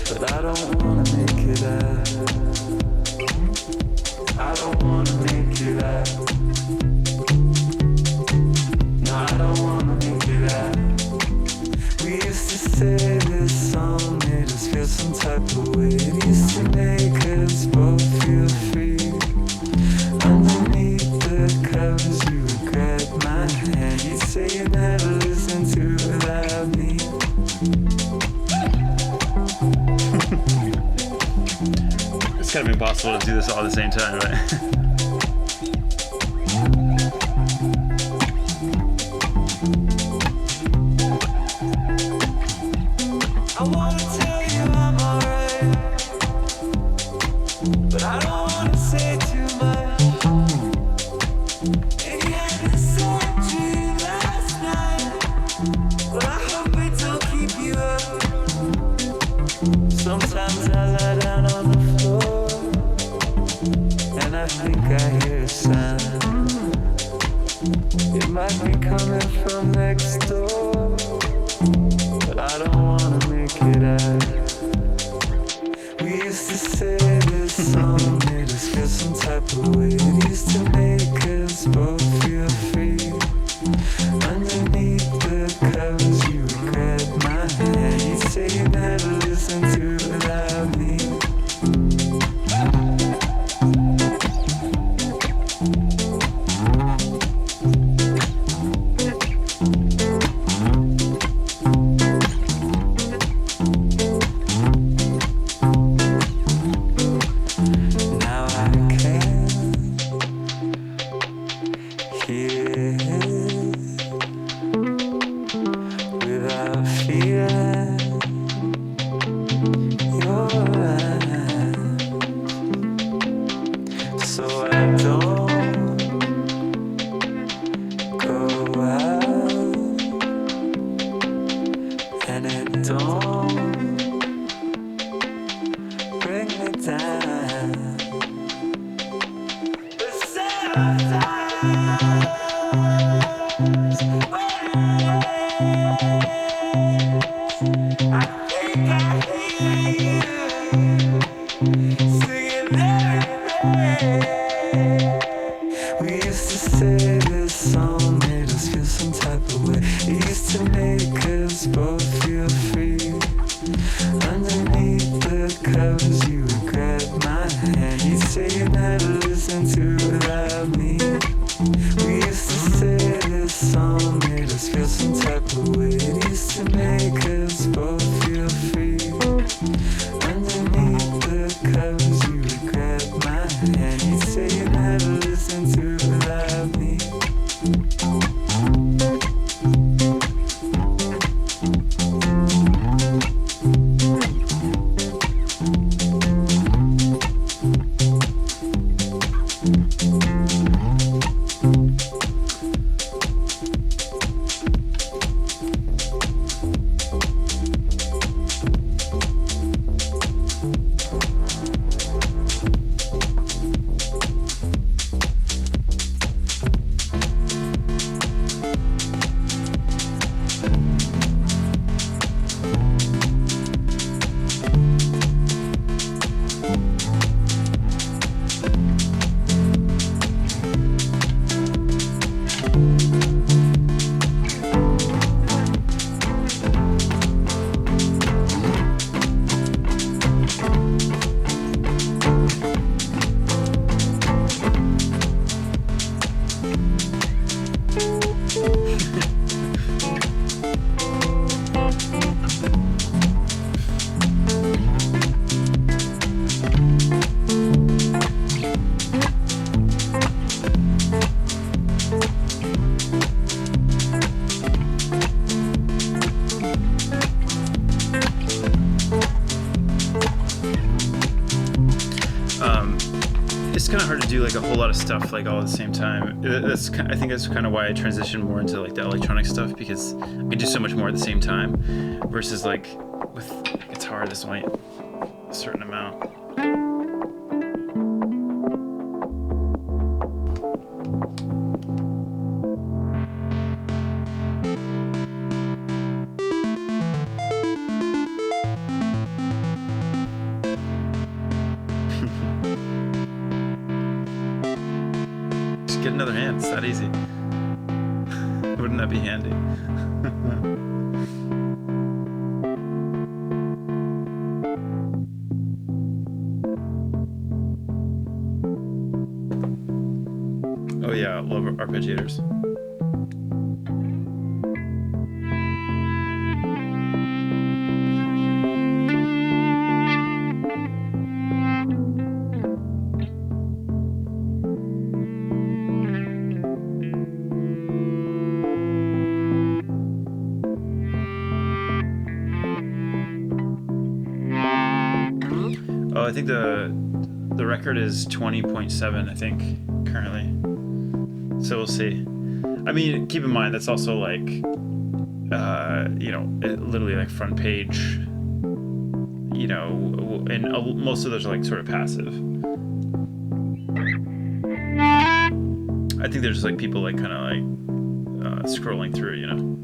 but I don't wanna make it out. I don't wanna make it out. No, I don't wanna make it out. We used to say this song made us feel some type of way. It used to make us both feel free. Underneath the covers you would grab my hand. You'd say you never listened to without me. It's kind of impossible to do this all at the same time, right? I wanna tell you I'm alright, but I don't wanna say too much. And you had the same dream last night, but I hope it don't keep you up. Sometimes I lie down on the floor, and I think I hear a sound. It might be coming from next door, but I don't wanna make it out. We used to say this song made us feel some type of way. It used to make us both feel free. Underneath the covers you would grab my hand. You'd say you never listened to without me. Now I can hear without feeling your eyes, so I don't go out, and it don't bring me down. But sometimes I think I hear you singing everything. We used to say this song made us feel some type of way. It used to make us both feel free. Underneath the covers you would grab my hand. You'd say you never listened to without me. We used to say this song made us feel some type of way. It used to make us both feel free. Underneath the covers you would grab my hand. You'd say you never listened to without me. it's kind of hard to do like a whole lot of stuff like all at the same time. I think that's kind of why I transitioned more into like the electronic stuff, because I can do so much more at the same time, versus like with guitar, there's only a certain amount. Get another hand, it's that easy. Wouldn't that be handy? Oh yeah, I love arpeggiators. Oh, I think the record is 20.7, I think, currently. So we'll see. I mean, keep in mind that's also like, you know, literally like front page. You know, and most of those are like sort of passive. I think there's just like people like kind of like scrolling through, you know.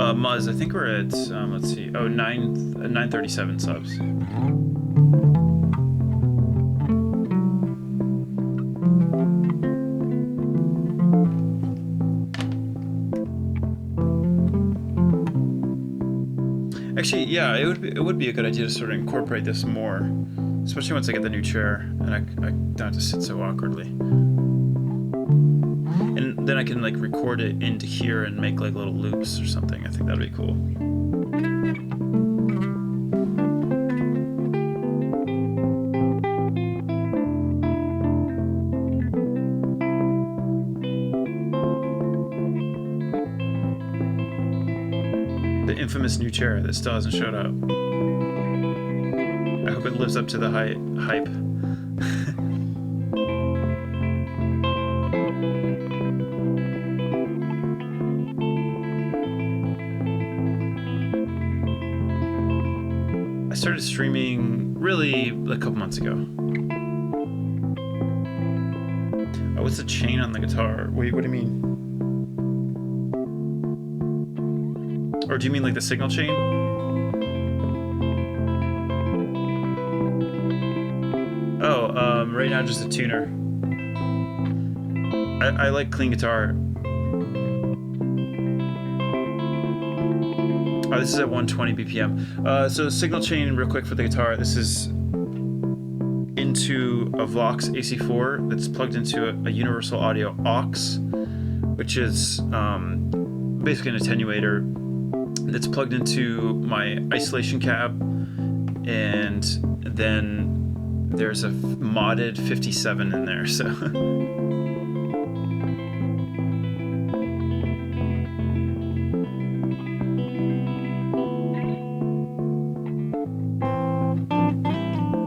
Muzz, I think we're at, let's see, 937 subs. Actually, yeah, it would be a good idea to sort of incorporate this more, especially once I get the new chair and I don't have to sit so awkwardly. And then I can like record it into here and make like little loops or something. I think that'd be cool. The infamous new chair that still hasn't showed up. I hope it lives up to the hype. I started streaming really a couple months ago. Oh, what's the chain on the guitar? Wait, what do you mean? Or do you mean like the signal chain? Oh, right now just a tuner. I like clean guitar. Oh, this is at 120 BPM. So signal chain real quick for the guitar. This is into a Vox AC4 that's plugged into a universal audio aux, which is basically an attenuator that's plugged into my isolation cab, and then there's a modded 57 in there, so.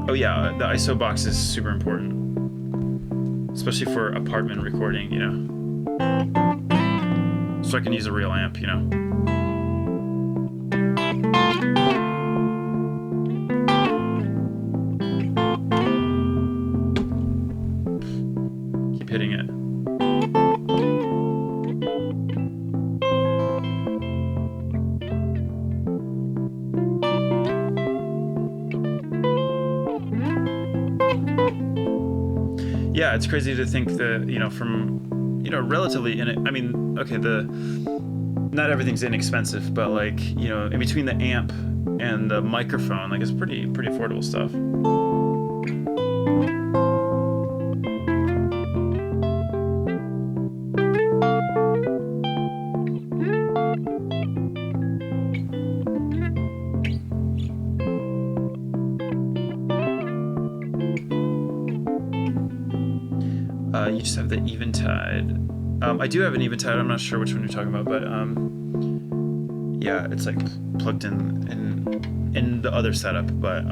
Oh yeah, the ISO box is super important, especially for apartment recording, you know. So I can use a real amp, you know. Keep hitting it. Yeah, it's crazy to think that, you know, from, you know, relatively I mean, okay, not everything's inexpensive, but like, you know, in between the amp and the microphone, like it's pretty affordable stuff. You just have the Eventide. I do have an Eventide. I'm not sure which one you're talking about, but yeah, it's like plugged in the other setup, but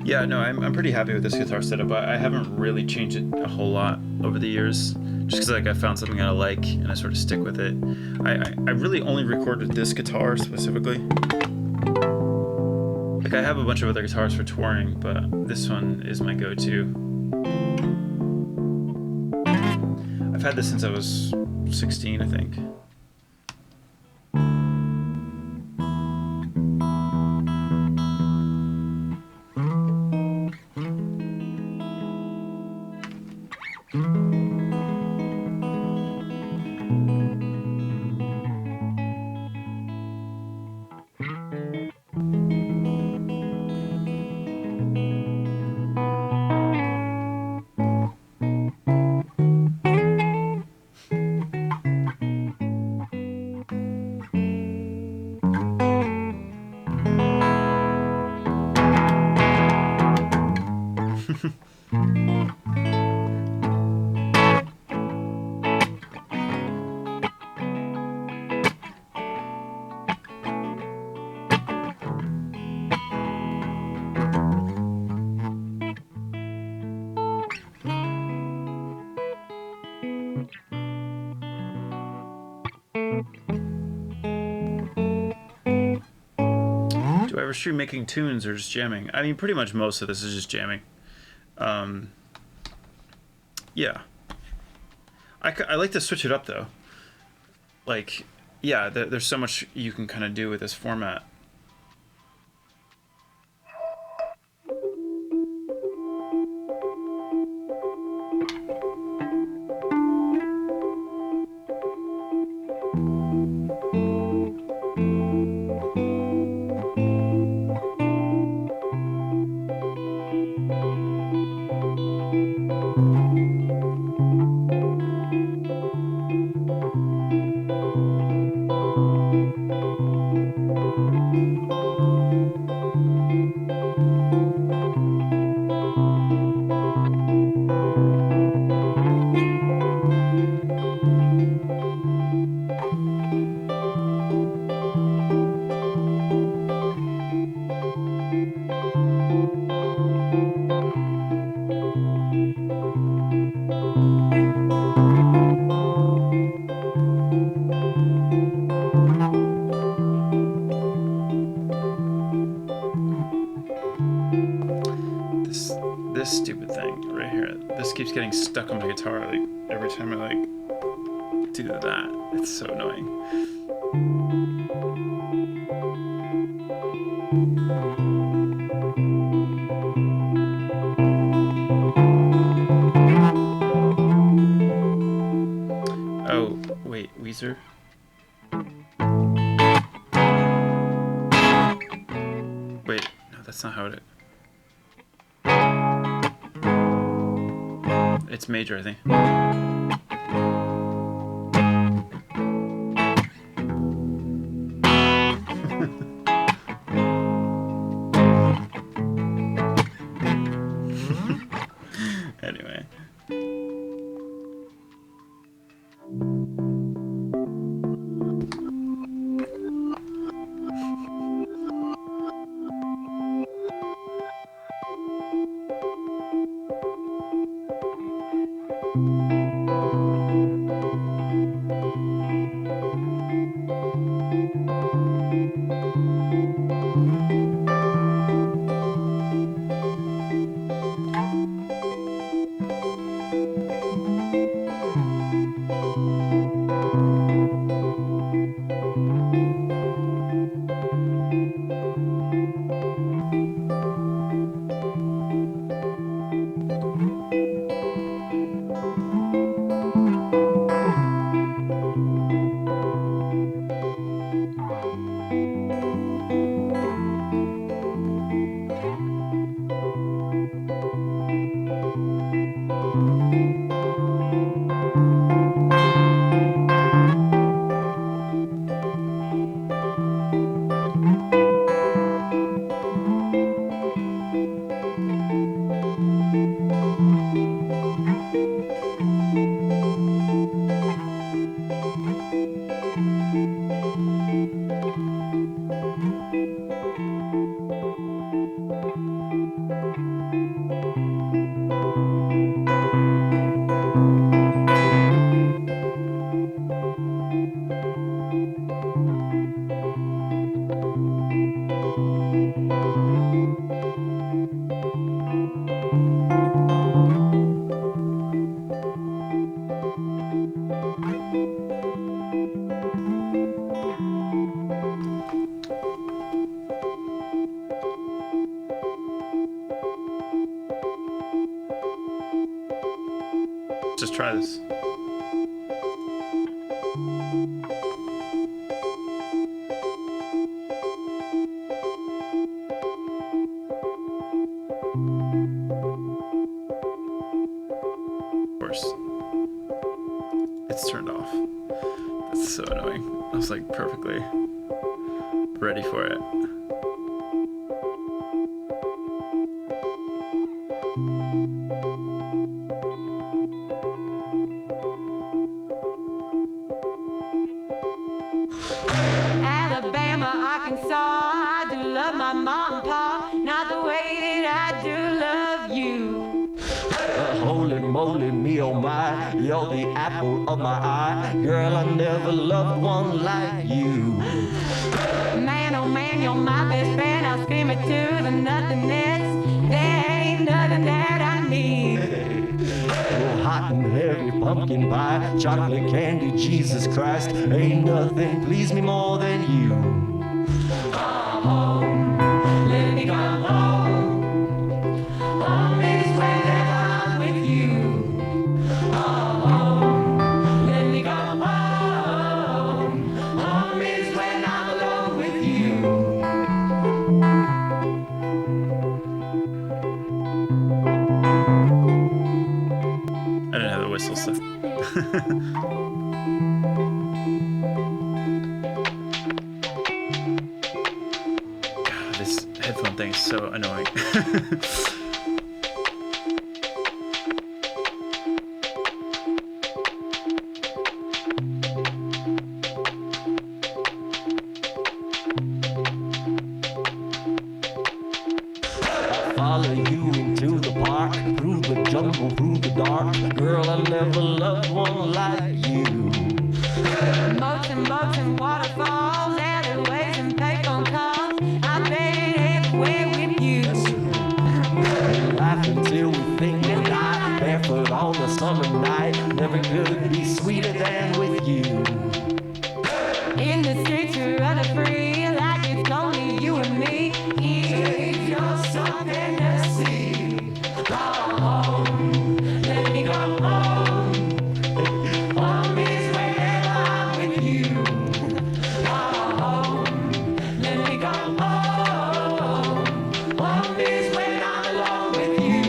yeah, no, I'm pretty happy with this guitar setup. I haven't really changed it a whole lot over the years, just because like I found something I like and I sort of stick with it. I really only recorded this guitar specifically. Like I have a bunch of other guitars for touring, but this one is my go-to. I've had this since I was 16, I think. Do I ever stream making tunes or just jamming? I mean, pretty much most of this is just jamming. Yeah. I like to switch it up, though. Like, yeah, there's so much you can kind of do with this format. This stupid thing right here. This keeps getting stuck on my guitar like every time I like do that. It's so annoying. Oh, wait, Weezer? Wait, no, that's not how it... It's major, I think. Anyway. Just try this. Of course. It's turned off. That's so annoying. I was like perfectly ready for it. Alabama, Arkansas, I do love my mom and pa, not the way that I do love you. Holy moly, me oh my, you're the apple of my eye. Girl, I never loved one like you. Man, oh man, you're my best friend. I'll scream it to the nothingness. There ain't nothing that I need. Oh, hot and heavy pumpkin pie, chocolate candy, Jesus Christ. Ain't nothing please me more than you. Come home, let me come home. Home is whenever I'm with you. Come home, let me come home. Home is when I'm alone with you. I didn't have the whistle stuff. God, this headphone thing is so annoying. Follow you into the park, through the jungle, through the dark. Girl, I never loved one like you. Moats and boats and waterfalls, alleyways and payphone calls. I've been everywhere with you. Laugh until we think we'll die, barefoot on a summer night. Never could be sweeter than with you. In the streets we're running free, like it's only you and me. If you're something to see, come home, let me come home. Home is wherever I'm with you. Come home, let me come home. Home is when I'm alone with you.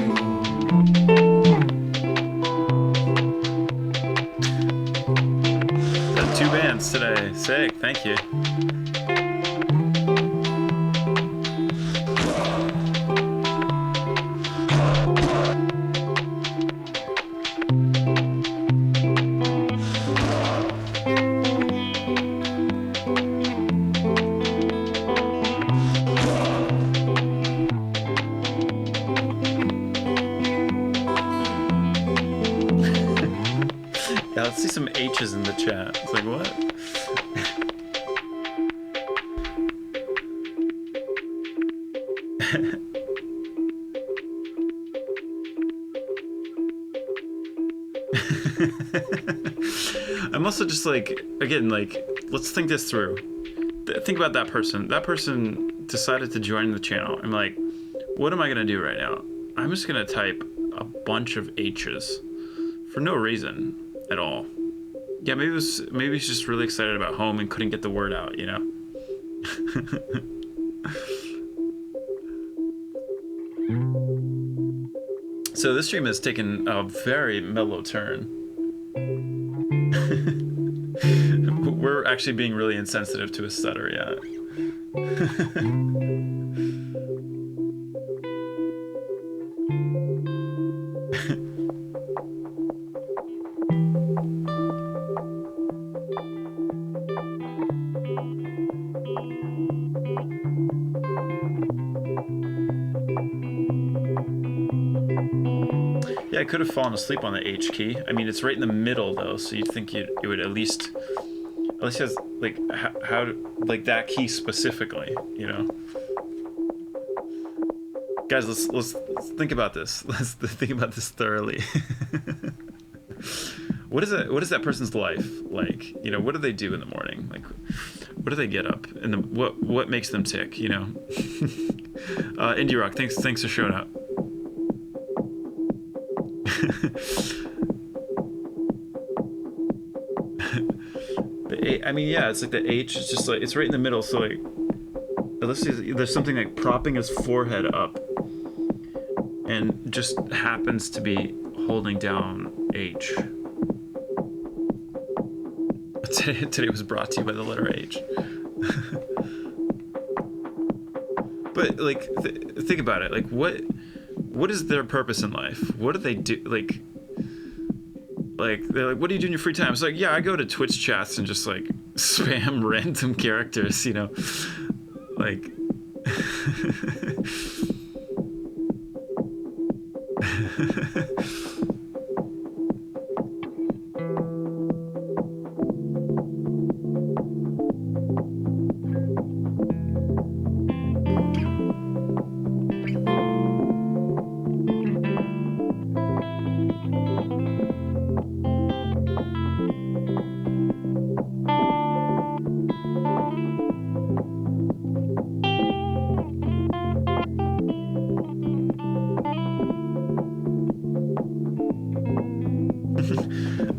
Done 2 bands today. Sick, thank you. Yeah, let's see some H's in the chat. It's like, what? I'm also just like, again, like, let's think this through. Think about that person. That person decided to join the channel. I'm like, what am I gonna do right now? I'm just gonna type a bunch of H's for no reason at all. Yeah, maybe he's just really excited about home and couldn't get the word out, you know? So this stream has taken a very mellow turn. We're actually being really insensitive to a stutter, yeah. Yeah, I could have fallen asleep on the H key. I mean, it's right in the middle though, so you'd think it would at least has like how like that key specifically, you know. Guys, let's think about this. Let's think about this thoroughly. What is that person's life like? You know, what do they do in the morning? Like, what do they get up? And what makes them tick? You know. Indie Rock, thanks for showing up. right? I mean, yeah, it's like the H is just like, it's right in the middle. So like, let's see, there's something like propping his forehead up and just happens to be holding down H. Today was brought to you by the letter H. But like, think about it. Like, what is their purpose in life? What do they do? Like they're like, what do you do in your free time? It's like, yeah, I go to Twitch chats and just like spam random characters, you know, like.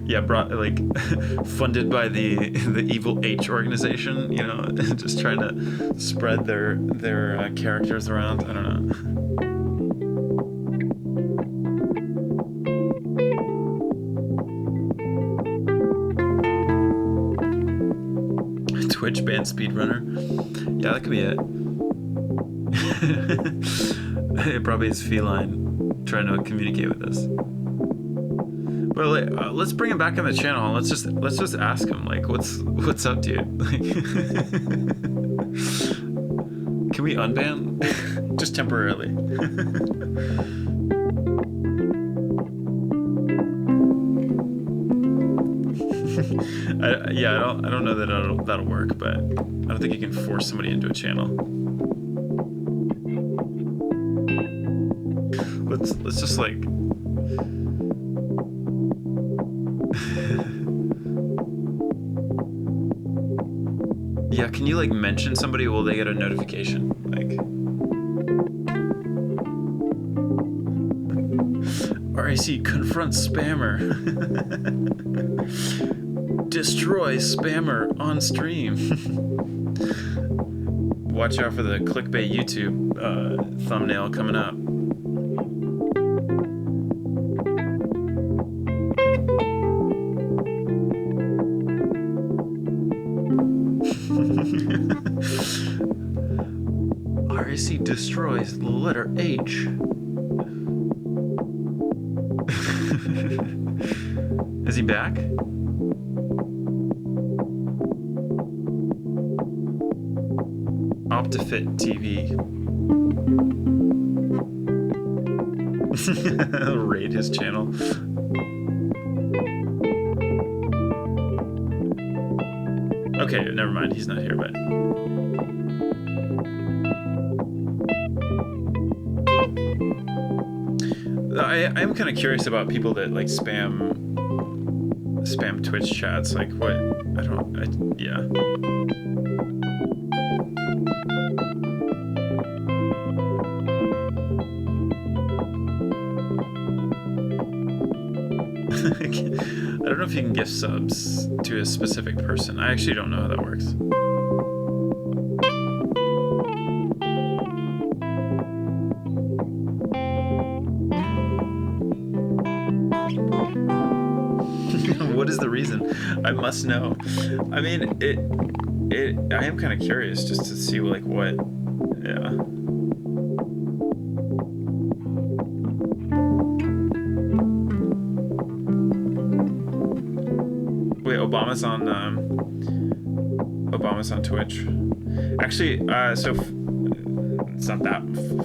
Yeah, funded by the evil H organization, you know, just trying to spread their characters around. I don't know. Twitch banned speedrunner. Yeah, that could be it. It probably is feline trying to communicate with us. But let's bring him back on the channel and let's just ask him, like, what's up, dude? Like, can we unban? Just temporarily. I don't know that that'll work, but I don't think you can force somebody into a channel. Let's just like. Yeah, can you like mention somebody? Will they get a notification? Like, RAC confront spammer. Destroy spammer on stream. Watch out for the clickbait YouTube thumbnail coming up. RAC destroys the letter H. Is he back? Optifit TV. Raid his channel. Okay, never mind. He's not here, but. I am kind of curious about people that like spam Twitch chats. Like, what? Yeah. I don't know if you can gift subs to a specific person. I actually don't know how that works. What is the reason? I must know. I mean, I am kind of curious just to see like what. Yeah. Wait, Obama's on Twitch. Actually, so it's not that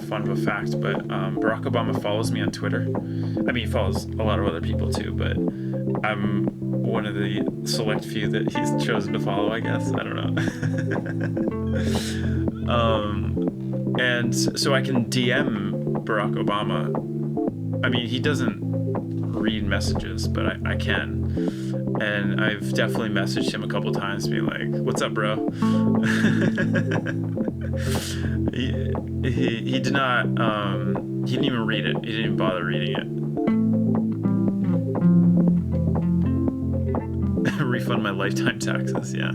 fun of a fact, but Barack Obama follows me on Twitter. I mean, he follows a lot of other people too, but I'm one of the select few that he's chosen to follow, I guess. I don't know. And so I can DM Barack Obama. I mean, he doesn't read messages, but I can. And I've definitely messaged him a couple times being like, what's up, bro? He did not, he didn't even read it. He didn't even bother reading it. refund my lifetime taxes. Yeah.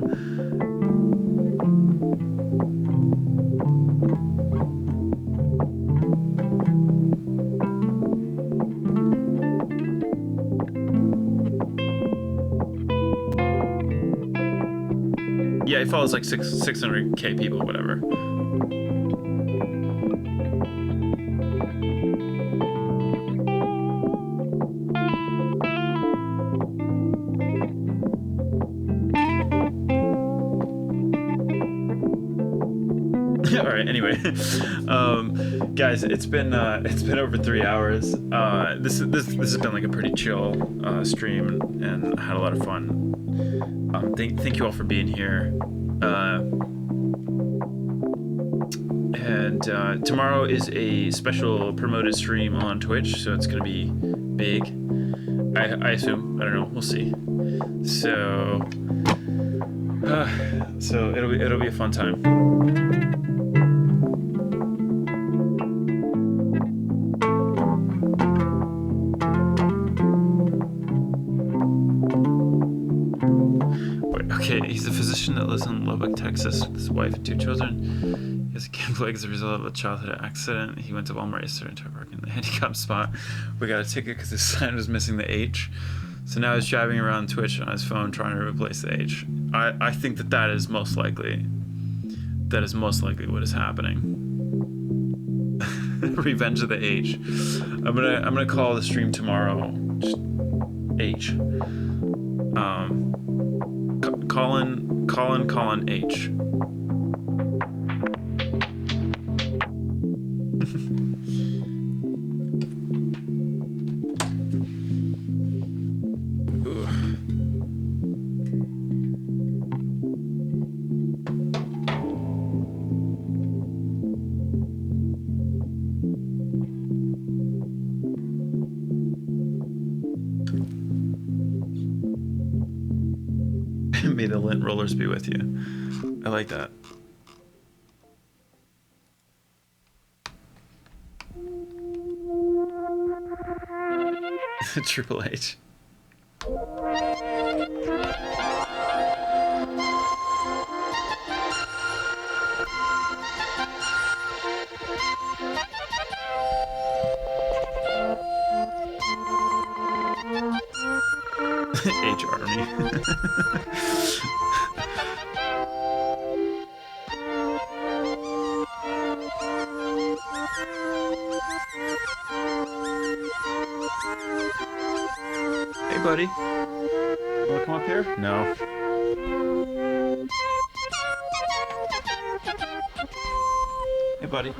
Yeah, he follows like 600K people, whatever. All right. Anyway, guys, it's been over 3 hours. This has been like a pretty chill stream, and I had a lot of fun. Thank you all for being here. And tomorrow is a special promoted stream on Twitch, so it's gonna be big. I assume. I don't know. We'll see. So it'll be a fun time. Okay, he's a physician that lives in Lubbock, Texas, with his wife and 2 children. He has a camp leg as a result of a childhood accident. He went to Walmart yesterday and tried parking in the handicap spot. We got a ticket because his sign was missing the H. So now he's driving around Twitch on his phone trying to replace the H. I think that is most likely. That is most likely what is happening. Revenge of the H. I'm gonna call the stream tomorrow. Just H. Colin H. May the lint rollers be with you. I like that. Triple H. H Army. Hey, buddy. Wanna come up here? No. Hey, buddy.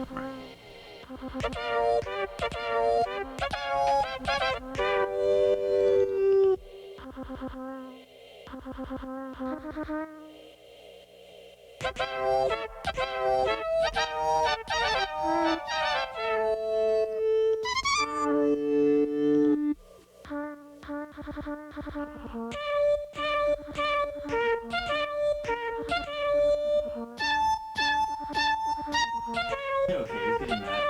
Okay, he's getting mad.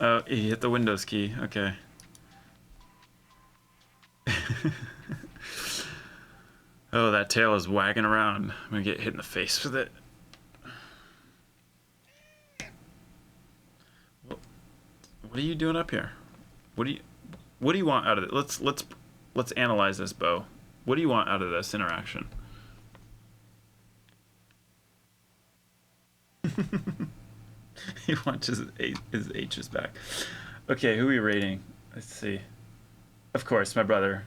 Oh, he hit the Windows key. Okay. Oh, that tail is wagging around. I'm gonna get hit in the face with it. What are you doing up here? What do you want out of it? Let's analyze this, Bo. What do you want out of this interaction? He wants his H's back. Okay, who are we rating? Let's see. Of course, my brother.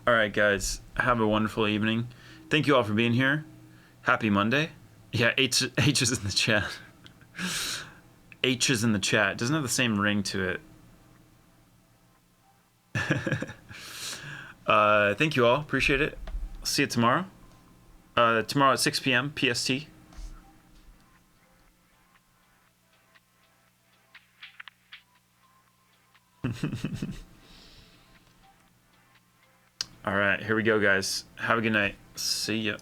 All right, guys. Have a wonderful evening. Thank you all for being here. Happy Monday. Yeah, H is in the chat. H is in the chat. Doesn't have the same ring to it. Thank you all. Appreciate it. See you tomorrow. Tomorrow at 6 p.m. PST. All right, here we go, guys. Have a good night. See ya.